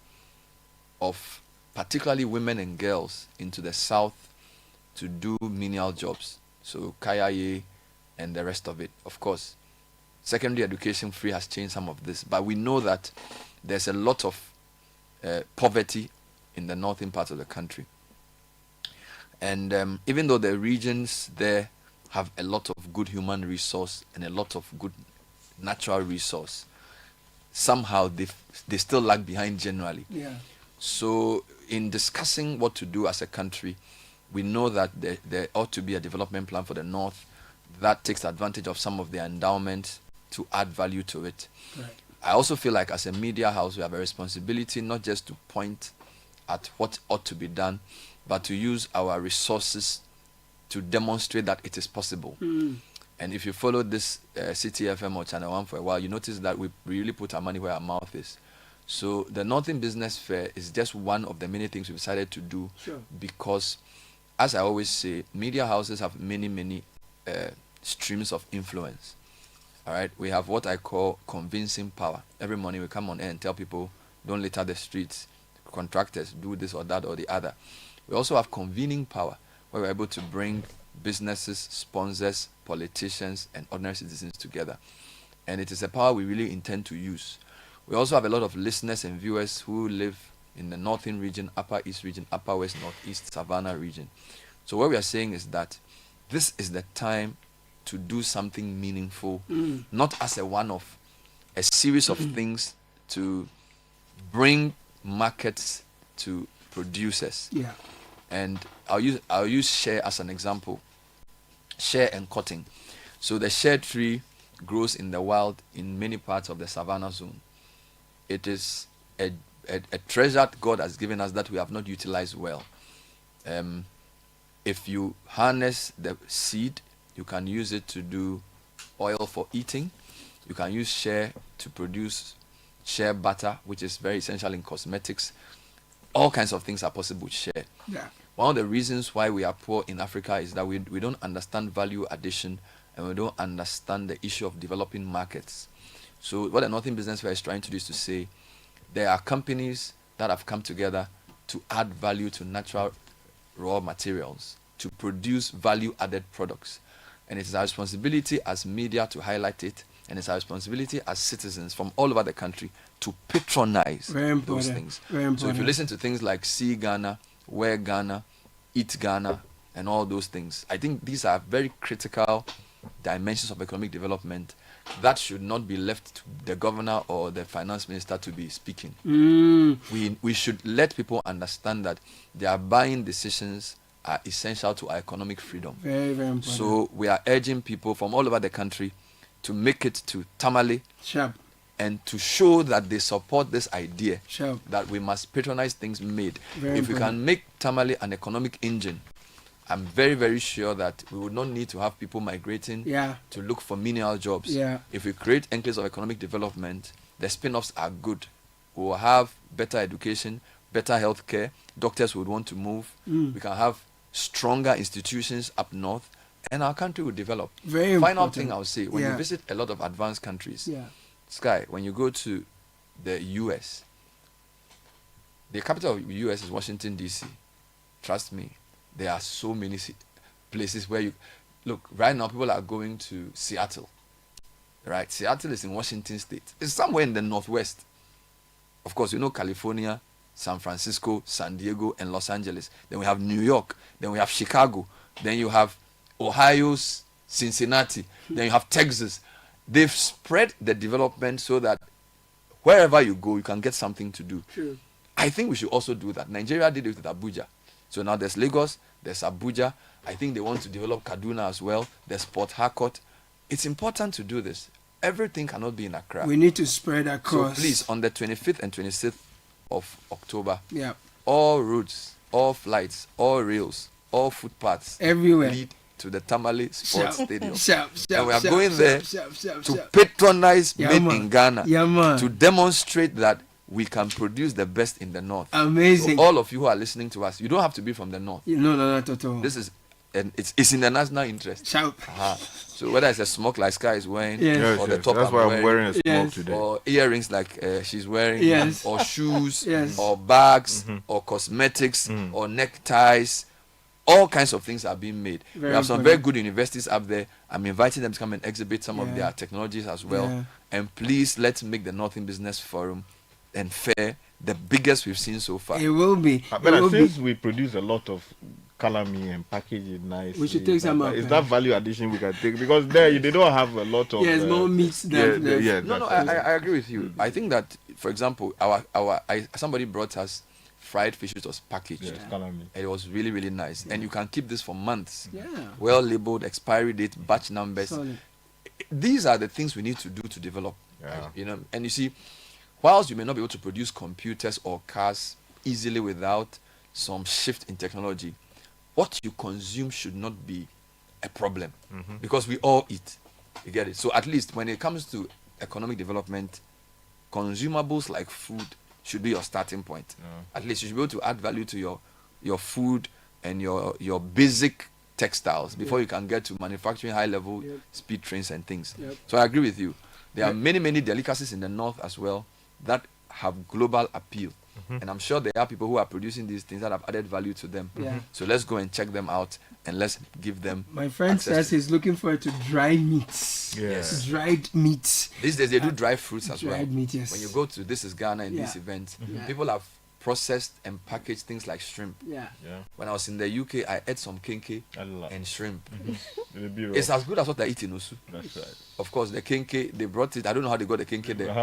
of particularly women and girls into the south to do menial jobs. So Kayaye and the rest of it. Of course, secondary education free has changed some of this, but we know that there's a lot of poverty in the northern part of the country. And even though the regions there have a lot of good human resource and a lot of good natural resource, somehow they still lag behind generally. Yeah. So in discussing what to do as a country, we know that there ought to be a development plan for the North that takes advantage of some of the endowments to add value to it. Right. I also feel like as a media house, we have a responsibility not just to point at what ought to be done, but to use our resources to demonstrate that it is possible. And if you follow this Citi FM or Channel 1 for a while, you notice that we really put our money where our mouth is. So the Northern Business Fair is just one of the many things we decided to do because, as I always say, media houses have many streams of influence. All right, we have what I call convincing power. Every morning we come on air and tell people, don't litter the streets, contractors, do this or that or the other. We also have convening power, where we're able to bring businesses, sponsors, politicians, and ordinary citizens together. And it is a power we really intend to use. We also have a lot of listeners and viewers who live in the northern region, upper east region, upper west, northeast, Savannah region. So what we are saying is that this is the time to do something meaningful, not as a one-off, a series of things to bring markets to producers. Yeah. And I'll use share as an example. Share and cotton. So the share tree grows in the wild in many parts of the Savannah zone. It is a treasure God has given us that we have not utilized well. If you harness the seed, you can use it to do oil for eating. You can use share to produce share butter, which is very essential in cosmetics. All kinds of things are possible with share. Yeah. One of the reasons why we are poor in Africa is that we don't understand value addition and we don't understand the issue of developing markets. So what the Northern Business Fair is trying to do is to say there are companies that have come together to add value to natural raw materials, to produce value-added products. And it's our responsibility as media to highlight it, and it's our responsibility as citizens from all over the country to patronize those things. So if you listen to things like See Ghana, Wear Ghana, Eat Ghana, and all those things, I think these are very critical dimensions of economic development that should not be left to the governor or the finance minister to be speaking. We should let people understand that their buying decisions are essential to our economic freedom. Very, very important. So we are urging people from all over the country to make it to Tamale and to show that they support this idea that we must patronize things made. If we can make Tamale an economic engine, I'm very, very sure that we would not need to have people migrating to look for menial jobs. If we create enclaves of economic development, the spin-offs are good. We will have better education, better health care. Doctors would want to move. We can have stronger institutions up north, and our country will develop. Final thing I'll say, when you visit a lot of advanced countries, Sky, when you go to the US, the capital of the US is Washington, D.C. Trust me, there are so many places where you look. Right now, people are going to Seattle. Right, Seattle is in Washington State. It's somewhere in the northwest. Of course, you know California, San Francisco, San Diego, and Los Angeles. Then we have New York. Then we have Chicago. Then you have Ohio's Cincinnati. Then you have Texas. They've spread the development so that wherever you go, you can get something to do. True. I think we should also do that. Nigeria did it with Abuja. So now there's Lagos, there's Abuja. I think they want to develop Kaduna as well. There's Port Harcourt. It's important to do this. Everything cannot be in Accra. We need to spread across. So please, on the 25th and 26th of October, yeah, all routes, all flights, all rails, all footpaths everywhere lead to the Tamale Sports Stadium. And we are going there to patronize Made in Ghana, to demonstrate that we can produce the best in the north. Amazing. So all of you who are listening to us, you don't have to be from the north. No, not at all. This is, and it's in the national interest. So whether it's a smoke like Sky is wearing, or the top that's why I'm wearing a smoke today, or earrings like she's wearing, or shoes, or bags, or cosmetics, or neckties. All kinds of things are being made. We have some very good universities up there. I'm inviting them to come and exhibit some of their technologies as well. And please, let's make the Northern Business Forum and Fair the biggest we've seen so far. It will be. But since we produce a lot of calami and package it nicely, we should take some up. Is that value addition we can take? Because there they don't have a lot of. Yes, more meats than. I agree with you. I think that, for example, somebody brought us fried fish, which was packaged. Calami. It was really, really nice. And you can keep this for months. Well labeled, expiry date, batch numbers. Solid. These are the things we need to do to develop. You know, and you see, whilst you may not be able to produce computers or cars easily without some shift in technology, what you consume should not be a problem, because we all eat. You get it? So at least when it comes to economic development, consumables like food should be your starting point. At least you should be able to add value to your food and your basic textiles before you can get to manufacturing high level speed trains and things. So I agree with you. There are many delicacies in the north as well that have global appeal. And I'm sure there are people who are producing these things that have added value to them. So let's go and check them out and let's give them. My friend says he's looking forward to dry meats. Yes. Dried meats. These days they do dry fruits as well. Dried meat, yes. When you go to This Is Ghana in these events, people have processed and packaged things like shrimp. When I was in the UK, I ate some kenke and shrimp. It's as good as what I eat in Osu. That's right. Of course, the kenke, they brought it. I don't know how they got the kenke there.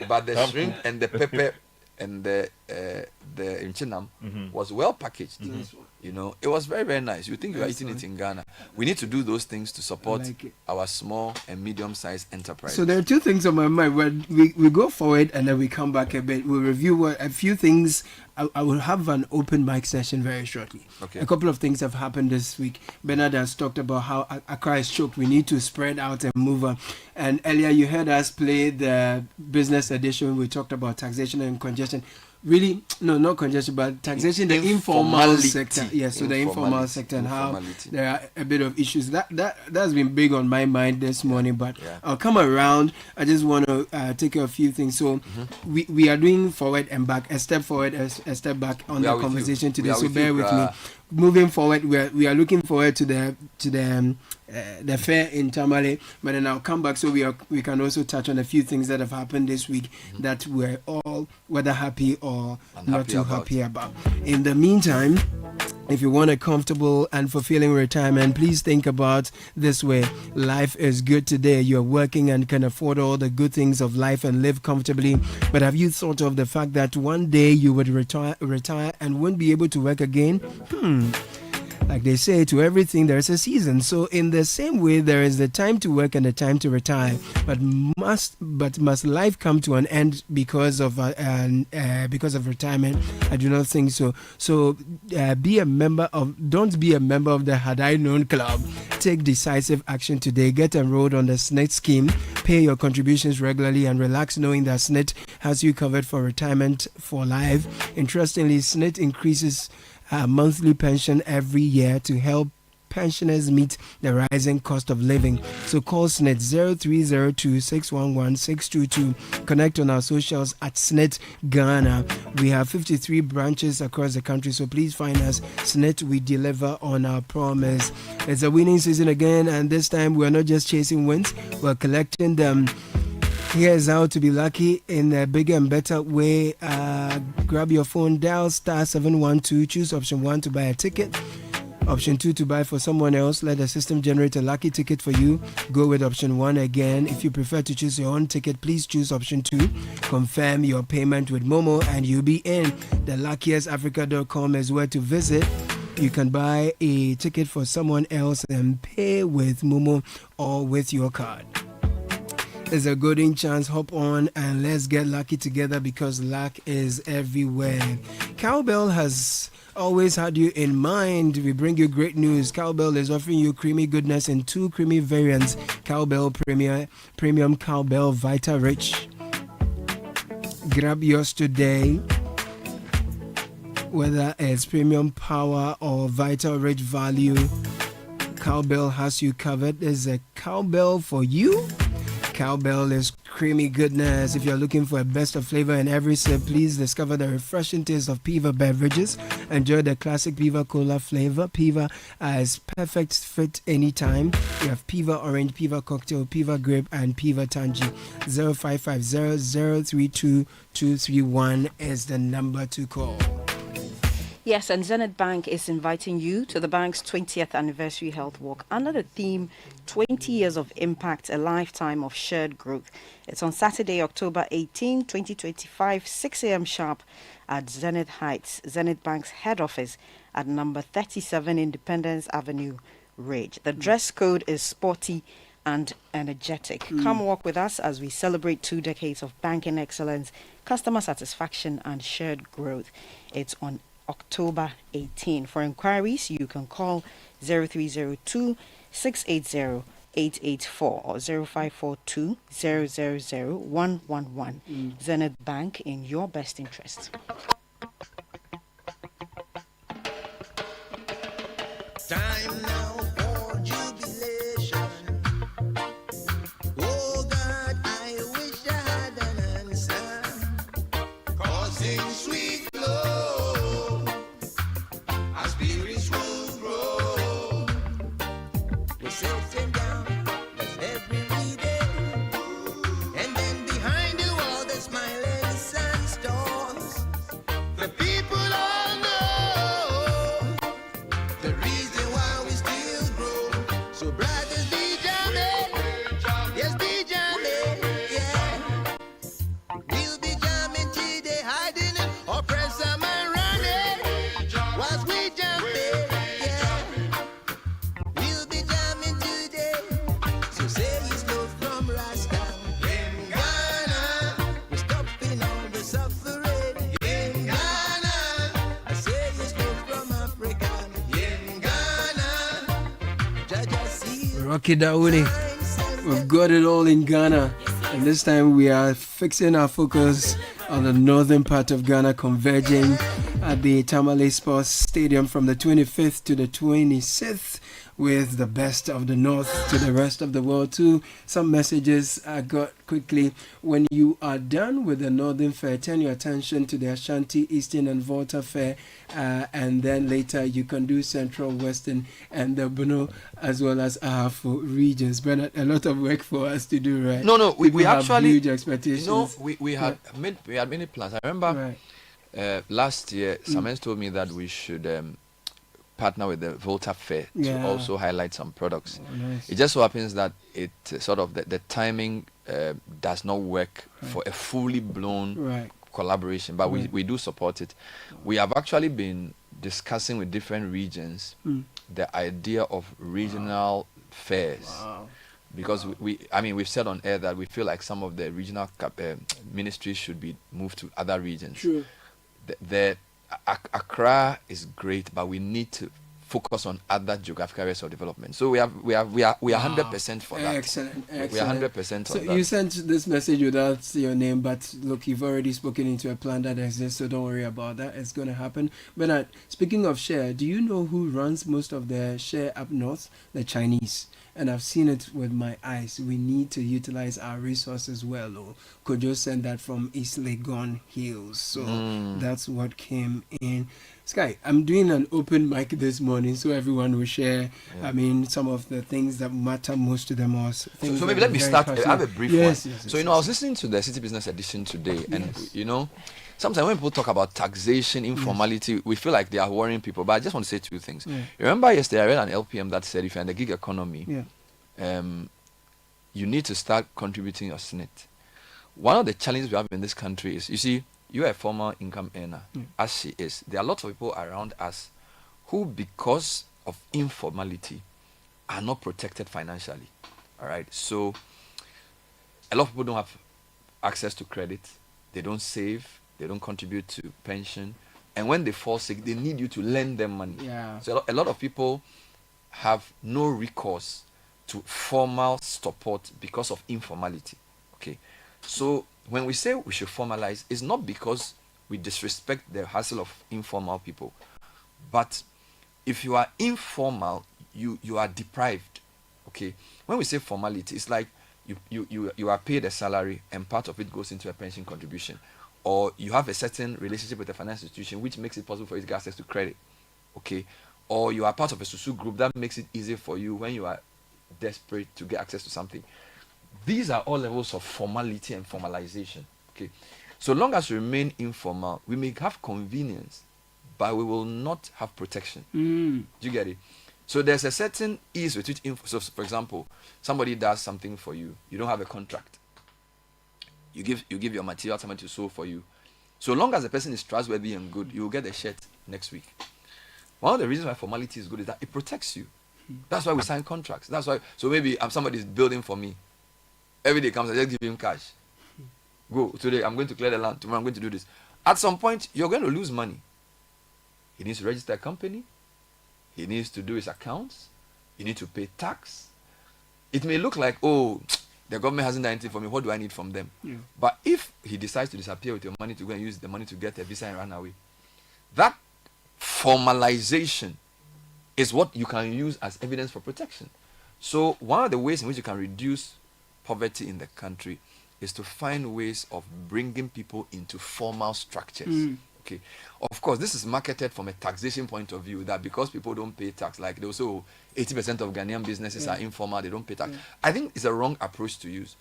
But the shrimp and the pepper and the inchinam was well packaged. You know, it was very, very nice. You think you are eating it in Ghana. We need to do those things to support our small and medium-sized enterprise. So there are two things on my mind. When we go forward and then we come back a bit, we'll review a few things. I will have an open mic session very shortly. A couple of things have happened this week. Bernard has talked about how Accra is choked. We need to spread out and move on. And earlier you heard us play the business edition. We talked about taxation and congestion. Really, no, not congestion, but taxation, the informal sector. Yes, so the informal sector and how there are a bit of issues. That's been big on my mind this morning, but I'll come around. I just want to take a few things. So we are doing forward and back, a step forward, a step back on the conversation today. So bear with me. Moving forward, we are looking forward to the fair in Tamale, but then I'll come back so we can also touch on a few things that have happened this week that we're all whether happy or not too happy about. In the meantime, if you want a comfortable and fulfilling retirement, please think about this way. Life is good today. You're working and can afford all the good things of life and live comfortably. But have you thought of the fact that one day you would retire and won't be able to work again? Like they say, to everything there's a season. So in the same way, there is the time to work and the time to retire. But must life come to an end because of retirement? I do not think so. So don't be a member of the Had I Known Club. Take decisive action today. Get enrolled on the SNIT scheme. Pay your contributions regularly and relax knowing that SNIT has you covered for retirement for life. Interestingly, SNIT increases monthly pension every year to help pensioners meet the rising cost of living. So call SNIT 0302-611-622. Connect on our socials at SNIT Ghana. We have 53 branches across the country, so please find us. SNIT, we deliver on our promise. It's a winning season again, and this time we're not just chasing wins, we're collecting them. Here's how to be lucky in a bigger and better way. Grab your phone, dial *712, choose option 1 to buy a ticket. Option 2, to buy for someone else. Let the system generate a lucky ticket for you. Go with option 1 again. If you prefer to choose your own ticket, please choose option 2. Confirm your payment with Momo and you'll be in. The luckiestafrica.com is where to visit. You can buy a ticket for someone else and pay with Momo or with your card. It's a golden chance. Hop on and let's get lucky together because luck is everywhere. Cowbell has always had you in mind. We bring you great news. Cowbell is offering you creamy goodness in 2 creamy variants. Cowbell Premium Cowbell Vita Rich. Grab yours today. Whether it's premium power or vital rich value, Cowbell has you covered. There's a Cowbell for you. Cowbell is creamy goodness. If you're looking for a best of flavor in every sip, please discover the refreshing taste of Piva beverages. Enjoy the classic Piva Cola flavor. Piva is perfect fit anytime. We have Piva Orange, Piva Cocktail, Piva Grape, and Piva Tangy. 0550-032-231 is the number to call. Yes, and Zenith Bank is inviting you to the bank's 20th anniversary health walk under the theme 20 Years of Impact, a Lifetime of Shared Growth. It's on Saturday, October 18, 2025, 6 a.m. sharp at Zenith Heights, Zenith Bank's head office at number 37 Independence Avenue, Ridge. The dress code is sporty and energetic. Come walk with us as we celebrate 2 decades of banking excellence, customer satisfaction, and shared growth. It's on October 18. For inquiries, you can call 0302 680 884 or 0542 000 111. Zenith Bank, in your best interest. Time now for jubilation. Oh God, I wish I had an answer. Causing sweet flow, our spirits will grow. We're sitting down, that's every day. And then behind the wall, the smiling sun stores. The people all know the reason why we still grow. So brothers, be jamming, yes, be jamming, yeah. We'll be jamming today, hiding it, oppress them and running. Whilst we jumping, yeah. We'll be jamming today. So say it's no from Rasta. In Ghana, we're stopping all the suffering. In Ghana, I say it's no from Africa. In Ghana, Jaja sees. Rocky Dawoodi. We've got it all in Ghana. And this time we are fixing our focus on the northern part of Ghana, converging at the Tamale Sports Stadium from the 25th to the 26th with the best of the north to the rest of the world too. Some messages I got quickly. When you are done with the Northern Fair, turn your attention to the Ashanti, Eastern and Volta Fair, and then later you can do Central, Western and the Bono as well as Ahafo regions. But a lot of work for us to do, right? No, we have actually huge expectations. We had many plans. I remember last year, Samens told me that we should partner with the Volta Fair to also highlight some products. Oh, nice. It just so happens that it sort of the timing does not work for a fully blown collaboration, but we do support it. We have actually been discussing with different regions the idea of regional fairs. Because we've said on air that we feel like some of the regional ministries should be moved to other regions. True. Accra is great, but we need to focus on other geographical areas of development. So we are 100% for that. Excellent. We are 100% So on that. you sent this message without your name, but look, you've already spoken into a plan that exists, so don't worry about that. It's going to happen. Bernard, speaking of share, do you know who runs most of the share up north? The Chinese. And I've seen it with my eyes. We need to utilize our resources well. Could you send that from East Legon Hills? So that's what came in. Sky, I'm doing an open mic this morning so everyone will share, some of the things that matter most to them. So maybe let me start. I have a brief one. Yes, so, I was listening to the City Business Edition today, and, sometimes when people talk about taxation, informality, we feel like they are worrying people. But I just want to say two things. Yeah. Remember yesterday I read an LPM that said if you're in the gig economy, you need to start contributing your SNIT. One of the challenges we have in this country is, you see, you're a former income earner, as she is. There are lots of people around us who, because of informality, are not protected financially. All right. So a lot of people don't have access to credit. They don't save. They don't contribute to pension. And when they fall sick, they need you to lend them money. Yeah. So a lot of people have no recourse to formal support because of informality. Okay. So when we say we should formalize, it's not because we disrespect the hustle of informal people. But if you are informal, you are deprived. Okay. When we say formality, it's like you are paid a salary and part of it goes into a pension contribution. Or you have a certain relationship with a financial institution which makes it possible for you to get access to credit. Okay. Or you are part of a susu group that makes it easy for you when you are desperate to get access to something. These are all levels of formality and formalization. Okay. So long as we remain informal, we may have convenience, but we will not have protection. Do you get it? So there's a certain ease with which, so for example, somebody does something for you. You don't have a contract. You give your material, somebody to sew for you. So long as the person is trustworthy and good, you will get the shirt next week. One of the reasons why formality is good is that it protects you. That's why we sign contracts. That's why. So maybe somebody is building for me. Every day comes, I just give him cash. Go today. I'm going to clear the land. Tomorrow I'm going to do this. At some point, you're going to lose money. He needs to register a company. He needs to do his accounts. You need to pay tax. It may look like, oh, the government hasn't done anything for me. What do I need from them? Yeah. But if he decides to disappear with your money to go and use the money to get a visa and run away, that formalization is what you can use as evidence for protection. So one of the ways in which you can reduce poverty in the country is to find ways of bringing people into formal structures. Okay. Of course, this is marketed from a taxation point of view, that because people don't pay tax, like they also 80% of Ghanaian businesses are informal, they don't pay tax. I think it's a wrong approach to use.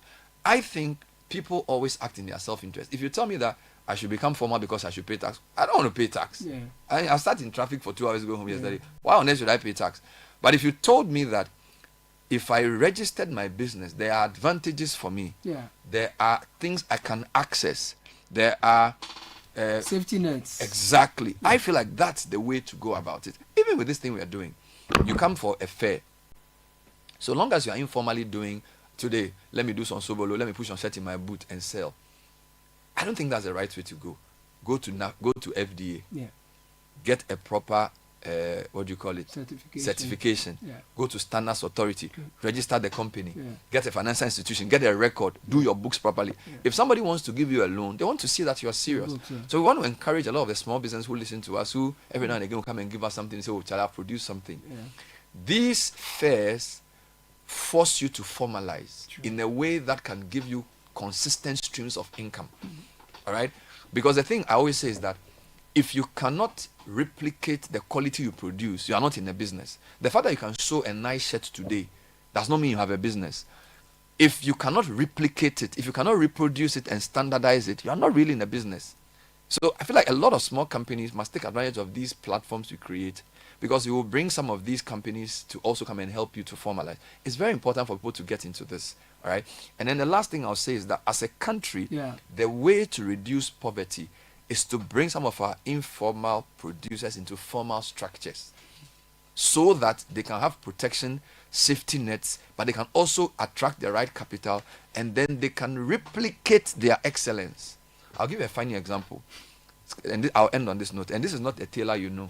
I think people always act in their self-interest. If you tell me that I should become formal because I should pay tax, I don't want to pay tax. I sat in traffic for 2 hours going home yesterday. Why on earth should I pay tax? But if you told me that if I registered my business, there are advantages for me. There are things I can access. There are safety nets. Exactly. I feel like that's the way to go about it. Even with this thing we are doing, you come for a fair. So long as you are informally doing, today, let me do some sobolo, let me push on shirt in my boot and sell. I don't think that's the right way to go. Go to FDA. Get a proper what do you call it? Certification. Go to Standards Authority. Register the company. Get a financial institution. Get a record. Do your books properly. If somebody wants to give you a loan, they want to see that you are serious. So we want to encourage a lot of the small business who listen to us, who every now and again will come and give us something and say, oh, shall I produce something? These fairs force you to formalize in a way that can give you consistent streams of income. All right? Because the thing I always say is that if you cannot replicate the quality you produce, you are not in a business. The fact that you can sew a nice shirt today does not mean you have a business. If you cannot replicate it, if you cannot reproduce it and standardize it, you are not really in a business. So I feel like a lot of small companies must take advantage of these platforms we create, because you will bring some of these companies to also come and help you to formalize. It's very important for people to get into this. All right. And then the last thing I'll say is that as a country, the way to reduce poverty is to bring some of our informal producers into formal structures so that they can have protection, safety nets, but they can also attract the right capital, and then they can replicate their excellence. I'll give you a funny example, and I'll end on this note. And this is not a tailor, you know.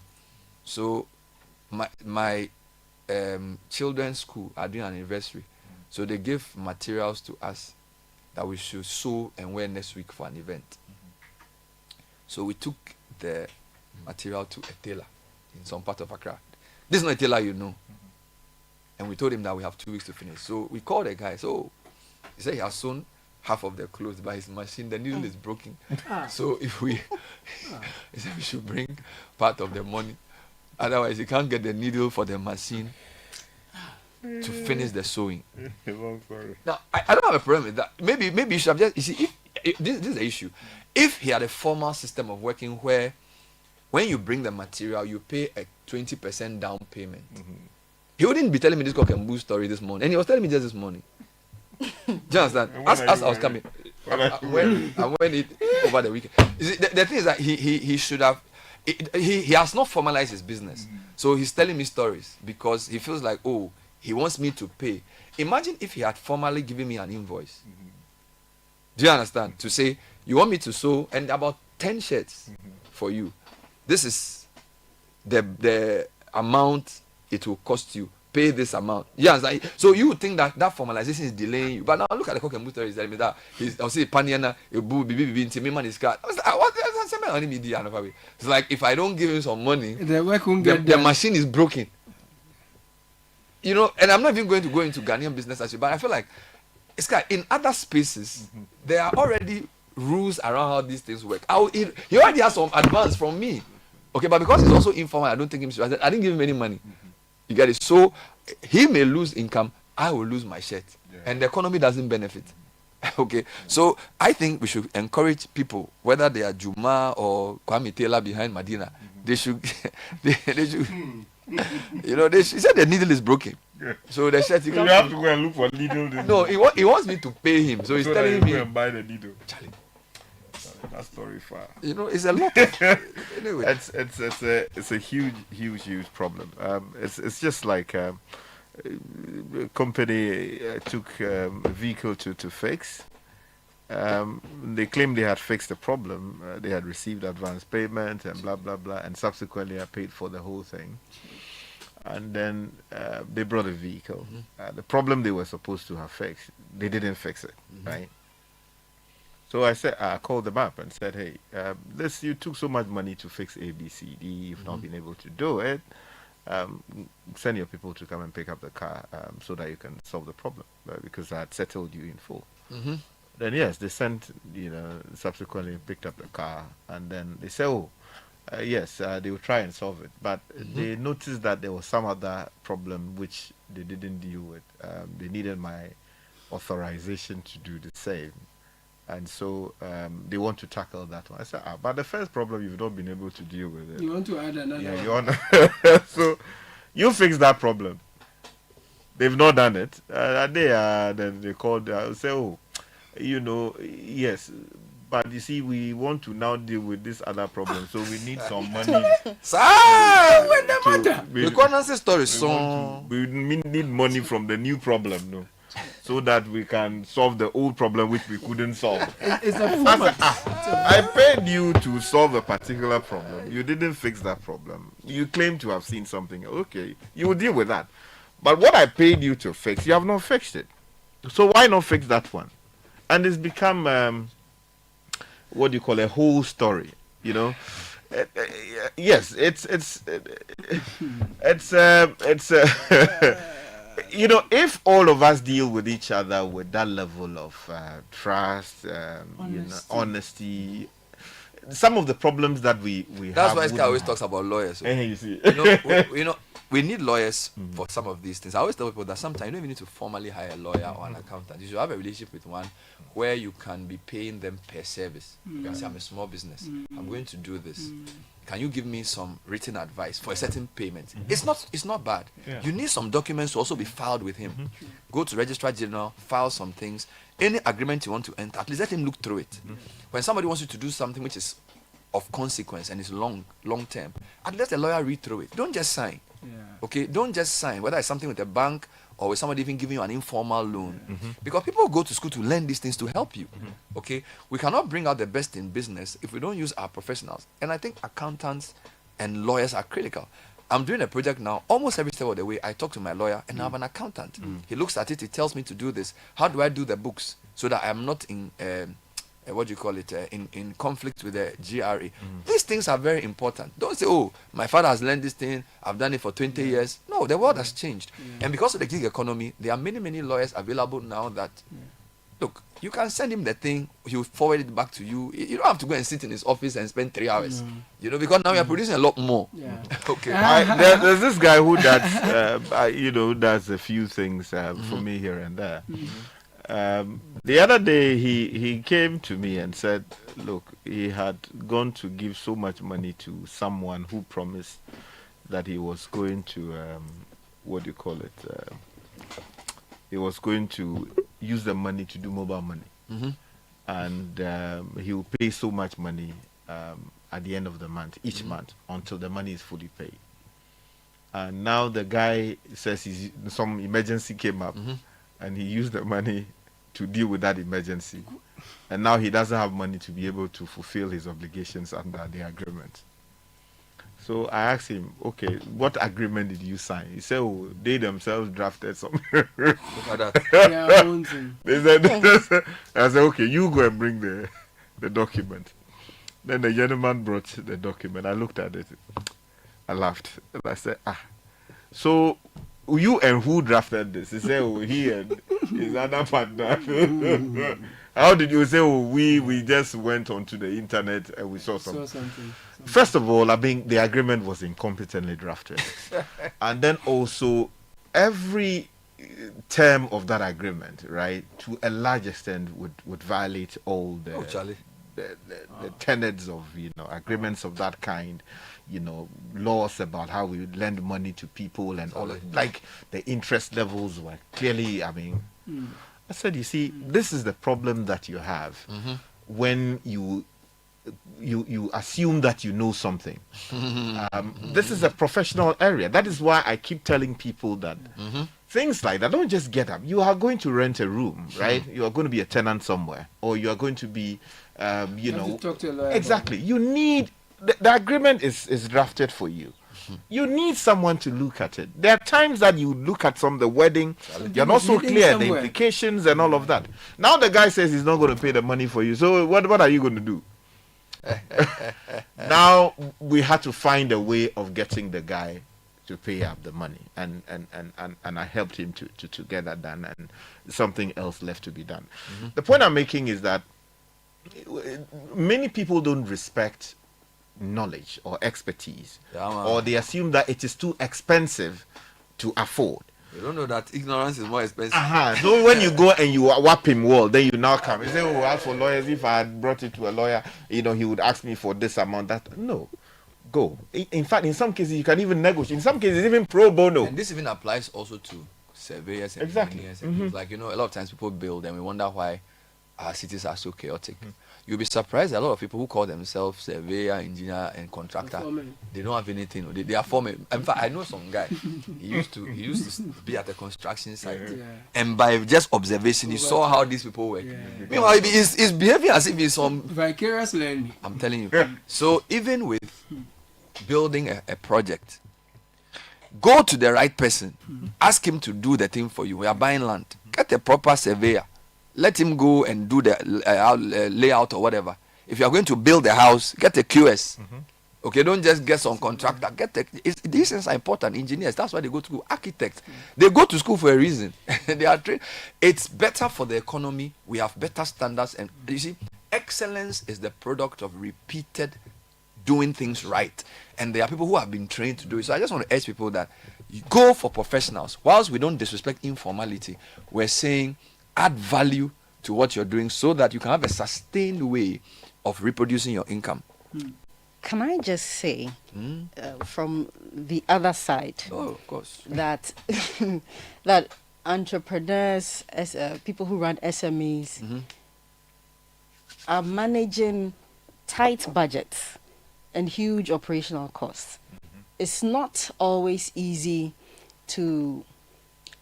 So my children's school are doing an anniversary, so they give materials to us that we should sew and wear next week for an event. So we took the material to a tailor in some part of Accra. This is not a tailor, you know. And we told him that we have 2 weeks to finish. So we called the guy. So he said he has sewn half of the clothes by his machine. The needle is broken. So if he said we should bring part of the money. Otherwise, he can't get the needle for the machine to finish the sewing. Now, I don't have a problem with that. Maybe you should have just, you see, if this is the issue. If he had a formal system of working where when you bring the material, you pay a 20% down payment. He wouldn't be telling me this cock and bull story this morning. And he was telling me just this morning. Do you understand? As I was coming, when it over the weekend. You see, the thing is that he should have, he has not formalized his business. So he's telling me stories because he feels like, oh, he wants me to pay. Imagine if he had formally given me an invoice. Do you understand? To say, you want me to sew and about 10 shirts for you. This is the amount it will cost you. Pay this amount. Yeah, like, so you would think that formalization is delaying you. But now look at the cock and bull story. He's telling me that I'll say Paniana, man is got. I was like, what? It's like if I don't give him some money, the machine is broken. You know, and I'm not even going to go into Ghanaian business actually, but I feel like it's kind in other spaces there are already rules around how these things work. He already has some advance from me. Okay, but because he's also informal, I don't think I didn't give him any money. You get it? So he may lose income, I will lose my shirt. And the economy doesn't benefit. Okay, so I think we should encourage people, whether they are Juma or Kwame Taylor behind Medina, they should, they should, you know, he said the needle is broken. So the shirt, you have to go and look for needle. No, he wants me to pay him, so he's telling me go and buy the needle. Charlie, that story far. You know, it's a lot. Of, anyway, it's a huge problem. It's just like a company took a vehicle to fix. They claimed they had fixed the problem. They had received advance payment and blah blah blah, and subsequently I paid for the whole thing. And then they brought a vehicle. The problem they were supposed to have fixed, they didn't fix it, right? So I called them up and said, hey, you took so much money to fix A, B, C, D. You've not been able to do it. Send your people to come and pick up the car so that you can solve the problem because I had settled you in full. Then yes, they sent, subsequently picked up the car, and then they said, yes, they will try and solve it. But they noticed that there was some other problem which they didn't deal with. They needed my authorization to do the same. And so they want to tackle that one. I said, but the first problem you've not been able to deal with it. You want to add another you want so you fix that problem. They've not done it. Then they called, say, yes, but you see, we want to now deal with this other problem, so we need some money. We need money from the new problem, no? So that we can solve the old problem which we couldn't solve. I paid you to solve a particular problem. You didn't fix that problem. You claim to have seen something. Okay, you will deal with that. But what I paid you to fix, you have not fixed it. So why not fix that one? And it's become what do you call a whole story, yes, it's if all of us deal with each other with that level of trust, honesty, some of the problems that we that's have. Why Sky always talks about lawyers. So. You see, we need lawyers for some of these things. I always tell people that sometimes you don't even need to formally hire a lawyer or an accountant. You should have a relationship with one where you can be paying them per service. You can say, I'm a small business. I'm going to do this. Can you give me some written advice for a certain payment? It's not bad. Yeah. You need some documents to also be filed with him. Go to Registrar General, file some things. Any agreement you want to enter, at least let him look through it. When somebody wants you to do something which is of consequence and is long term, at least the lawyer read through it. Don't just sign. Okay, don't just sign, whether it's something with a bank or with somebody even giving you an informal loan. Because people go to school to learn these things to help you. Okay, we cannot bring out the best in business if we don't use our professionals. And I think accountants and lawyers are critical. I'm doing a project now, almost every step of the way I talk to my lawyer and I have an accountant. He looks at it, he tells me to do this. How do I do the books so that I'm not in in conflict with the GRA. These things are very important. Don't say, oh, my father has learned this thing, I've done it for 20 years. No, the world has changed. And because of the gig economy, there are many lawyers available now that, look, you can send him the thing, he'll forward it back to you. You don't have to go and sit in his office and spend 3 hours. Because now you're producing a lot more. Okay. There's this guy who does, does a few things for me here and there. The other day, he came to me and said, look, he had gone to give so much money to someone who promised that he was going to, what do you call it? He was going to use the money to do mobile money. And he will pay so much money at the end of the month, each month, until the money is fully paid. And now the guy says some emergency came up, and he used the money to deal with that emergency. And now he doesn't have money to be able to fulfill his obligations under the agreement. So I asked him, okay, what agreement did you sign? He said, oh, they themselves drafted something. Look at that. They said, I said, okay, you go and bring the document. Then the gentleman brought the document. I looked at it. I laughed. And I said, so you and who drafted this? He said, oh, he and his other partner. How did you say, oh, we just went onto the internet and we saw something. First of all, I mean, the agreement was incompetently drafted. And then also, every term of that agreement, right, to a large extent would violate all the tenets of, agreements of that kind, laws about how we lend money to people and all of, like the interest levels were clearly, I mean, I said, you see, this is the problem that you have when you assume that you know something. This is a professional area. That is why I keep telling people that things like that, don't just get up. You are going to rent a room, right? You are going to be a tenant somewhere, or you are going to be, you know, talk to a lawyer. Exactly. You need the agreement is drafted for you. You need someone to look at it. There are times that you look at the wedding, you're not so clear the implications and all of that. Now the guy says he's not going to pay the money for you. So what are you going to do? Now we had to find a way of getting the guy to pay up the money, and I helped him to get that done, and something else left to be done. The point I'm making is that many people don't respect knowledge or expertise, or they assume that it is too expensive to afford. You don't know that ignorance is more expensive. So when you go and you whap him well, then you now come. You say, oh, as for lawyers, if I had brought it to a lawyer, he would ask me for this amount. That no, go. In fact, in some cases, you can even negotiate. In some cases, even pro bono. And this even applies also to surveyors and exactly. engineers. And like, a lot of times people build and we wonder why our cities are so chaotic. You'll be surprised, a lot of people who call themselves surveyor, engineer, and contractor, they don't have anything. They are foremen. In fact, I know some guy. He used to be at a construction site, and by just observation, he saw how these people work. Meanwhile, he's behaving as if he's some vicarious learning. I'm telling you. So even with building a project, go to the right person, ask him to do the thing for you. We are buying land. Get a proper surveyor. Let him go and do the layout or whatever. If you are going to build a house, get a QS. Okay, don't just get some contractor. These things are important. Engineers, that's why they go to school. Architects, they go to school for a reason. They are trained. It's better for the economy. We have better standards, and you see, excellence is the product of repeated doing things right. And there are people who have been trained to do it. So I just want to urge people that you go for professionals. Whilst we don't disrespect informality, we're saying add value to what you're doing so that you can have a sustained way of reproducing your income. Can I just say, from the other side, of course, that that entrepreneurs, people who run SMEs, are managing tight budgets and huge operational costs. It's not always easy to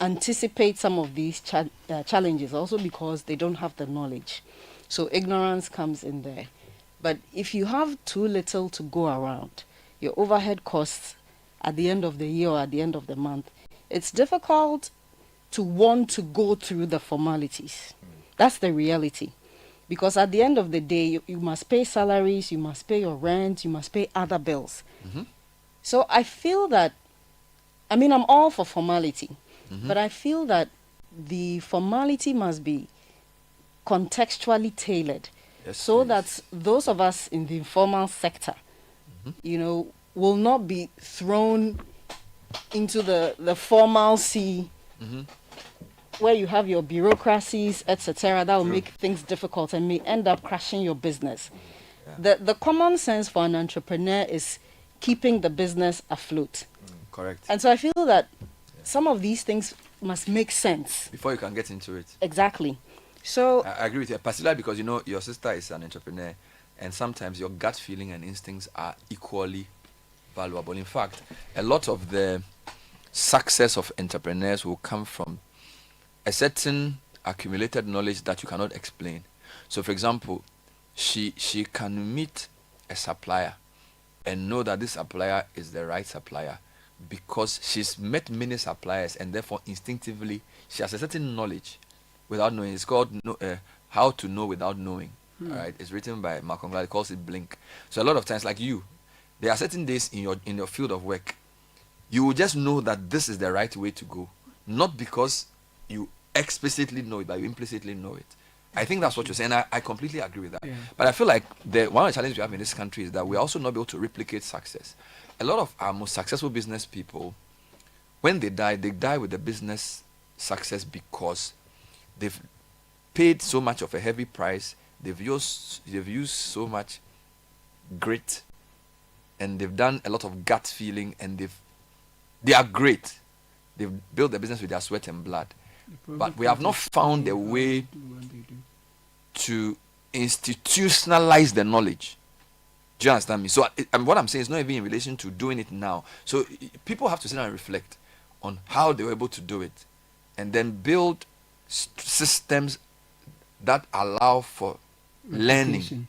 anticipate some of these challenges, also because they don't have the knowledge. So ignorance comes in there. But if you have too little to go around, your overhead costs at the end of the year or at the end of the month, it's difficult to want to go through the formalities. That's the reality. Because at the end of the day, you must pay salaries, you must pay your rent, you must pay other bills. So I feel that, I'm all for formality. But I feel that the formality must be contextually tailored, so that those of us in the informal sector, will not be thrown into the formal sea where you have your bureaucracies, etc., that will make things difficult and may end up crashing your business. The common sense for an entrepreneur is keeping the business afloat. Correct. And so I feel that some of these things must make sense before you can get into it. Exactly. So I agree with you, particularly because you know your sister is an entrepreneur, and sometimes your gut feeling and instincts are equally valuable. In fact, a lot of the success of entrepreneurs will come from a certain accumulated knowledge that you cannot explain. So, for example, she can meet a supplier and know that this supplier is the right supplier because she's met many suppliers, and therefore instinctively she has a certain knowledge without knowing. It's called How to Know Without Knowing. All right, it's written by Malcolm Gladwell. He calls it Blink. So a lot of times, like you, there are certain days in your field of work, you will just know that this is the right way to go, not because you explicitly know it, but you implicitly know it. I think that's what you're saying. I completely agree with that. Yeah. But I feel like one of the challenges we have in this country is that we're also not able to replicate success. A lot of our most successful business people, when they die with the business success because they've paid so much of a heavy price, they've used so much grit, and they've done a lot of gut feeling, and they are great. They've built the business with their sweat and blood. But we have not found a way to institutionalize the knowledge. Do you understand me? So what I'm saying is not even in relation to doing it now. So people have to sit down and reflect on how they were able to do it, and then build systems that allow for learning.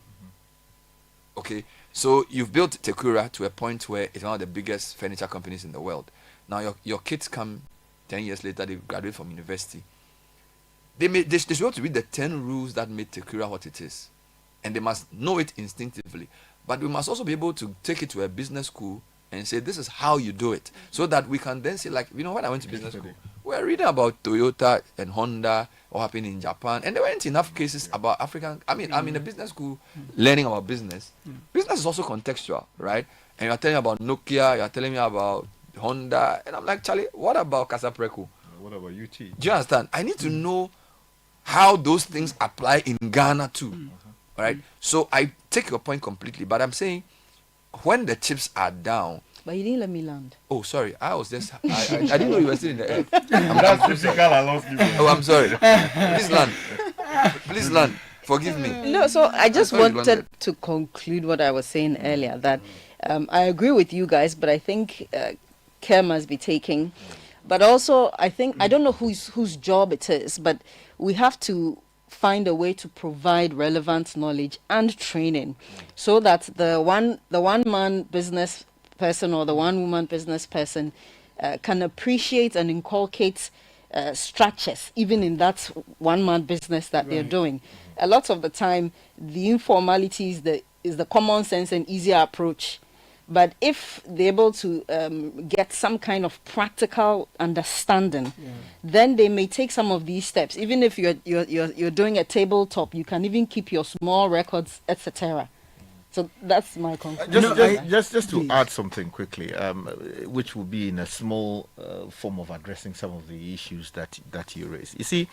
Okay, so you've built Tekura to a point where it's one of the biggest furniture companies in the world. Now your kids come 10 years later, they graduate from university. They should be able to read the 10 rules that made Tekura what it is, and they must know it instinctively. But we must also be able to take it to a business school and say, this is how you do it, so that we can then say, like, you know, when I went to business school, we were reading about Toyota and Honda, what happened in Japan, and there weren't enough cases about African. I'm in a business school learning about business. Business is also contextual, right? And you're telling me about Nokia, you're telling me about Honda, and I'm like, Charlie, what about Casapreco? What about UT? Do you understand? I need to know how those things apply in Ghana too. Right? So I take your point completely, but I'm saying when the chips are down. But you didn't let me land. Oh, sorry. I was just I didn't know you were still in the air. I'm sorry. Please land. Forgive me. No, so I just wanted to conclude what I was saying earlier, that I agree with you guys, but I think care must be taken. But also, I think, I don't know whose job it is, but we have to find a way to provide relevant knowledge and training so that the one man business person or the one woman business person can appreciate and inculcate structures even in that one man business that they're doing. A lot of the time, the informality is the common sense and easier approach. But if they're able to get some kind of practical understanding, then they may take some of these steps. Even if you're doing a tabletop, you can even keep your small records, etc. So that's my conclusion. Just to add something quickly, which will be in a small form of addressing some of the issues that you raise. You see,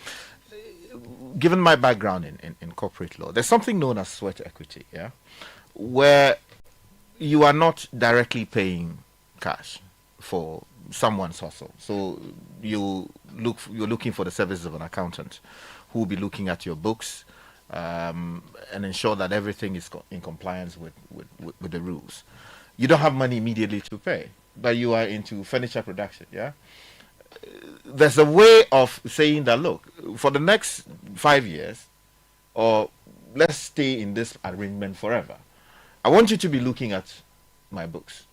given my background in corporate law, there's something known as sweat equity, where you are not directly paying cash for someone's hustle. So you're looking for the services of an accountant who will be looking at your books and ensure that everything is in compliance with the rules. You don't have money immediately to pay, but you are into furniture production, There's a way of saying that, look, for the next 5 years, or let's stay in this arrangement forever, I want you to be looking at my books.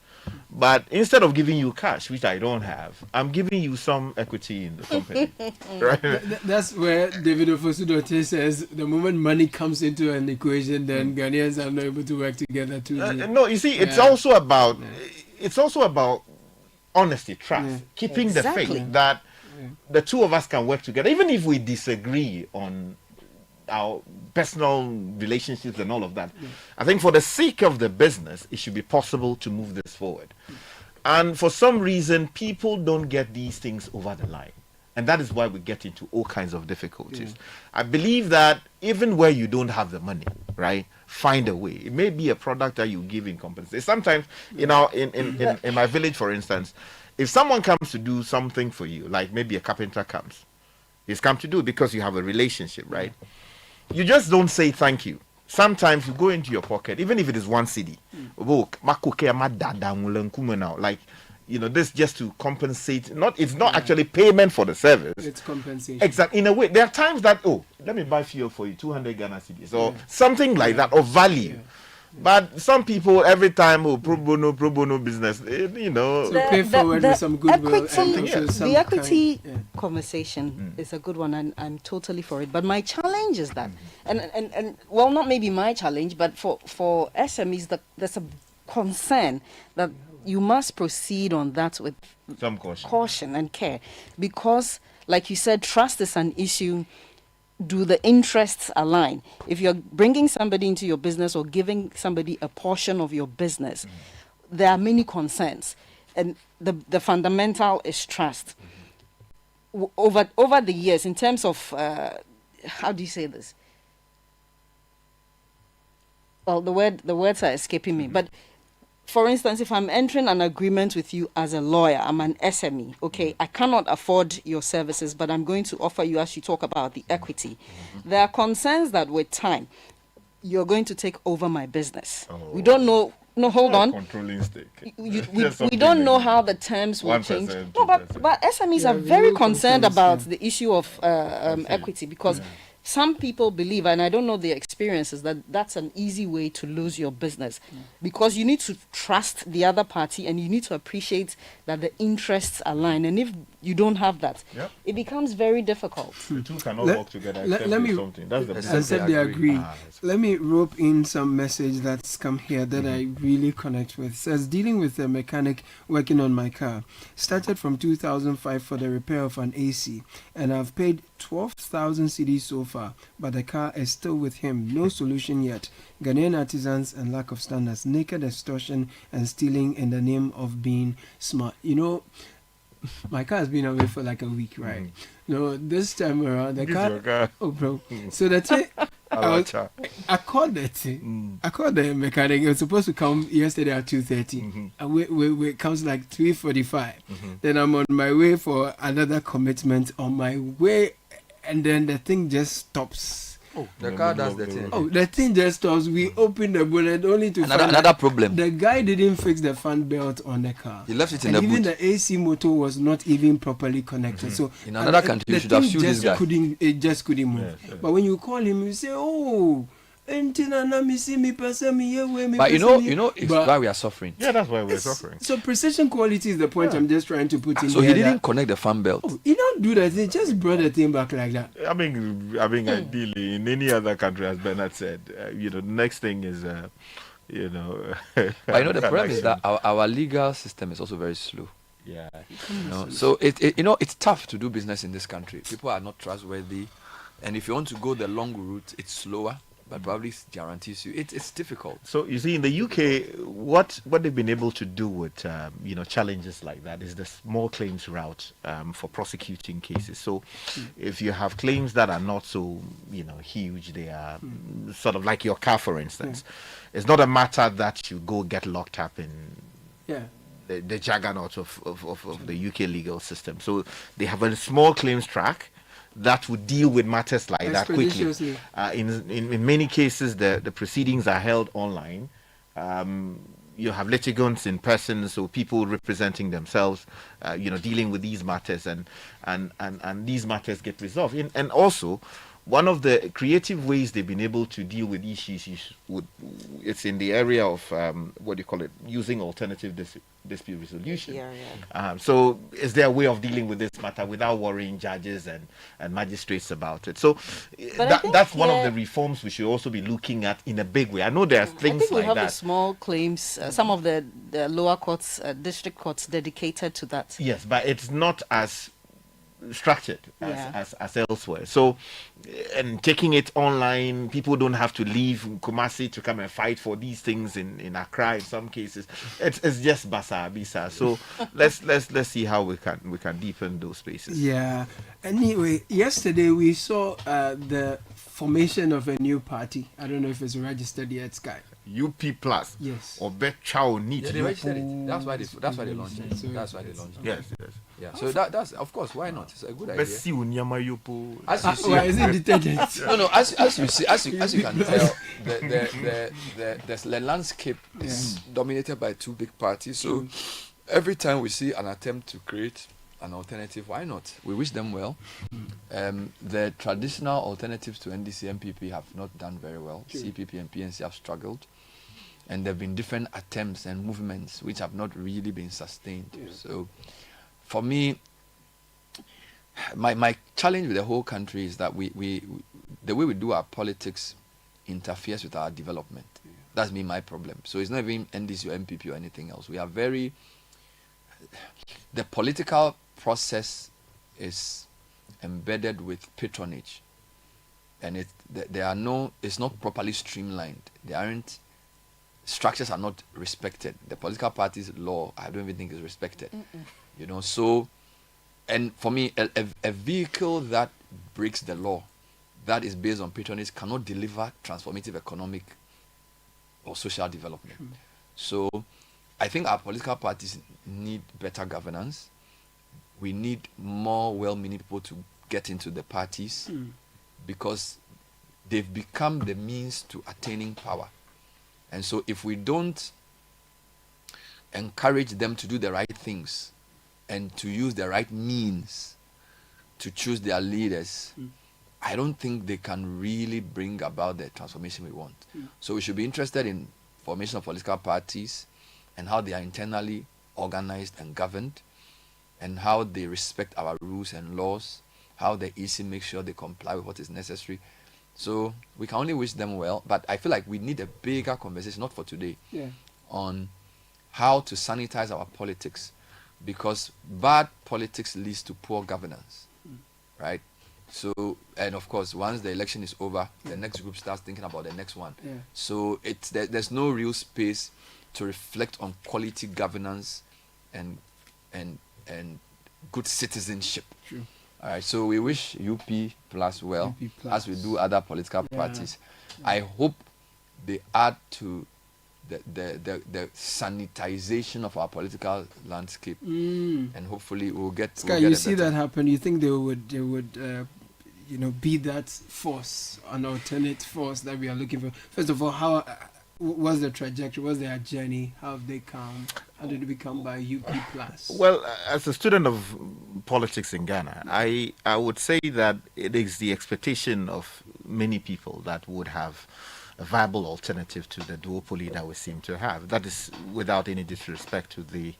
But instead of giving you cash, which I don't have, I'm giving you some equity in the company. Right? That's where David Ofosu says the moment money comes into an equation, then Ghanaians are not able to work together too. No, you see, it's also about honesty, trust, keeping the faith that the two of us can work together, even if we disagree on our personal relationships and all of that. I think for the sake of the business, it should be possible to move this forward. And for some reason, people don't get these things over the line. And that is why we get into all kinds of difficulties. I believe that even where you don't have the money, right, find a way. It may be a product that you give in compensation. Sometimes, in my village, for instance, if someone comes to do something for you, like maybe a carpenter comes, he's come to do it because you have a relationship, right? You just don't say thank you. Sometimes you go into your pocket, even if it is 1 cedi. Like, this just to compensate. It's not actually payment for the service. It's compensation. Exactly. In a way, there are times that, let me buy fuel for you, 200 Ghana cedis, or something like that, of value. Yeah. But some people, every time, pro bono business, So pay forward with some goodwill. The equity conversation is a good one, and I'm totally for it. But my challenge is that, and well, not maybe my challenge, but for SMEs, there's a concern that you must proceed on that with some caution and care, because, like you said, trust is an issue. Do the interests align? If you're bringing somebody into your business or giving somebody a portion of your business, there are many concerns, and the fundamental is trust. Over the years, in terms of how do you say this? Well, the words are escaping me, but for instance, if I'm entering an agreement with you as a lawyer, I'm an SME, okay, I cannot afford your services, but I'm going to offer you, as you talk about the equity. There are concerns that with time, you're going to take over my business. We don't know. No, hold on. Controlling stake. We don't know how the terms will change. No, but SMEs are very concerned about the issue of equity, because some people believe, and I don't know the experiences, that that's an easy way to lose your business, because you need to trust the other party and you need to appreciate that the interests align. And if you don't have that, it becomes very difficult. The two cannot work together. Let me something. That's the I said they agree. Let me rope in some message that's come here that I really connect with. It says, dealing with a mechanic working on my car. Started from 2005 for the repair of an AC, and I've paid 12,000 cedis so far, but the car is still with him. No solution yet. Ghanaian artisans and lack of standards, naked extortion and stealing in the name of being smart. My car has been away for like a week, right? This time around, the car. Oh, bro. So the thing, I called the thing. I called the mechanic. It was supposed to come yesterday at 2:30. And we comes like 3:45. Then I'm on my way for another commitment on my way, and then the thing just stops. The car does the thing. The thing just stops. We open the bonnet only to find another problem. The guy didn't fix the fan belt on the car. He left it in the boot. Even the AC motor was not even properly connected. So in another country, you should have sued this guy. It just couldn't move. But when you call him, you say, but it's why we are suffering. Yeah, that's why we're suffering. So precision quality is the point I'm just trying to put in. So he didn't connect the fan belt. He don't do that. He just brought the thing back like that. I mean, ideally, in any other country, as Bernard said, the next thing is, But the problem is that our legal system is also very slow. Yeah. So it's tough to do business in this country. People are not trustworthy, and if you want to go the long route, it's slower. But probably guarantees you it's difficult. So you see, in the UK, what they've been able to do with challenges like that is the small claims route for prosecuting cases. So if you have claims that are not so huge, they are sort of like your car, for instance. It's not a matter that you go get locked up in the juggernaut of the UK legal system. So they have a small claims track that would deal with matters like that quickly. In many cases, the proceedings are held online. You have litigants in person, so people representing themselves, dealing with these matters, and these matters get resolved. And also, one of the creative ways they've been able to deal with issues it's in the area of using alternative dispute resolution. So is there a way of dealing with this matter without worrying judges and magistrates about it? So that's one of the reforms we should also be looking at in a big way. I know there are things like that. I think we have the small claims, some of the lower courts, district courts dedicated to that. Yes, but it's not as structured as elsewhere. So, and taking it online, people don't have to leave Kumasi to come and fight for these things in Accra. In some cases, it's just basa bisa. So let's see how we can deepen those spaces. Yeah. Anyway, yesterday we saw the formation of a new party. I don't know if it's registered yet, Sky. UP Plus. Yes. Or Betchow Neat. Yeah, they registered it. That's why they launched it. So That's why they launched it. Yes. Yeah. So that's of course, why not? It's a good idea. As you see, why is it detergent? No. As you see, as you can tell, the landscape is dominated by two big parties. So every time we see an attempt to create an alternative, why not? We wish them well. The traditional alternatives to NDC MPP have not done very well. CPP and PNC have struggled, and there have been different attempts and movements which have not really been sustained. So for me, my challenge with the whole country is that we the way we do our politics interferes with our development. That's been my problem. So it's not even NDC or MPP or anything else. We are the political process is embedded with patronage, and it's not properly streamlined. Structures are not respected. The political party's law, I don't even think is respected. So, and for me, a vehicle that breaks the law, that is based on patronage, cannot deliver transformative economic or social development. So I think our political parties need better governance. We need more well-meaning people to get into the parties because they've become the means to attaining power. And so if we don't encourage them to do the right things and to use the right means to choose their leaders, I don't think they can really bring about the transformation we want. So we should be interested in formation of political parties and how they are internally organized and governed, and how they respect our rules and laws, how the EC makes sure they comply with what is necessary. So we can only wish them well, but I feel like we need a bigger conversation, not for today, on how to sanitize our politics, because bad politics leads to poor governance, right? So, and of course, once the election is over, the next group starts thinking about the next one. So there's no real space to reflect on quality governance and good citizenship. All right, so we wish UP Plus well, as we do other political parties. I hope they add to the sanitization of our political landscape, and hopefully we'll get. Sky, you see that happen? You think they would be that force, an alternate force that we are looking for? First of all, how what's the trajectory? What's their journey? How have they come? How did they become by UP Plus? Well, as a student of politics in Ghana, I would say that it is the expectation of many people that would have a viable alternative to the duopoly that we seem to have. That is without any disrespect to the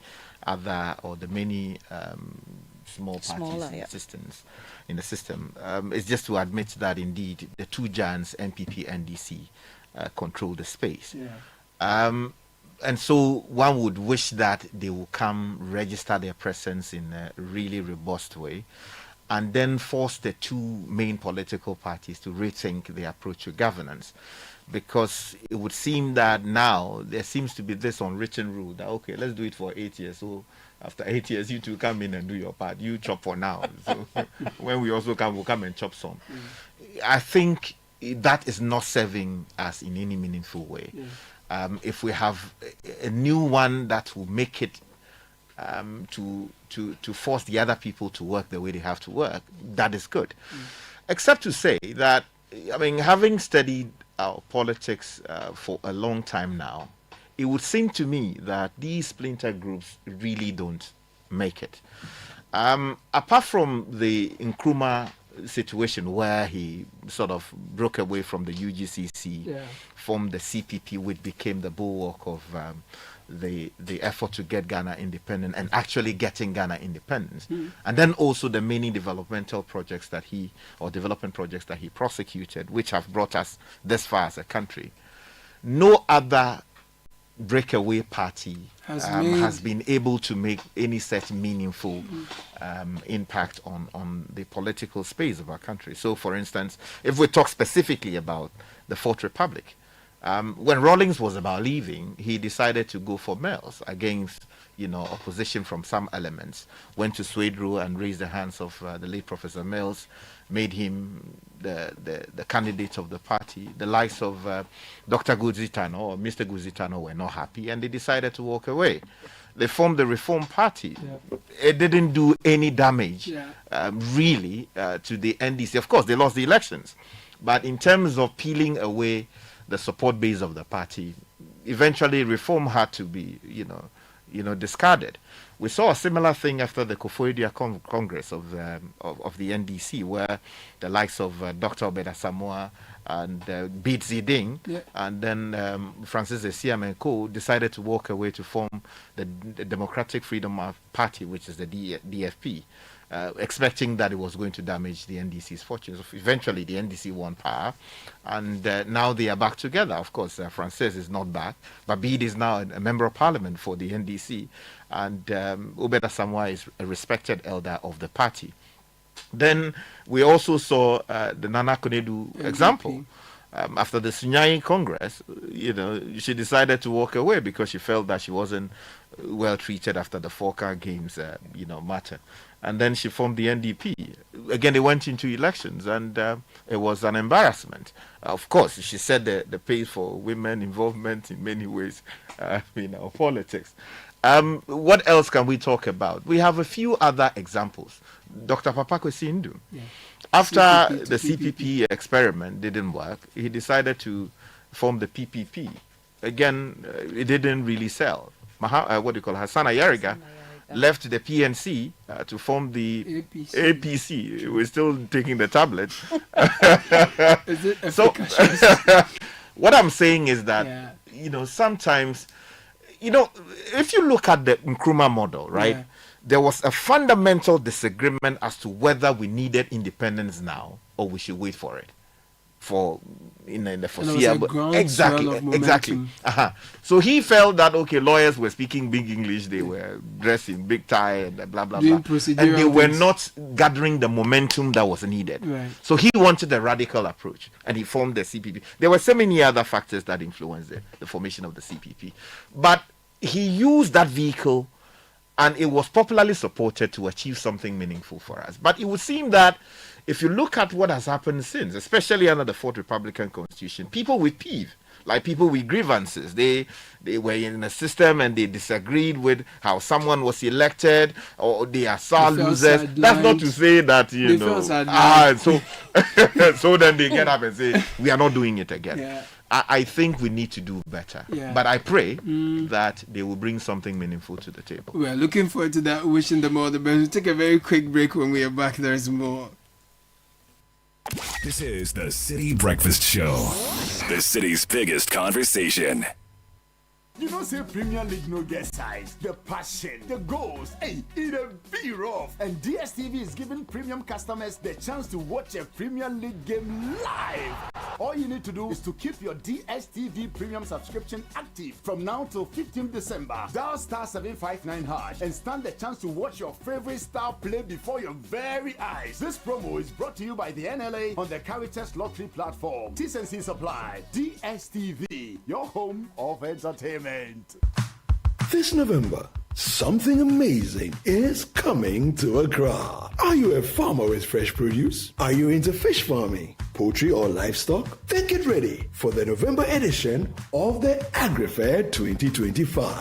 other or the many small parties in the system. It's just to admit that indeed the two giants, MPP and NDC, control the space. And so one would wish that they will come register their presence in a really robust way, and then force the two main political parties to rethink their approach to governance. Because it would seem that now there seems to be this unwritten rule that, okay, let's do it for 8 years. So after 8 years, you two come in and do your part. You chop for now. So when we also come, we'll come and chop some. I think that is not serving us in any meaningful way. If we have a new one that will make it to force the other people to work the way they have to work, that is good. Except to say that, I mean, having studied our politics for a long time now, it would seem to me that these splinter groups really don't make it. Apart from the Nkrumah situation where he sort of broke away from the UGCC, formed the CPP, which became the bulwark of the effort to get Ghana independent and actually getting Ghana independence, and then also the many development projects that he prosecuted, which have brought us this far as a country. No other breakaway party has been able to make any such meaningful impact on the political space of our country. So, for instance, if we talk specifically about the Fourth Republic, when Rawlings was about leaving, he decided to go for Mills against, opposition from some elements. Went to Swedru and raised the hands of the late Professor Mills, made him the candidate of the party. The likes of Dr. Guzitano or Mr. Guzitano were not happy, and they decided to walk away. They formed the Reform Party. It didn't do any damage, really, to the NDC. Of course, they lost the elections. But in terms of peeling away the support base of the party, eventually Reform had to be, discarded. We saw a similar thing after the Koforidua Congress of the NDC, where the likes of Dr. Obeda Samoa and Beat Ziding and then Francis Esiam and Co. decided to walk away to form the Democratic Freedom Party, which is the DFP, expecting that it was going to damage the NDC's fortunes. Eventually, the NDC won power, and now they are back together. Of course, Francis is not back, but Bede is now a member of parliament for the NDC, and Obeda Samoa is a respected elder of the party. Then we also saw the Nana Konedu example. After the Sunyani Congress, she decided to walk away because she felt that she wasn't well treated after the Falkar Games, matter. And then she formed the NDP. Again, they went into elections, and it was an embarrassment. Of course, she said the pace for women involvement in many ways, politics. What else can we talk about? We have a few other examples. Dr. Papako Sindu. After the CPP experiment didn't work, he decided to form the PPP. Again, it didn't really sell. Hassan Ayariga left the PNC to form the APC. We're still taking the tablet. So, what I'm saying is that, sometimes, if you look at the Nkrumah model, right, there was a fundamental disagreement as to whether we needed independence now or we should wait for it. In the foreseeable. Exactly. So he felt that lawyers were speaking big English, they were dressed in big tie and blah blah blah, and they were not gathering the momentum that was needed. So he wanted a radical approach, and he formed the CPP. There were so many other factors that influenced the formation of the CPP, but he used that vehicle, and it was popularly supported to achieve something meaningful for us. But it would seem that if you look at what has happened since, especially under the Fourth Republican Constitution, people with peeve, like people with grievances, they were in a system and they disagreed with how someone was elected, or they are sore losers. That's not to say that, so then they get up and say, we are not doing it again. I think we need to do better. But I pray that they will bring something meaningful to the table. We're looking forward to that, wishing them all the best. We'll take a very quick break. When we are back, there's more. This is the City Breakfast Show, the city's biggest conversation. You know, say Premier League no get size, the passion, the goals, it a be rough. And DSTV is giving premium customers the chance to watch a Premier League game live. All you need to do is to keep your DSTV premium subscription active from now till 15th December. Dial *759# and stand the chance to watch your favorite star play before your very eyes. This promo is brought to you by the NLA on the Caritas Lottery platform. T&C Supply. DSTV, your home of entertainment. This November, something amazing is coming to Accra. Are you a farmer with fresh produce? Are you into fish farming, poultry, or livestock? Then get ready for the November edition of the AgriFair 2025.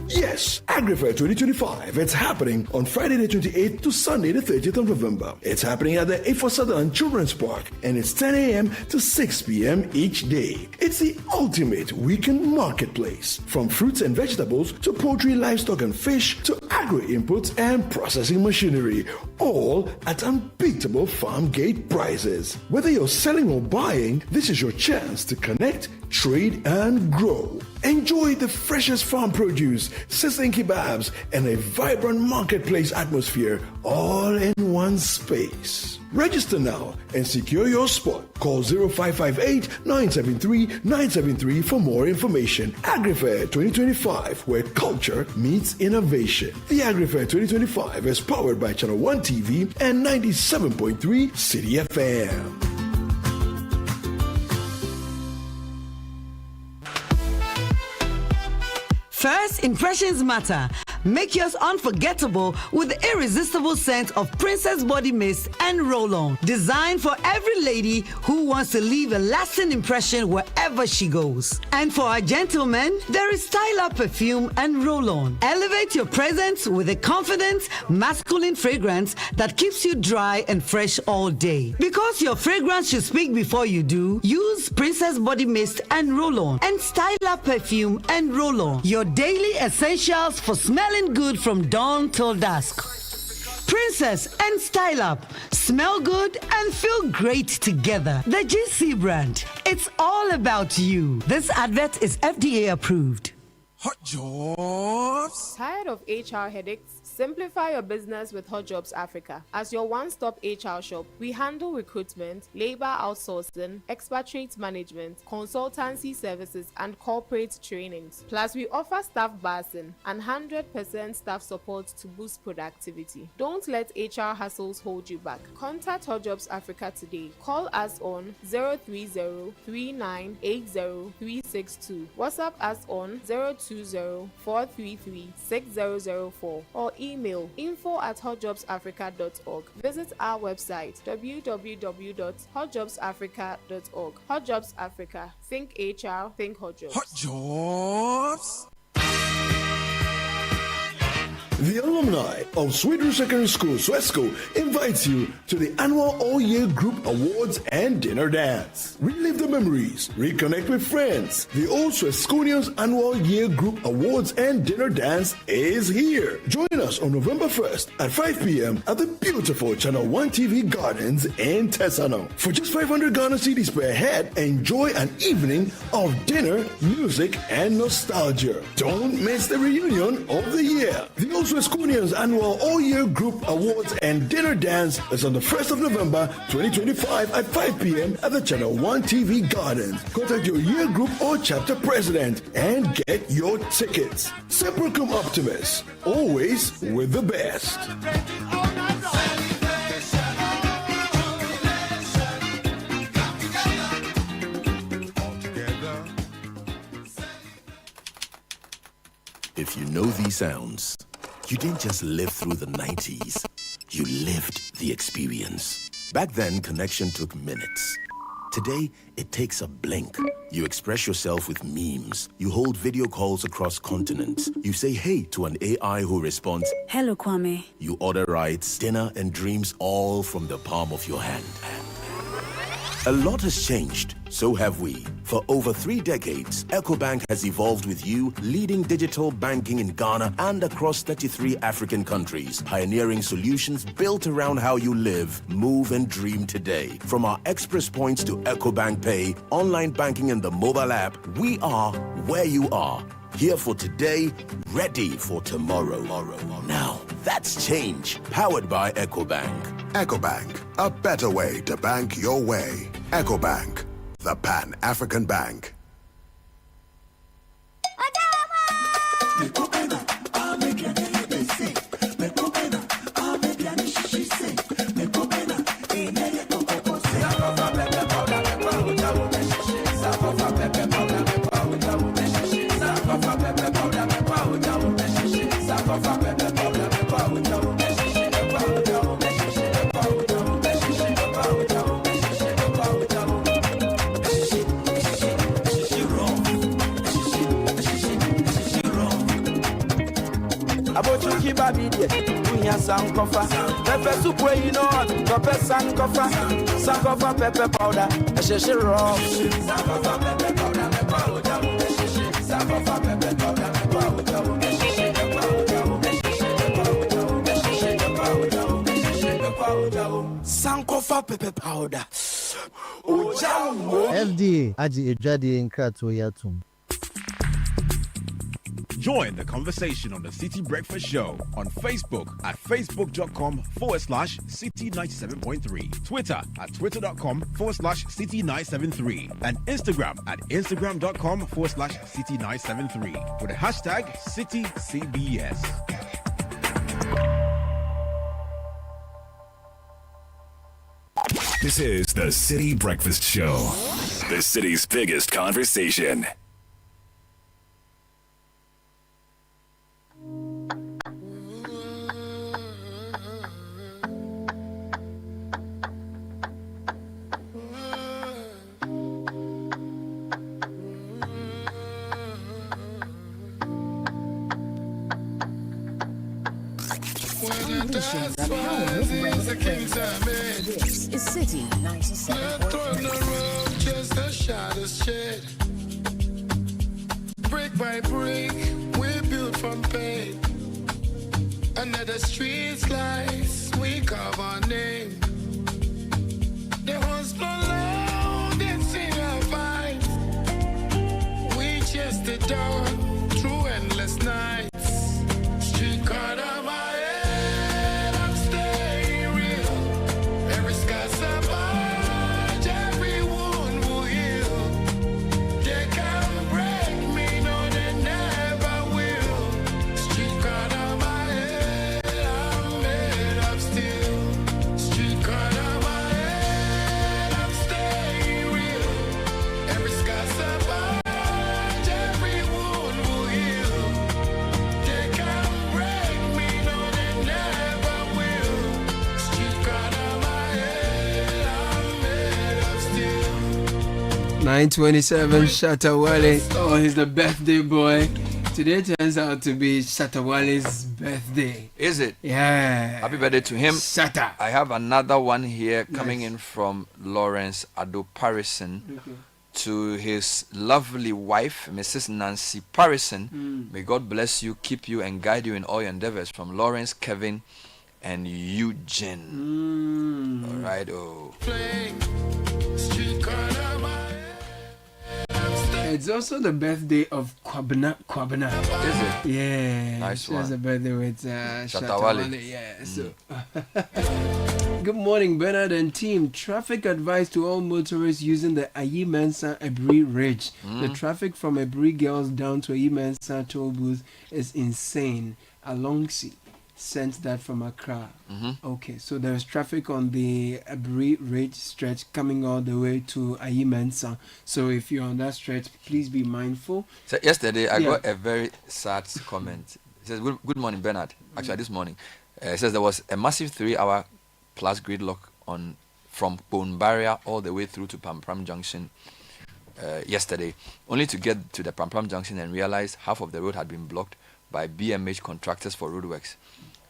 Yes, AgriFair 2025. It's happening on Friday the 28th to Sunday the 30th of November. It's happening at the A4 Southern Children's Park, and it's 10 a.m. to 6 p.m. each day. It's the ultimate weekend marketplace. From fruits and vegetables to poultry, livestock and fish to agri-inputs and processing machinery, all at unbeatable farm gate prices. Whether you're selling or buying, this is your chance to connect, trade, and grow. Enjoy the freshest farm produce, sizzling kebabs, and a vibrant marketplace atmosphere all in one space. Register now and secure your spot. Call 0558-973-973 for more information. AgriFair 2025, where culture meets innovation. The AgriFair 2025 is powered by Channel 1 TV and 97.3 Citi FM. First impressions matter. Make yours unforgettable with the irresistible scent of Princess Body Mist and Roll-On. Designed for every lady who wants to leave a lasting impression wherever she goes. And for our gentlemen, there is Style Up Perfume and Roll-On. Elevate your presence with a confident, masculine fragrance that keeps you dry and fresh all day. Because your fragrance should speak before you do, use Princess Body Mist and Roll-On and Style Up Perfume and Roll-On. Your daily essentials for smelling good from dawn till dusk. Princess and Style Up. Smell good and feel great together. The GC brand. It's all about you. This advert is FDA approved. Hot jobs. Tired of HR headaches? Simplify your business with Hot Jobs Africa. As your one-stop HR shop, we handle recruitment, labor outsourcing, expatriate management, consultancy services, and corporate trainings. Plus, we offer staff basing and 100% staff support to boost productivity. Don't let HR hassles hold you back. Contact Hot Jobs Africa today. Call us on 030-3980-362. WhatsApp us on 020-433-6004 or email info@hotjobsafrica.org. Visit our website www.hotjobsafrica.org. Hot Jobs Africa. Think HR, think Hot Jobs. Hot jobs. The alumni of Sweeter Secondary School, SWESCO, invites you to the annual All-Year Group Awards and Dinner Dance. Relive the memories, reconnect with friends. The Old Swesconians Annual Year Group Awards and Dinner Dance is here. Join us on November 1st at 5 p.m. at the beautiful Channel 1 TV Gardens in Tesano. For just 500 Ghana cedis per head, enjoy an evening of dinner, music, and nostalgia. Don't miss the reunion of the year. The Old Swesconians Annual All-Year Group Awards and Dinner Dance is on the 1st of November 2025 at 5 p.m. at the Channel 1 TV Gardens. Contact your year group or chapter president and get your tickets. Semper Cum Optimus, always with the best. If you know these sounds, you didn't just live through the 90s. You lived the experience. Back then, connection took minutes. Today, it takes a blink. You express yourself with memes. You hold video calls across continents. You say hey to an AI who responds, "Hello, Kwame." You order rides, dinner, and dreams all from the palm of your hand. A lot has changed, so have we. For over 3 decades, EcoBank has evolved with you, leading digital banking in Ghana and across 33 African countries, pioneering solutions built around how you live, move, and dream today. From our express points to EcoBank Pay, online banking, and the mobile app, we are where you are. Here for today, ready for tomorrow. Now, that's change, powered by EcoBank. EcoBank, a better way to bank your way. EcoBank, the Pan-African Bank. Sankofa, pepper soup where you know, pepper sankofa, sankofa pepper powder, a shishi raw. Sankofa pepper powder, sankofa pepper powder, sankofa pepper powder. FDA Aji Ejadi Nkrato Yatum. Join the conversation on the City Breakfast Show on Facebook at facebook.com/City97.3, Twitter at twitter.com/City973, and Instagram at instagram.com/City973 with the hashtag CityCBS. This is the City Breakfast Show, the city's biggest conversation. This is City 97.3. Just a shadow shed. Brick by brick, we built from pain. Another street slice, we carve our name. The horns blow loud and sing our vibes. We chased the dawn through endless nights. Street card of my head, I'm staying real. Every scar survive, every wound will heal. They can't break me, no, they never will. Street card of my head, I'm made of steel. Street card of my head, I'm staying real. Every scar survive, every wound will heal. They can't break me, no, they never will. Street card of my head, I'm made of steel. 927 Shatawale. Oh, he's the birthday boy. Today turns out to be Shatawale's birthday. Is it? Yeah. Happy birthday to him. Shatta. I have another one here coming in from Lawrence Ado Parison. To his lovely wife, Mrs. Nancy Parison. May God bless you, keep you, and guide you in all your endeavors. From Lawrence, Kevin, and Eugene. All right. Oh. Street card of my It's also the birthday of Kwabena. Is it? Yeah. Nice she has one. a birthday with Shatawale. Shatawale. Yeah. So. Good morning, Bernard and team. Traffic advice to all motorists using the Ayi Mensa Ebri Ridge. The traffic from Ebri Girls down to Ayi Mensa toll booth is insane. Alongsi sent that from Accra. Okay, so there's traffic on the Ebri Ridge stretch coming all the way to Ayi Mensa. So if you're on that stretch, please be mindful. So yesterday, I got a very sad comment. It says, good morning, Bernard. Actually, this morning. It says there was a massive 3-hour plus gridlock from Bone Barrier all the way through to Pampram Junction yesterday, only to get to the Pampram Junction and realize half of the road had been blocked by BMH contractors for roadworks.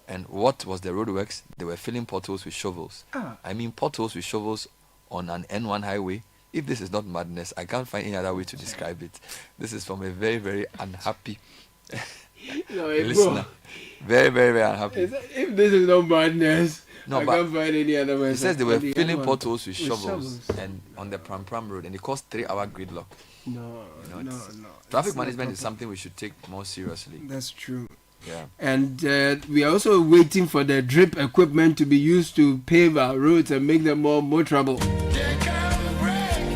And what was the roadworks? They were filling potholes with shovels. I mean potholes with shovels on an N1 highway. If this is not madness, I can't find any other way to describe it. This is from a very, very unhappy listener. Very, very, very unhappy. If this is not madness, No, I but can't find any other way. it says they were The filling other one potholes with shovels and on the Pram Road, and it caused 3-hour gridlock. No, no. Traffic It's not management is proper. something we should take more seriously. That's true. Yeah. And we are also waiting for the drip equipment to be used to pave our roads and make them more motorable.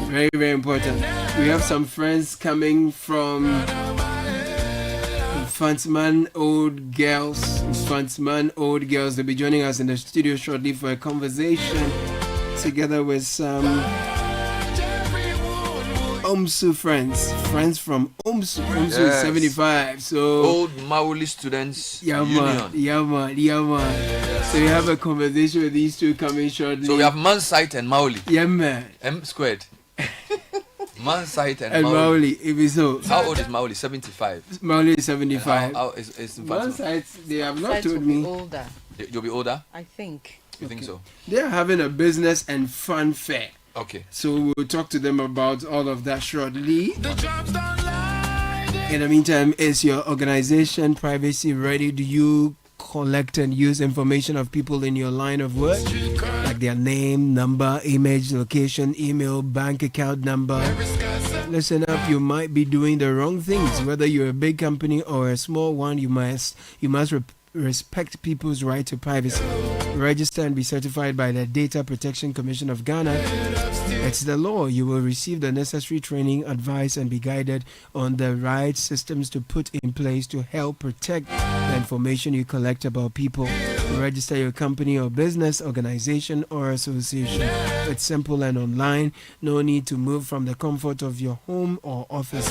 Very, very important. We have some friends coming from Fantsman Old Girls. They'll be joining us in the studio shortly for a conversation together with some OMSU friends from OMSU. OMSU is 75. So Old Mauli Students Union. Yeah, man. So we have a conversation with these two coming shortly. So we have Mansite and Mauli. Yeah, man. M squared. Mansite and Mauli. If it's so. How old is Mauli? 75. Mauli is 75. How is Mansite, they have not Mansite told will me. be older. You'll be older? I think. You think so? They are having a business and fun fair. Okay. So we'll talk to them about all of that shortly. In the meantime, is your organization privacy ready? Do you collect and use information of people in your line of work, like their name, number, image, location, email, bank account number. Listen up, you might be doing the wrong things. Whether you're a big company or a small one, you must respect people's right to privacy. Register and be certified by the Data Protection Commission of Ghana. It's the law. You will receive the necessary training, advice, and be guided on the right systems to put in place to help protect the information you collect about people. Register your company or business, organization, or association. It's simple and online. No need to move from the comfort of your home or office.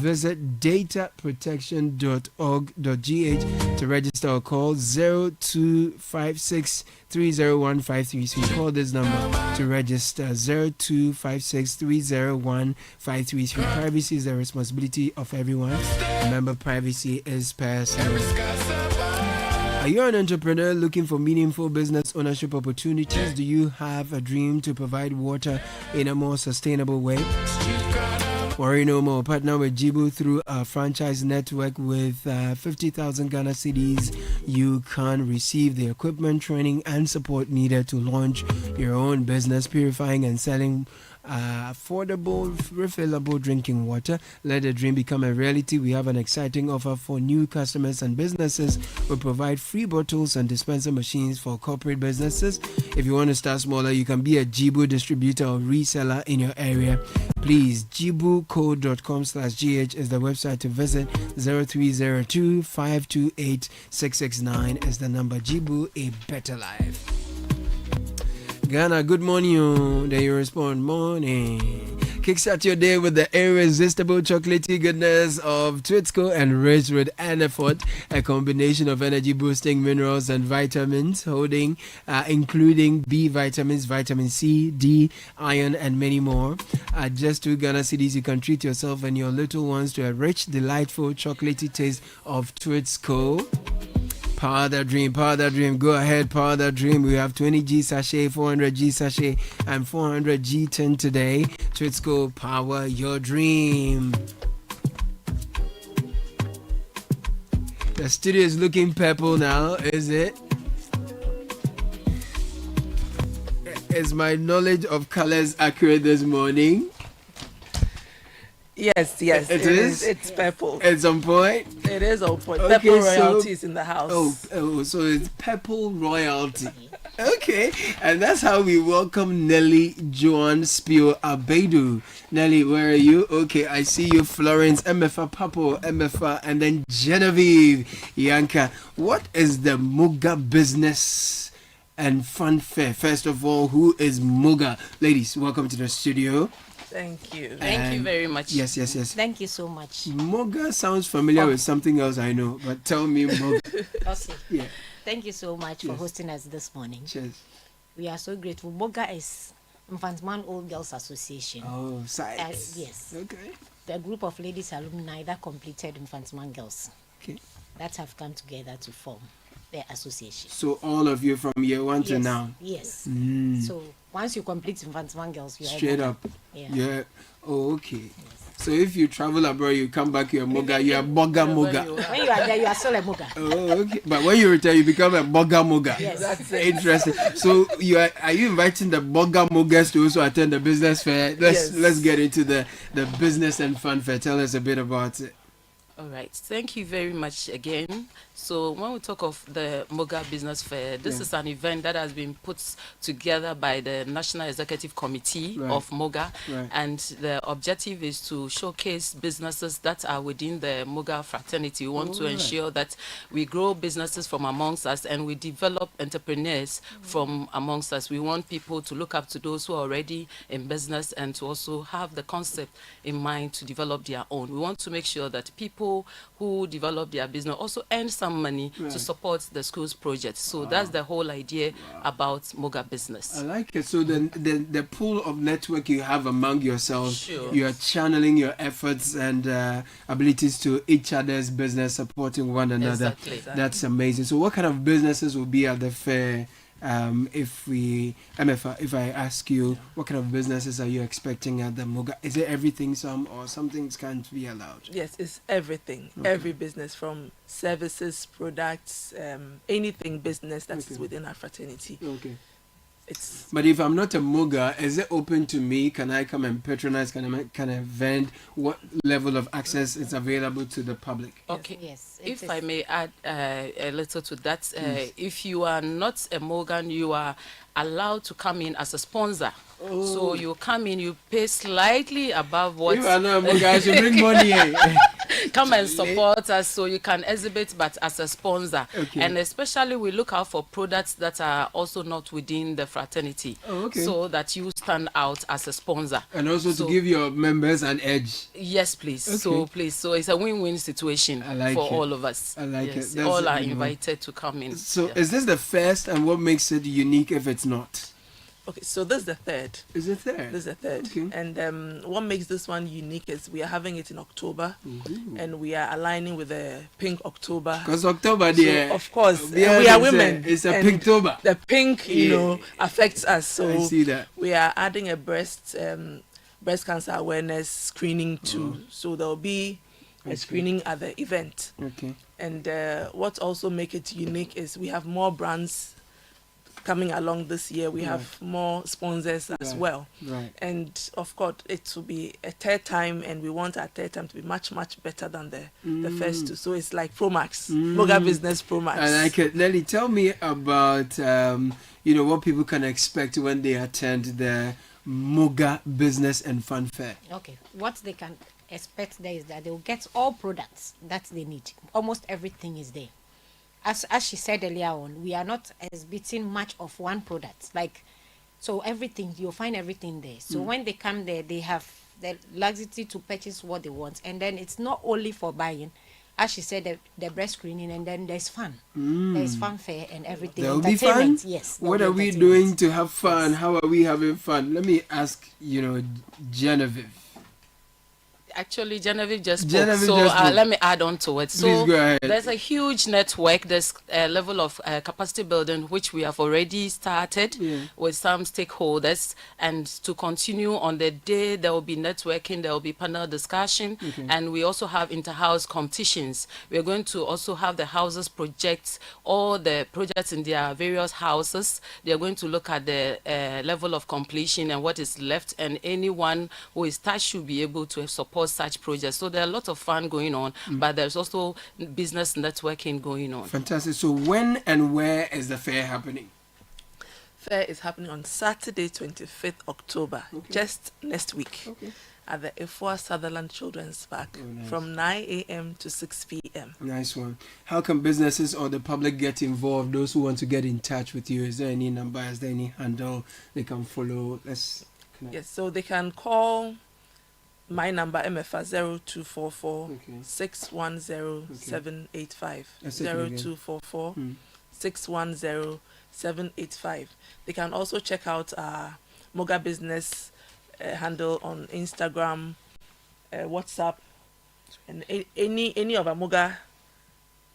Visit dataprotection.org.gh to register or call 0256 301 533. So you call this number to register 0256 301 533. Privacy is the responsibility of everyone. Remember, privacy is personal. Are you an entrepreneur looking for meaningful business ownership opportunities? Do you have a dream to provide water in a more sustainable way? Worry no more. Partner with Jibu through a franchise network with 50,000 Ghana cedis. You can receive the equipment, training, and support needed to launch your own business, purifying and selling affordable, refillable drinking water. Let the dream become a reality. We have an exciting offer for new customers and businesses. We provide free bottles and dispenser machines for corporate businesses. If you want to start smaller, you can be a Jibu distributor or reseller in your area. Please, jibuco.com/gh is the website to visit. 0302 528 669 is the number. Jibu, a better life. Ghana, good morning. Then you respond, morning. Kickstart your day with the irresistible chocolatey goodness of Twitsco, and rich with Anafort, a combination of energy-boosting minerals and vitamins, including B vitamins, vitamin C, D, iron, and many more. At just 2 Ghana cedis, you can treat yourself and your little ones to a rich, delightful chocolatey taste of Twitsco. Power that dream, go ahead, power that dream. We have 20G sachet, 400G sachet, and 400G tin today. Twitsco, power your dream. The studio is looking purple now, is it? Is my knowledge of colors accurate this morning? Yes, it is. It's purple. It's on point? It is on point. Okay, Purple royalty is in the house. Oh, so it's purple royalty. Okay, and that's how we welcome Nelly Joan Spio Abedu. Nelly, where are you? Okay, I see you. Florence, MFA Papo, MFA, and then Genevieve Yanka. What is the Muga business and fun fair? First of all, who is Muga? Ladies, welcome to the studio. Thank you. Thank you very much. Yes. Thank you so much. Moga sounds familiar with something else I know, but tell me Moga. Okay. Yeah. Thank you so much for hosting us this morning. Cheers. We are so grateful. Moga is Infantman Old Girls Association. Oh, sites. Yes. Okay. The group of ladies alumni that completed Infantman Girls. Okay. That have come together to form the association. So all of you from year 1 to now? Yes. Mm. So once you complete Infantman Girls, you are straight up. Yeah. Oh, okay. Yes. So if you travel abroad, you come back, you're Moga, you are Boga Moga. When you are there, you are still a Moga. Oh, okay. But when you return, you become a Boga Moga. Yes. That's interesting. So are you inviting the Boga Mogas to also attend the business fair? Let's get into the business and fun fair. Tell us a bit about it. All right. Thank you very much again. So when we talk of the Moga Business Fair, this is an event that has been put together by the National Executive Committee of Moga. Right. And the objective is to showcase businesses that are within the Moga fraternity. We want to ensure that we grow businesses from amongst us and we develop entrepreneurs from amongst us. We want people to look up to those who are already in business and to also have the concept in mind to develop their own. We want to make sure that people who develop their business also earn some money to support the school's project. So that's the whole idea about Moga Business. I like it. So the pool of network you have among yourselves, Sure. you are channeling your efforts and abilities to each other's business, supporting one another. Exactly. That's amazing. So what kind of businesses will be at the fair? If I ask you, what kind of businesses are you expecting at the Muga? Is it everything, or some things can't be allowed? Yes, it's everything. Okay. Every business, from services, products, anything business that is within our fraternity. Okay. It's. But if I'm not a Muga, is it open to me? Can I come and patronize? Can I vend? What level of access is available to the public? Okay. Yes. If I may add a little to that, if you are not a Morgan, you are allowed to come in as a sponsor. So you come in, you pay slightly above what. You are not a Morgan, I should bring money. Come and support us so you can exhibit, but as a sponsor. Okay. And especially we look out for products that are also not within the fraternity. Oh, okay. So that you stand out as a sponsor. And also to give your members an edge. Yes, please. Okay. So it's a win-win situation for all of us. I like yes, it. That's all a are good one. invited to come in. So is this the first, and what makes it unique if it's not? Okay, so this is the third. Is it third? This is the third. Okay. And what makes this one unique is we are having it in October, and we are aligning with the Pink October. Because October, so of course, we are women. It's a and Pinktober. The pink, affects us. So I see that. We are adding a breast cancer awareness screening too. So there will be a screening at the event. Okay. And what also make it unique is we have more brands coming along this year. We have more sponsors as well. Right. And of course, it will be a third time, and we want our third time to be much, much better than the first two. So it's like Pro Max, Moga Business Pro Max. I like it. Nelly, tell me about what people can expect when they attend the Moga Business and Fun Fair. Okay. What they can expect there is that they will get all products that they need. Almost everything is there. As she said earlier on, we are not exhibiting much of one product. So everything, you'll find everything there. So when they come there, they have the luxury to purchase what they want. And then it's not only for buying. As she said, the breast screening, and then there's fun. There's fun fair and everything. There'll be fun? Yes. What are we doing to have fun? Yes. How are we having fun? Let me ask, Genevieve. Actually, Genevieve just spoke, so let me add on to it. So please go ahead. There's a huge network, there's a level of capacity building, which we have already started with some stakeholders, and to continue on the day, there will be networking, there will be panel discussion, and we also have inter-house competitions. We're going to also have the houses projects, all the projects in their various houses. They're going to look at the level of completion and what is left, and anyone who is touched should be able to support such projects. So there are a lot of fun going on, but there's also business networking going on. Fantastic. So when and where is the fair happening? Fair is happening on Saturday, 25th October, just next week, at the Efua Sutherland Children's Park, from 9 a.m. to 6 p.m. Nice one. How can businesses or the public get involved? Those who want to get in touch with you, is there any number? Is there any handle they can follow? Let's connect. Yes, so they can call my number, MFA 0244 610 785. 0244 610 785. They can also check out our Moga Business handle on Instagram, WhatsApp, and any of our Moga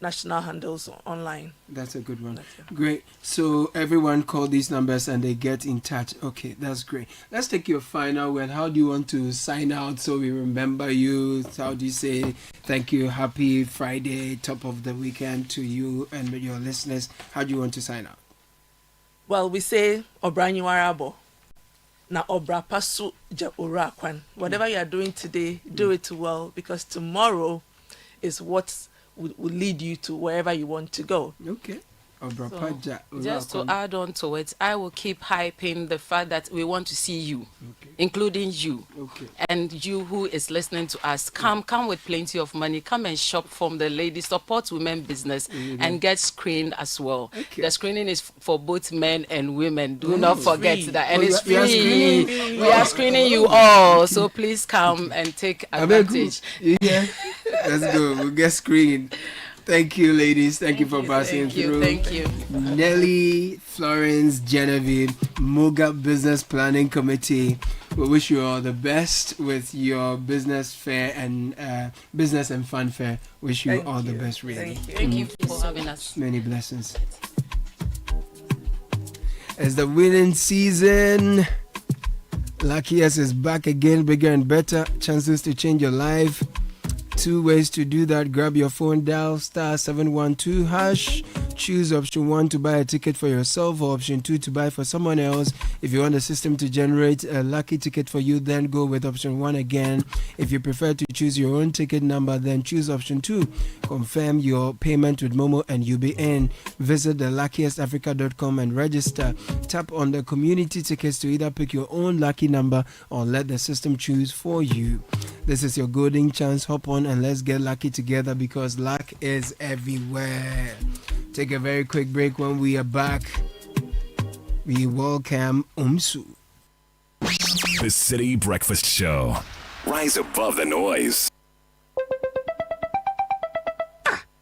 national handles online. That's a good one. Great. So everyone call these numbers and they get in touch. Okay, that's great. Let's take your final word. How do you want to sign out so we remember you? How do you say thank you, happy Friday, top of the weekend to you and your listeners? How do you want to sign out? Well, we say Obranyuarabo. Na obra pasu ja ora kwan. Whatever you are doing today, do it well, because tomorrow is what will lead you to wherever you want to go. Okay. So, just to add on to it, I will keep hyping the fact that we want to see you, including you, and you who is listening to us. Come with plenty of money. Come and shop from the ladies. Support women business and get screened as well. The screening is for both men and women. Do not forget that, and it's free. We are screening you all, so please come and take advantage. Yeah, let's go. We'll get screened. Thank you, ladies. Thank you for passing through. Thank you. Nelly, Florence, Genevieve, Moga Business Planning Committee. We wish you all the best with your business fair and business and fun fair. Wish you all the best, really. Thank you for having us. Many blessings. It's the winning season. Luckiest is back again, bigger and better. Chances to change your life. 2 ways to do that. Grab your phone, dial *712#. Choose option 1 to buy a ticket for yourself, or option 2 to buy for someone else. If you want the system to generate a lucky ticket for you, then go with option 1 again. If you prefer to choose your own ticket number, then choose option 2. Confirm your payment with Momo and you'll be in. Visit theluckiestafrica.com and register. Tap on the community tickets to either pick your own lucky number or let the system choose for you. This is your golden chance. Hop on and let's get lucky together, because luck is everywhere. Take a very quick break. When we are back, we welcome Umsu. The City Breakfast Show. Rise above the noise.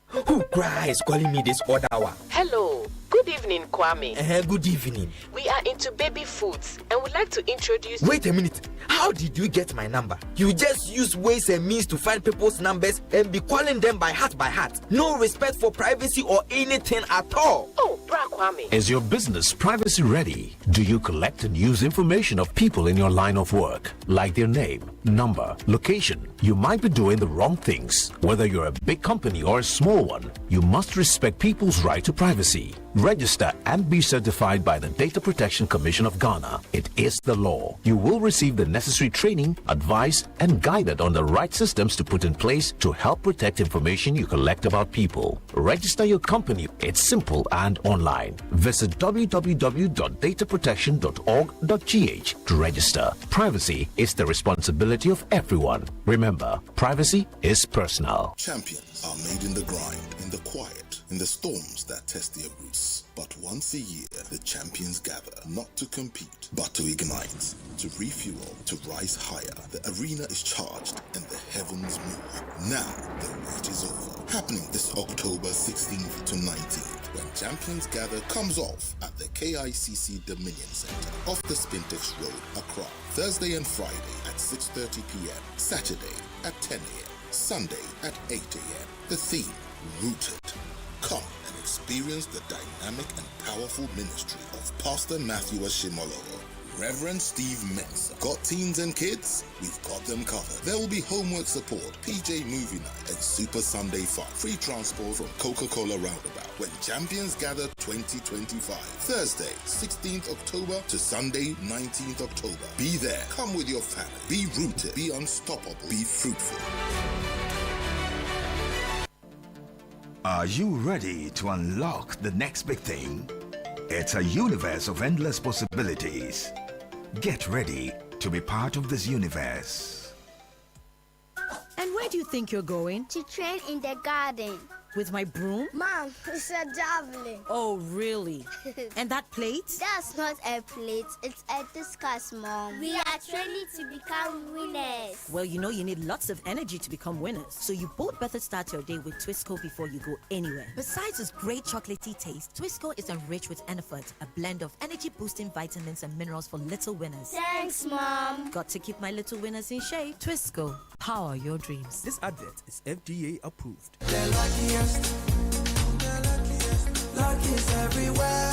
Who cries calling me this odd hour? Hello. Good evening, Kwame. Good evening. We are into baby foods and would like to introduce... Wait a minute. How did you get my number? You just use ways and means to find people's numbers and be calling them by heart. No respect for privacy or anything at all. Oh, Bra Kwame. Is your business privacy ready? Do you collect and use information of people in your line of work, like their name, number, location? You might be doing the wrong things. Whether you're a big company or a small one, you must respect people's right to privacy. Register and be certified by the Data Protection Commission of Ghana. It is the law. You will receive the necessary training, advice, and guided on the right systems to put in place to help protect information you collect about people. Register your company. It's simple and online. Visit www.dataprotection.org.gh to register. Privacy is the responsibility of everyone. Remember, privacy is personal. Champions are made in the grind, in the quiet, in the storms that test their roots. But once a year, the champions gather, not to compete, but to ignite, to refuel, to rise higher. The arena is charged and the heavens move. Now, the wait is over. Happening this October 16th to 19th, when Champions Gather comes off at the KICC Dominion Center off the Spintex Road, Accra. Thursday and Friday at 6:30 p.m. Saturday at 10 a.m. Sunday at 8 a.m. The theme, Rooted. Come and experience the dynamic and powerful ministry of Pastor Matthew Ashimolowo, Reverend Steve Mensah. Got teens and kids? We've got them covered. There will be homework support, PJ Movie Night, and Super Sunday Fun. Free transport from Coca-Cola Roundabout. When Champions Gather 2025. Thursday, 16th October to Sunday, 19th October. Be there. Come with your family. Be rooted. Be unstoppable. Be fruitful. Are you ready to unlock the next big thing? It's a universe of endless possibilities. Get ready to be part of this universe. And where do you think you're going? To train in the garden. With my broom? Mom, it's a javelin. Oh, really? And that plate? That's not a plate. It's a discus, Mom. We are training to become winners. Well, you know you need lots of energy to become winners. So you both better start your day with Twisco before you go anywhere. Besides its great chocolatey taste, Twisco is enriched with Enerfort, a blend of energy-boosting vitamins and minerals for little winners. Thanks, Mom. Got to keep my little winners in shape. Twisco, power your dreams. This advert is FDA approved. Lucky's everywhere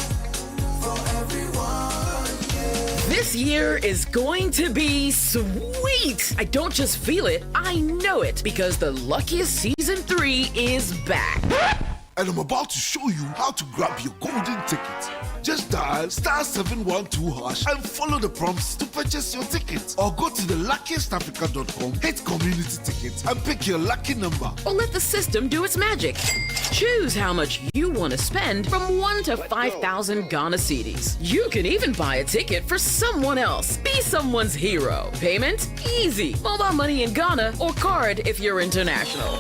for everyone. Yeah. This year is going to be sweet. I don't just feel it, I know it, because the Luckiest Season 3 is back. And I'm about to show you how to grab your golden ticket. Just dial *712# and follow the prompts to purchase your ticket. Or go to theluckiestafrica.com, hit community tickets, and pick your lucky number. Or let the system do its magic. Choose how much you want to spend from 1 to 5,000 Ghana cedis. You can even buy a ticket for someone else. Be someone's hero. Payment? Easy. Mobile money in Ghana or card if you're international.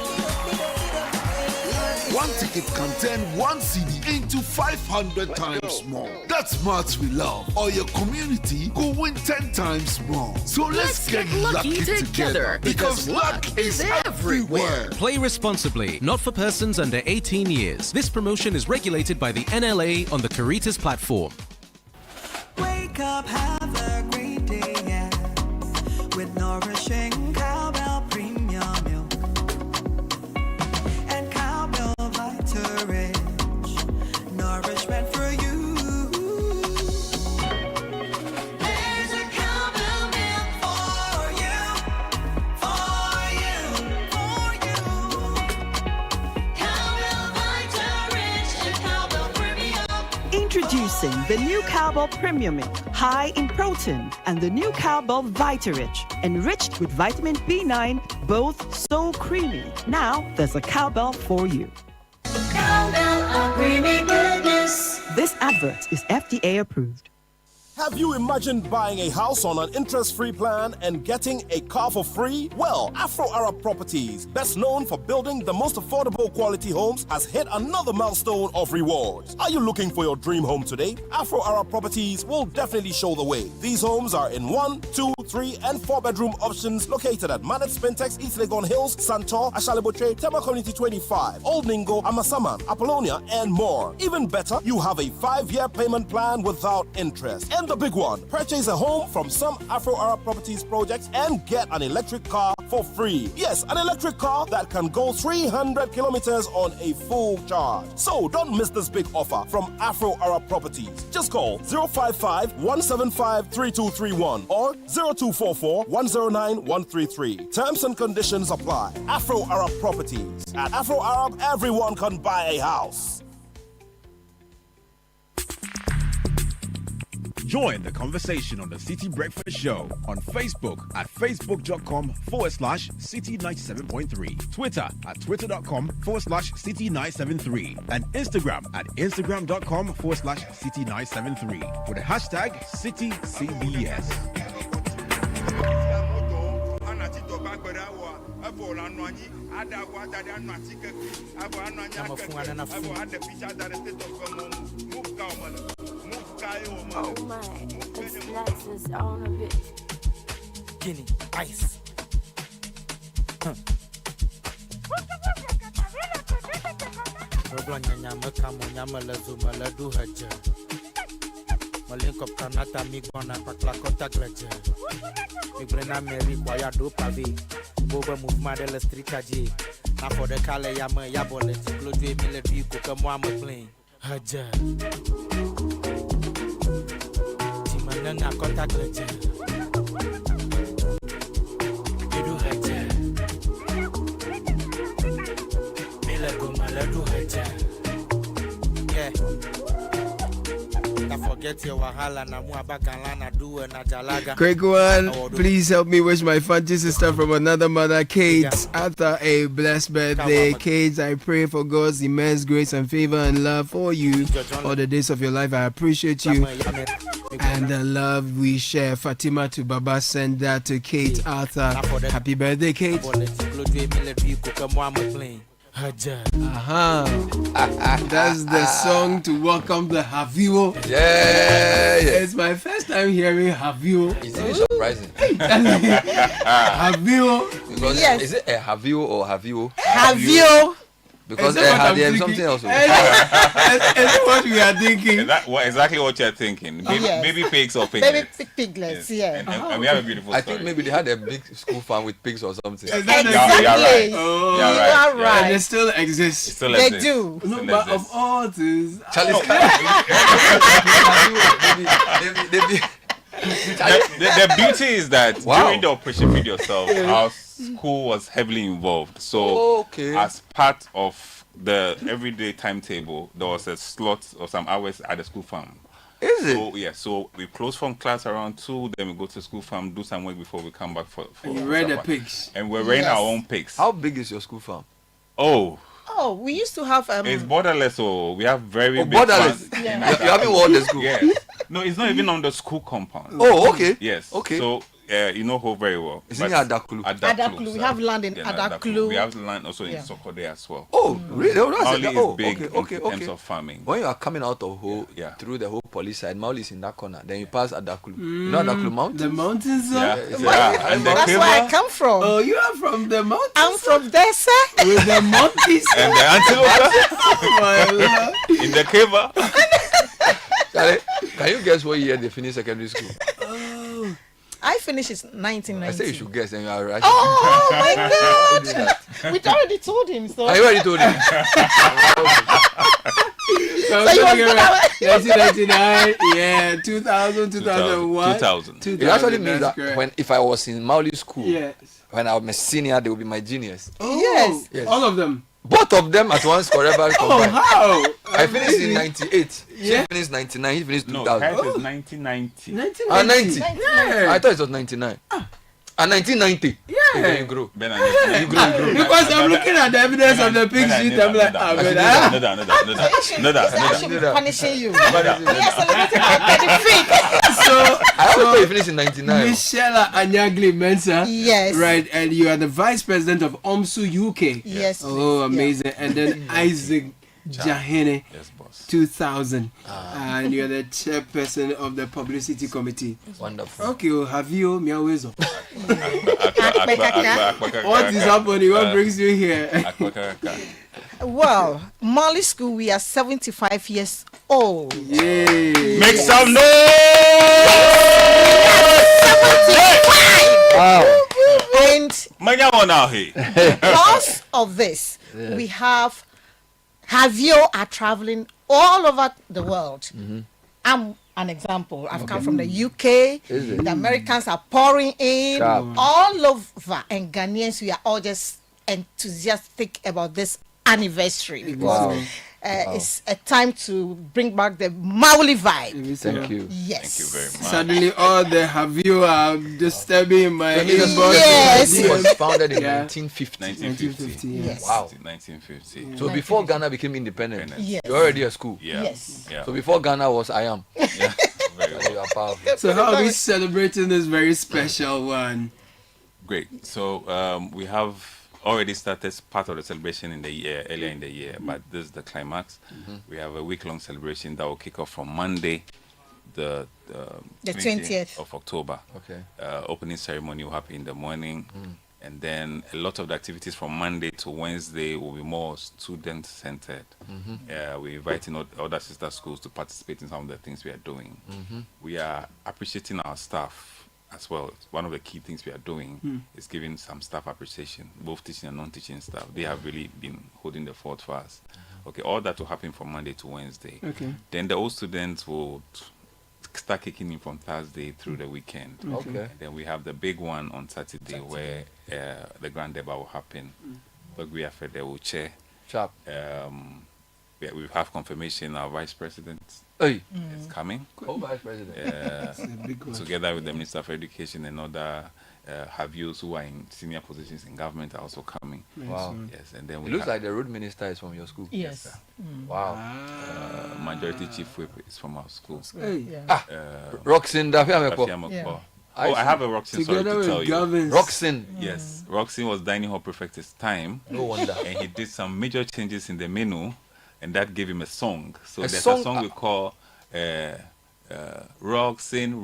One ticket can turn 1 CD into 500 times more. That's maths we love. Or your community go win 10 times more. So let's get lucky together. Because luck is everywhere. Play responsibly. Not for persons under 18 years. This promotion is regulated by the NLA on the Caritas platform. Wake up, have a great day, yeah. With nourishing cowbell premium milk. And cowbell Vita Rich. Nourishment for you. Introducing the new Cowbell Premium Milk, high in protein, and the new Cowbell Vita-Rich, enriched with vitamin B9, both so creamy. Now there's a Cowbell for you. Cowbell, a creamy goodness. This advert is FDA approved. Have you imagined buying a house on an interest-free plan and getting a car for free? Well, Afro Arab Properties, best known for building the most affordable quality homes, has hit another milestone of rewards. Are you looking for your dream home today? Afro Arab Properties will definitely show the way. These homes are in 1, 2, 3, and 4-bedroom options located at Manet Spintex, East Legon Hills, Santor, Ashalibotre, Tema Community 25, Old Ningo, Amasaman, Apollonia, and more. Even better, you have a 5-year payment plan without interest. And the big one, purchase a home from some Afro Arab Properties projects and get an electric car for free. Yes, an electric car that can go 300 kilometers on a full charge. So don't miss this big offer from Afro Arab Properties. Just call 055-175-3231 or 0244-109-133. Terms and conditions apply. Afro Arab Properties. At Afro Arab, everyone can buy a house. Join the conversation on the City Breakfast Show on Facebook at facebook.com/City97.3, Twitter at twitter.com/City973, and Instagram at instagram.com/City973 with the hashtag CityCBS. Oh my, it's glasses on a bit. Guinea, ice. Kanata Migona Paklakota Graja. Migrena Mary Quayado Pave, Boba Movement de la Street Aji. Now for the Kale Yama Yabolet, Clodre Millet, Kukamwama Plain. Haja. Timananga Kota Graja. Edu Haja. Milego Maladu Haja. Yeah. Quick one, please help me wish my fancy sister from another mother, Kate, Arthur, a blessed birthday. Kate, I pray for God's immense grace and favor and love for you all the days of your life. I appreciate you and the love we share. Fatima to Baba, send that to Kate, Arthur. Happy birthday, Kate. That's the song to welcome the Havio. Yeah. It's my first time hearing Havio. It's even surprising. Havio. Because yes. Is it a Havio or Havio? Havio. Because there's something else. Is what we are thinking. Is that exactly what you're thinking? Baby pigs or piglets? Baby piglets, yeah. And we have a beautiful story. I think maybe they had a big school farm with pigs or something. Exactly. You're right. Oh, you're right. And they still exist. They do. No, but of all things, the beauty is that during the Operation Feed Yourself, our school was heavily involved. So as part of the everyday timetable, there was a slot of some hours at the school farm. Is it? So, yeah, so we close from class around 2, then we go to the school farm, do some work before we come back for you rear the pigs. And we're rearing our own pigs. How big is your school farm? Oh, we used to have it's borderless, so we have very big borderless. Yeah. You haven't won the school. Yes. No, it's not even on the school compound. Oh, okay. Yes. Okay. So you know her very well. Isn't it Adaklu? Adaklu. We have land in Adaklu. We have land also in Sokode as well. Oh, really? Oh, Mauli is big in okay. terms of farming. When you are coming out of Ho through the whole police side, Mauli is in that corner. Then you pass Adaklu. You know Adaklu Mountain? The mountains. And that's where I come from. Oh, you are from the mountains. I'm from there, sir. With the monkeys. And the antelope. In the cave. Can you guess what year they finished secondary school? I finished in 1990. I say you should guess and you are right. Oh my God! We already told him. So. I already told him. So 1999, yeah, 2000, 2001. 2000. It actually means that if I was in Mauli school, yes. when I'm a senior, they will be my juniors. Oh, yes. All of them. Both of them at once forever. Oh, how? I finished in 98. She finished 99. He finished 2000. No, Kite is 1990. 90. Yeah. I thought it was 99. 1990. Yeah. You grew. You grew. Because I'm looking at the evidence of the pig sheet. I'm like, I should be punishing you. So I thought you finished in 99. Michelle Anyagli Mensa. Yes. Right, and you are the vice president of OMSU UK. Yes. Oh, amazing. And then Isaac Jahene. Yes, boss. 2000. And you're the chairperson of the publicity committee. Wonderful. Okay, well, have you Miawezo? What is happening? What brings you here? Well, Mali School, we are 75 years old. Yay. Make some noise! Wow. And because of this, we have Havio are traveling all over the world. Mm-hmm. I'm an example. I've come from the UK. The Americans are pouring in all over, and Ghanaians, we are all just enthusiastic about this anniversary because it's a time to bring back the Mauli vibe. Thank you. Yes. Thank you very much. Suddenly, all the Havio are disturbing my inbox. Yes. It was founded in 1950. 1950. Yes. Wow. 1950. So before Ghana became independent, Yes. you're already a school. Yeah. Yes. Yeah. So before Ghana was I am. Yeah. Very well. You are powerful. So how are we celebrating this very special one? Great. So we have already started part of the celebration in the year, earlier in the year, but this is the climax. We have a week-long celebration that will kick off from Monday, the 20th of October. Okay. Opening ceremony will happen in the morning, and then a lot of the activities from Monday to Wednesday will be more student-centered. We're inviting other sister schools to participate in some of the things we are doing. We are appreciating our staff as well. One of the key things we are doing is giving some staff appreciation, both teaching and non-teaching staff. They have really been holding the fort for us. Okay, all that will happen from Monday to Wednesday. Okay. Then the old students will start kicking in from Thursday through the weekend. Okay. And then we have the big one on Saturday where the Grand Deba will happen. But we have the will chair. Sharp. We have confirmation our vice president Hey. is coming. Co-vice president. Together with the Minister of Education and other Havios who are in senior positions in government are also coming. Wow. Yes, and then It looks like the road minister is from your school. Yes. sir. Wow. Majority chief whip is from our school. Hey. Roxin Dafiamekpo. Dafiamekpo. Oh, I have a Roxin story to tell you. Roxin. Yes, Roxin was dining hall prefect this time. No wonder. And he did some major changes in the menu, and that gave him a song. So there's song? a song we call Roxin,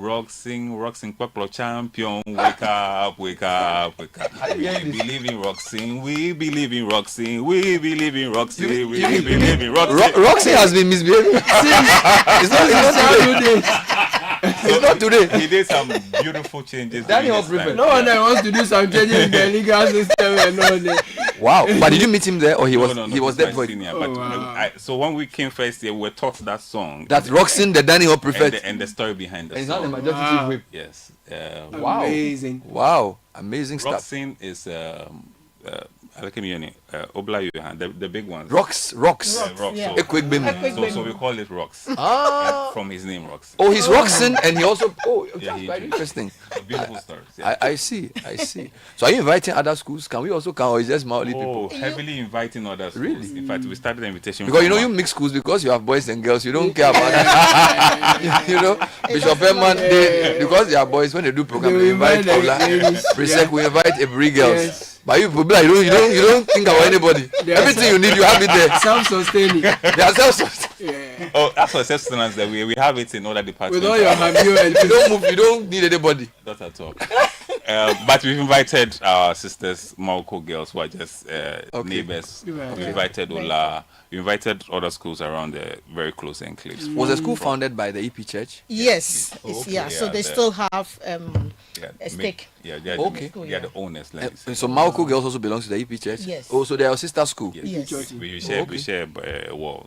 Purple Champion, wake up, wake up, wake up. We believe in Roxin, we believe in Roxin, we believe in Roxin, we believe in Roxin. Roxin has been misbehaving. It's not today. He did some beautiful changes. Daniel Prefect. No one wants to do some changes in the legal system and all that. Wow. But did you meet him there or he was he was there for senior, but so when we came first year, we were taught that song. That's Roxin, the Daniel Prefect. And the story behind the and song. he's not the majority chief whip. Yes. Wow. Amazing. Wow. Amazing stuff. Roxin is Obla Yohan, the big ones. Rocks. Yeah, Rocks. Yeah. So we call it Rocks. From his name, Rocks. Oh, he's Roxin and he also. Oh, Yeah, that's he very interesting. Beautiful stories. Yeah. I see. So are you inviting other schools? Can we also come or is just Maoli Oh, people? heavily inviting others. Really? In fact, we started the invitation. Because you mix schools because you have boys and girls. You don't care about that. Bishop Herman, because they are boys, when they do program, they invite Paula, Presec, we invite every girls. Yes. But you don't think about anybody. Everything you need, you have it there. Self-sustaining. They are self-sustaining. Yeah. Oh, that's for sustenance that we have it in other departments. With all your Havio and you don't move, you don't need anybody. Not at all. But we've invited our sisters, Morocco girls, who are just neighbors. Right. We invited Ola. We invited other schools around the very close enclaves. Was the school founded by the EP Church? Yes. So they still have a stake. Yeah, they are the owners. Like So Morocco girls also belongs to the EP Church? Yes. Oh, so they are sister school? Yes. We share a wall.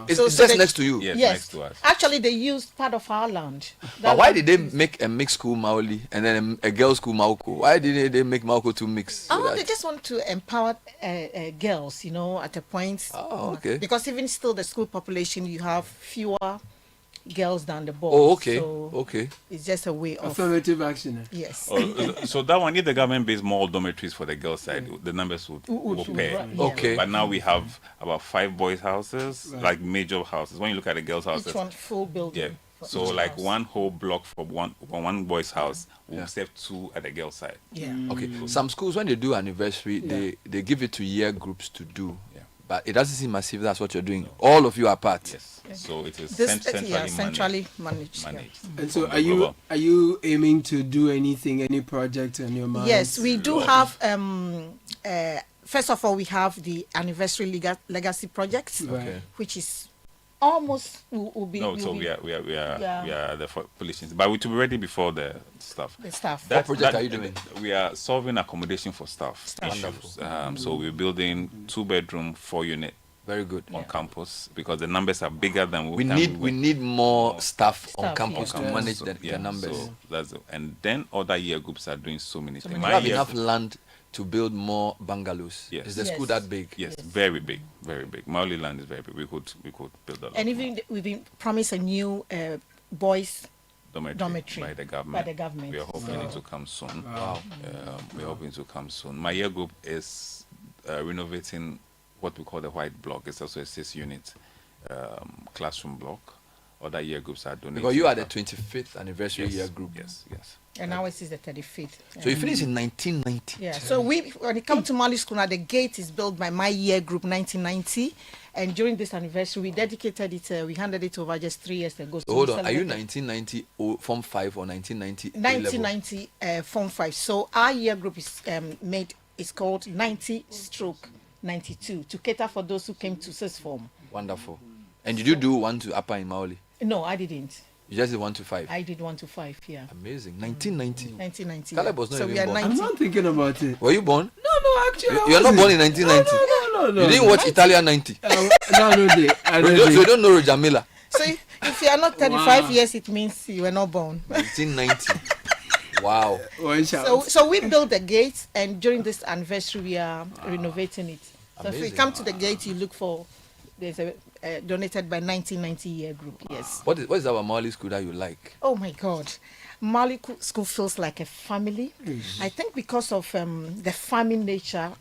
It's just next to you? Yes, next to us. Actually, they used part of our land. But why did they make a mixed school Maoli and then a girls' school Mauko? Why didn't they make Mauko to mix? Oh, they just want to empower girls, at a point. Oh, okay. Because even still, the school population, you have fewer girls than the boys. Oh, okay. So okay. It's just a way of affirmative action. Yes. So that one, if the government based more dormitories for the girls' side, the numbers would pay. Right. Okay. But now we have about 5 boys' houses, like major houses. When you look at the girls' houses, each one full building. yeah. So like one whole block for one boy's house will save 2 at the girls' side. Yeah. Okay. Some schools, when they do anniversary, they give it to year groups to do. Yeah. But it doesn't seem as if that's what you're doing. All of you are part. Yes. So it is centrally managed. And so, are you aiming to do any project on your mind? Yes, we do have. First of all, we have the anniversary legacy project, which is almost will be. No, so we are the politicians, but we to be ready before the stuff. The staff. What project are you doing? We are solving accommodation for staff issues. So we're building 2-bedroom, 4-unit. Very good. On campus, because the numbers are bigger than we need more staff on campus to manage the numbers. So that's and then other year groups are doing so many things. We have enough land to build more bungalows. Yes. Is the school that big? Yes, very big, very big. Maoli land is very big. We could build a lot. And even we've been promised a new boys dormitory by the government. We are hoping it to come soon. Wow. We're hoping to come soon. My year group is renovating what we call the white block. It's also a 6-unit classroom block. Other year groups are donating. Because you are the 25th anniversary year group. Yes. And ours is the 35th. So you finished in 1990. Yeah. So when it comes to Mali School, now the gate is built by my year group 1990, and during this anniversary we dedicated it. We handed it over just 3 years ago. So hold on, are you 1990 Form 5 or 1990? 1990 Form 5. So our year group is It's called 90/92 to cater for those who came to sixth form. Wonderful. And did you do 1 to upper in Maoli? No, I didn't. You just did 1 to 5? I did 1 to 5, yeah. Amazing. 1990. 1990. Caleb was not even born. I'm not thinking about it. Were you born? No, actually. You're not born in 1990? No. You didn't watch Italian 90? No. So you don't know Roger Miller? So if you are not 35 years, it means you were not born. 1990. Wow. So we built the gates, and during this anniversary we are renovating it. So if you come to the gate, you look for, there's a donated by 1990 year group. Yes. What is our Mali school that you like? Oh my God, Mali school feels like a family. I think because of the farming nature.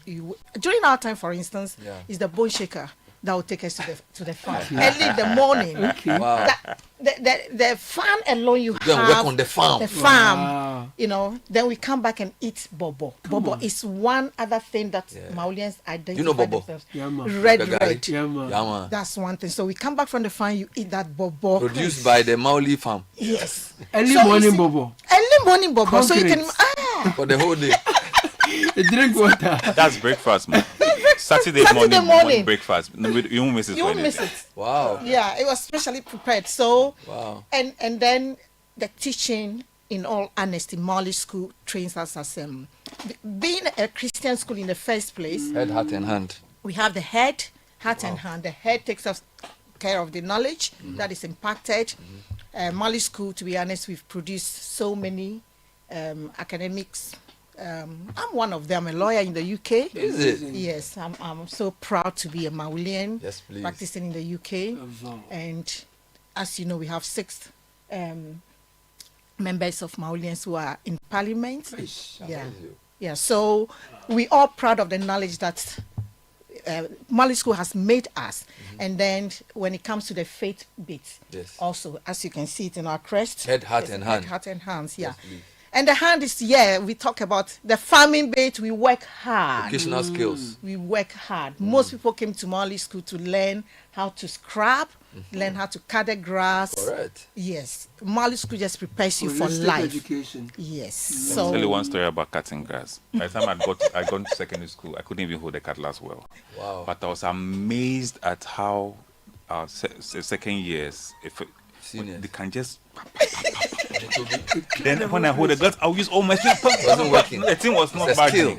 During our time, for instance, is the bone shaker that will take us to the farm early in the morning. Wow. The farm alone you then have. Work on the farm. Wow. Then we come back and eat bobo. Bobo is one other thing that Maulians identify themselves. Red. Yeah, that's one thing. So we come back from the farm, you eat that bobo. Produced by the Mauli farm. Yes. Early morning bobo. So you can for the whole day. Drink water. That's breakfast, man. Saturday morning breakfast. You won't miss it. You won't miss it. Wow. Yeah, it was specially prepared. So wow. And then the teaching, in all honesty, Mali school trains us as being a Christian school in the first place. Head, heart, and hand. We have the head, heart, and hand. The head takes us care of the knowledge that is impacted. Mali school, to be honest, we've produced so many academics. I'm one of them, a lawyer in the UK. Is it? Yes, I'm so proud to be a Maulian. Yes, please. Practicing in the UK. And as you know, we have 6 members of Maulians who are in parliament. Yeah. So we are proud of the knowledge that Mali School has made us. And then when it comes to the faith bit, also, as you can see it in our crest. Head, heart, and hand. Head, heart, and hands, yeah. Yes, and the hand is, we talk about the farming bit, we work hard. Vocational skills. We work hard. Most people came to Mali School to learn how to scrap, learn how to cut the grass. Correct. Yes. Mali School just prepares you for life. Education. Yes. Let me tell you one story about cutting grass. By the time I got to secondary school, I couldn't even hold the cutlass well. Wow. But I was amazed at how our second years, they can just... Then when I hold the glass, I'll use all my strength. It wasn't working. The thing was not bad. How you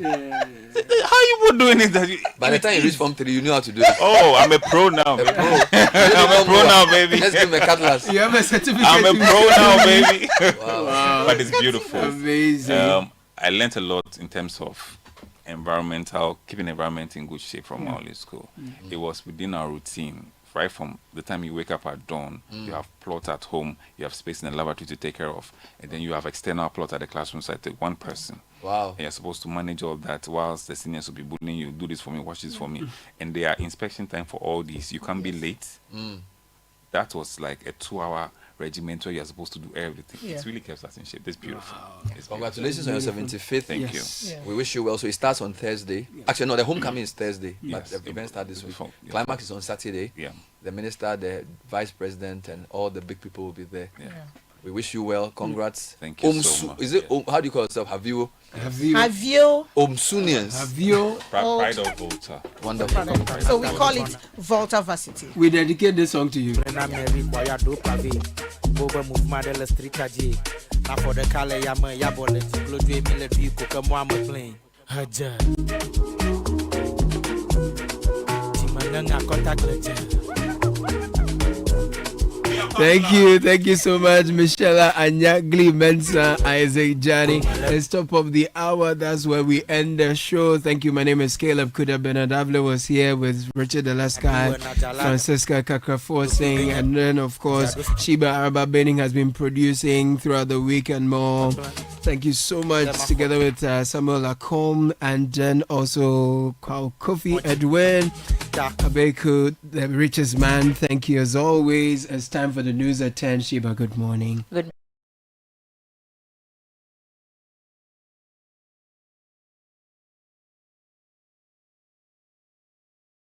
were doing it? By the time you reach Form 3, you knew how to do it. Oh, I'm a pro now. I'm a pro now, baby. Let's give me a cutlass. You have a certificate. I'm a pro now, baby. Wow. But it's beautiful. Amazing. I learned a lot in terms of keeping environment in good shape from early school. It was within our routine. Right from the time you wake up at dawn, you have plot at home, you have space in the laboratory to take care of, and then you have external plot at the classroom site with one person. Wow. And you're supposed to manage all that whilst the seniors will be bullying you, do this for me, watch this for me. And there are inspection time for all these. You can't be late. That was like a 2-hour regiment where you're supposed to do everything. Yeah. It really kept us in shape. It's beautiful. It's Congratulations on your 75th. Thank you. Yeah. We wish you well. So it starts on Thursday. Actually, no, the homecoming is Thursday, but the event starts this week. Yeah. Climax is on Saturday. Yeah. The minister, the vice president, and all the big people will be there. Yeah. We wish you well. Congrats. Thank you so much. Is it? How do you call yourself? Have you? Omsunians. Pride of Volta. Wonderful. So we call it Volta Varsity. We dedicate this song to you. Thank you so much, Michelle Anyagli Mensa, Isaac Johnny. It's top of the hour. That's where we end the show. Thank you. My name is Caleb Kuda. Benadavle was here with Richard Alaska, Francisca Kakrafosing, and then of course Sheba Araba Benning has been producing throughout the week and more. Thank you so much, together with Samuel Lacombe, and then also Kofi Edwin Abeku, the richest man. Thank you as always. It's time for the news at 10. Sheba, good morning. Good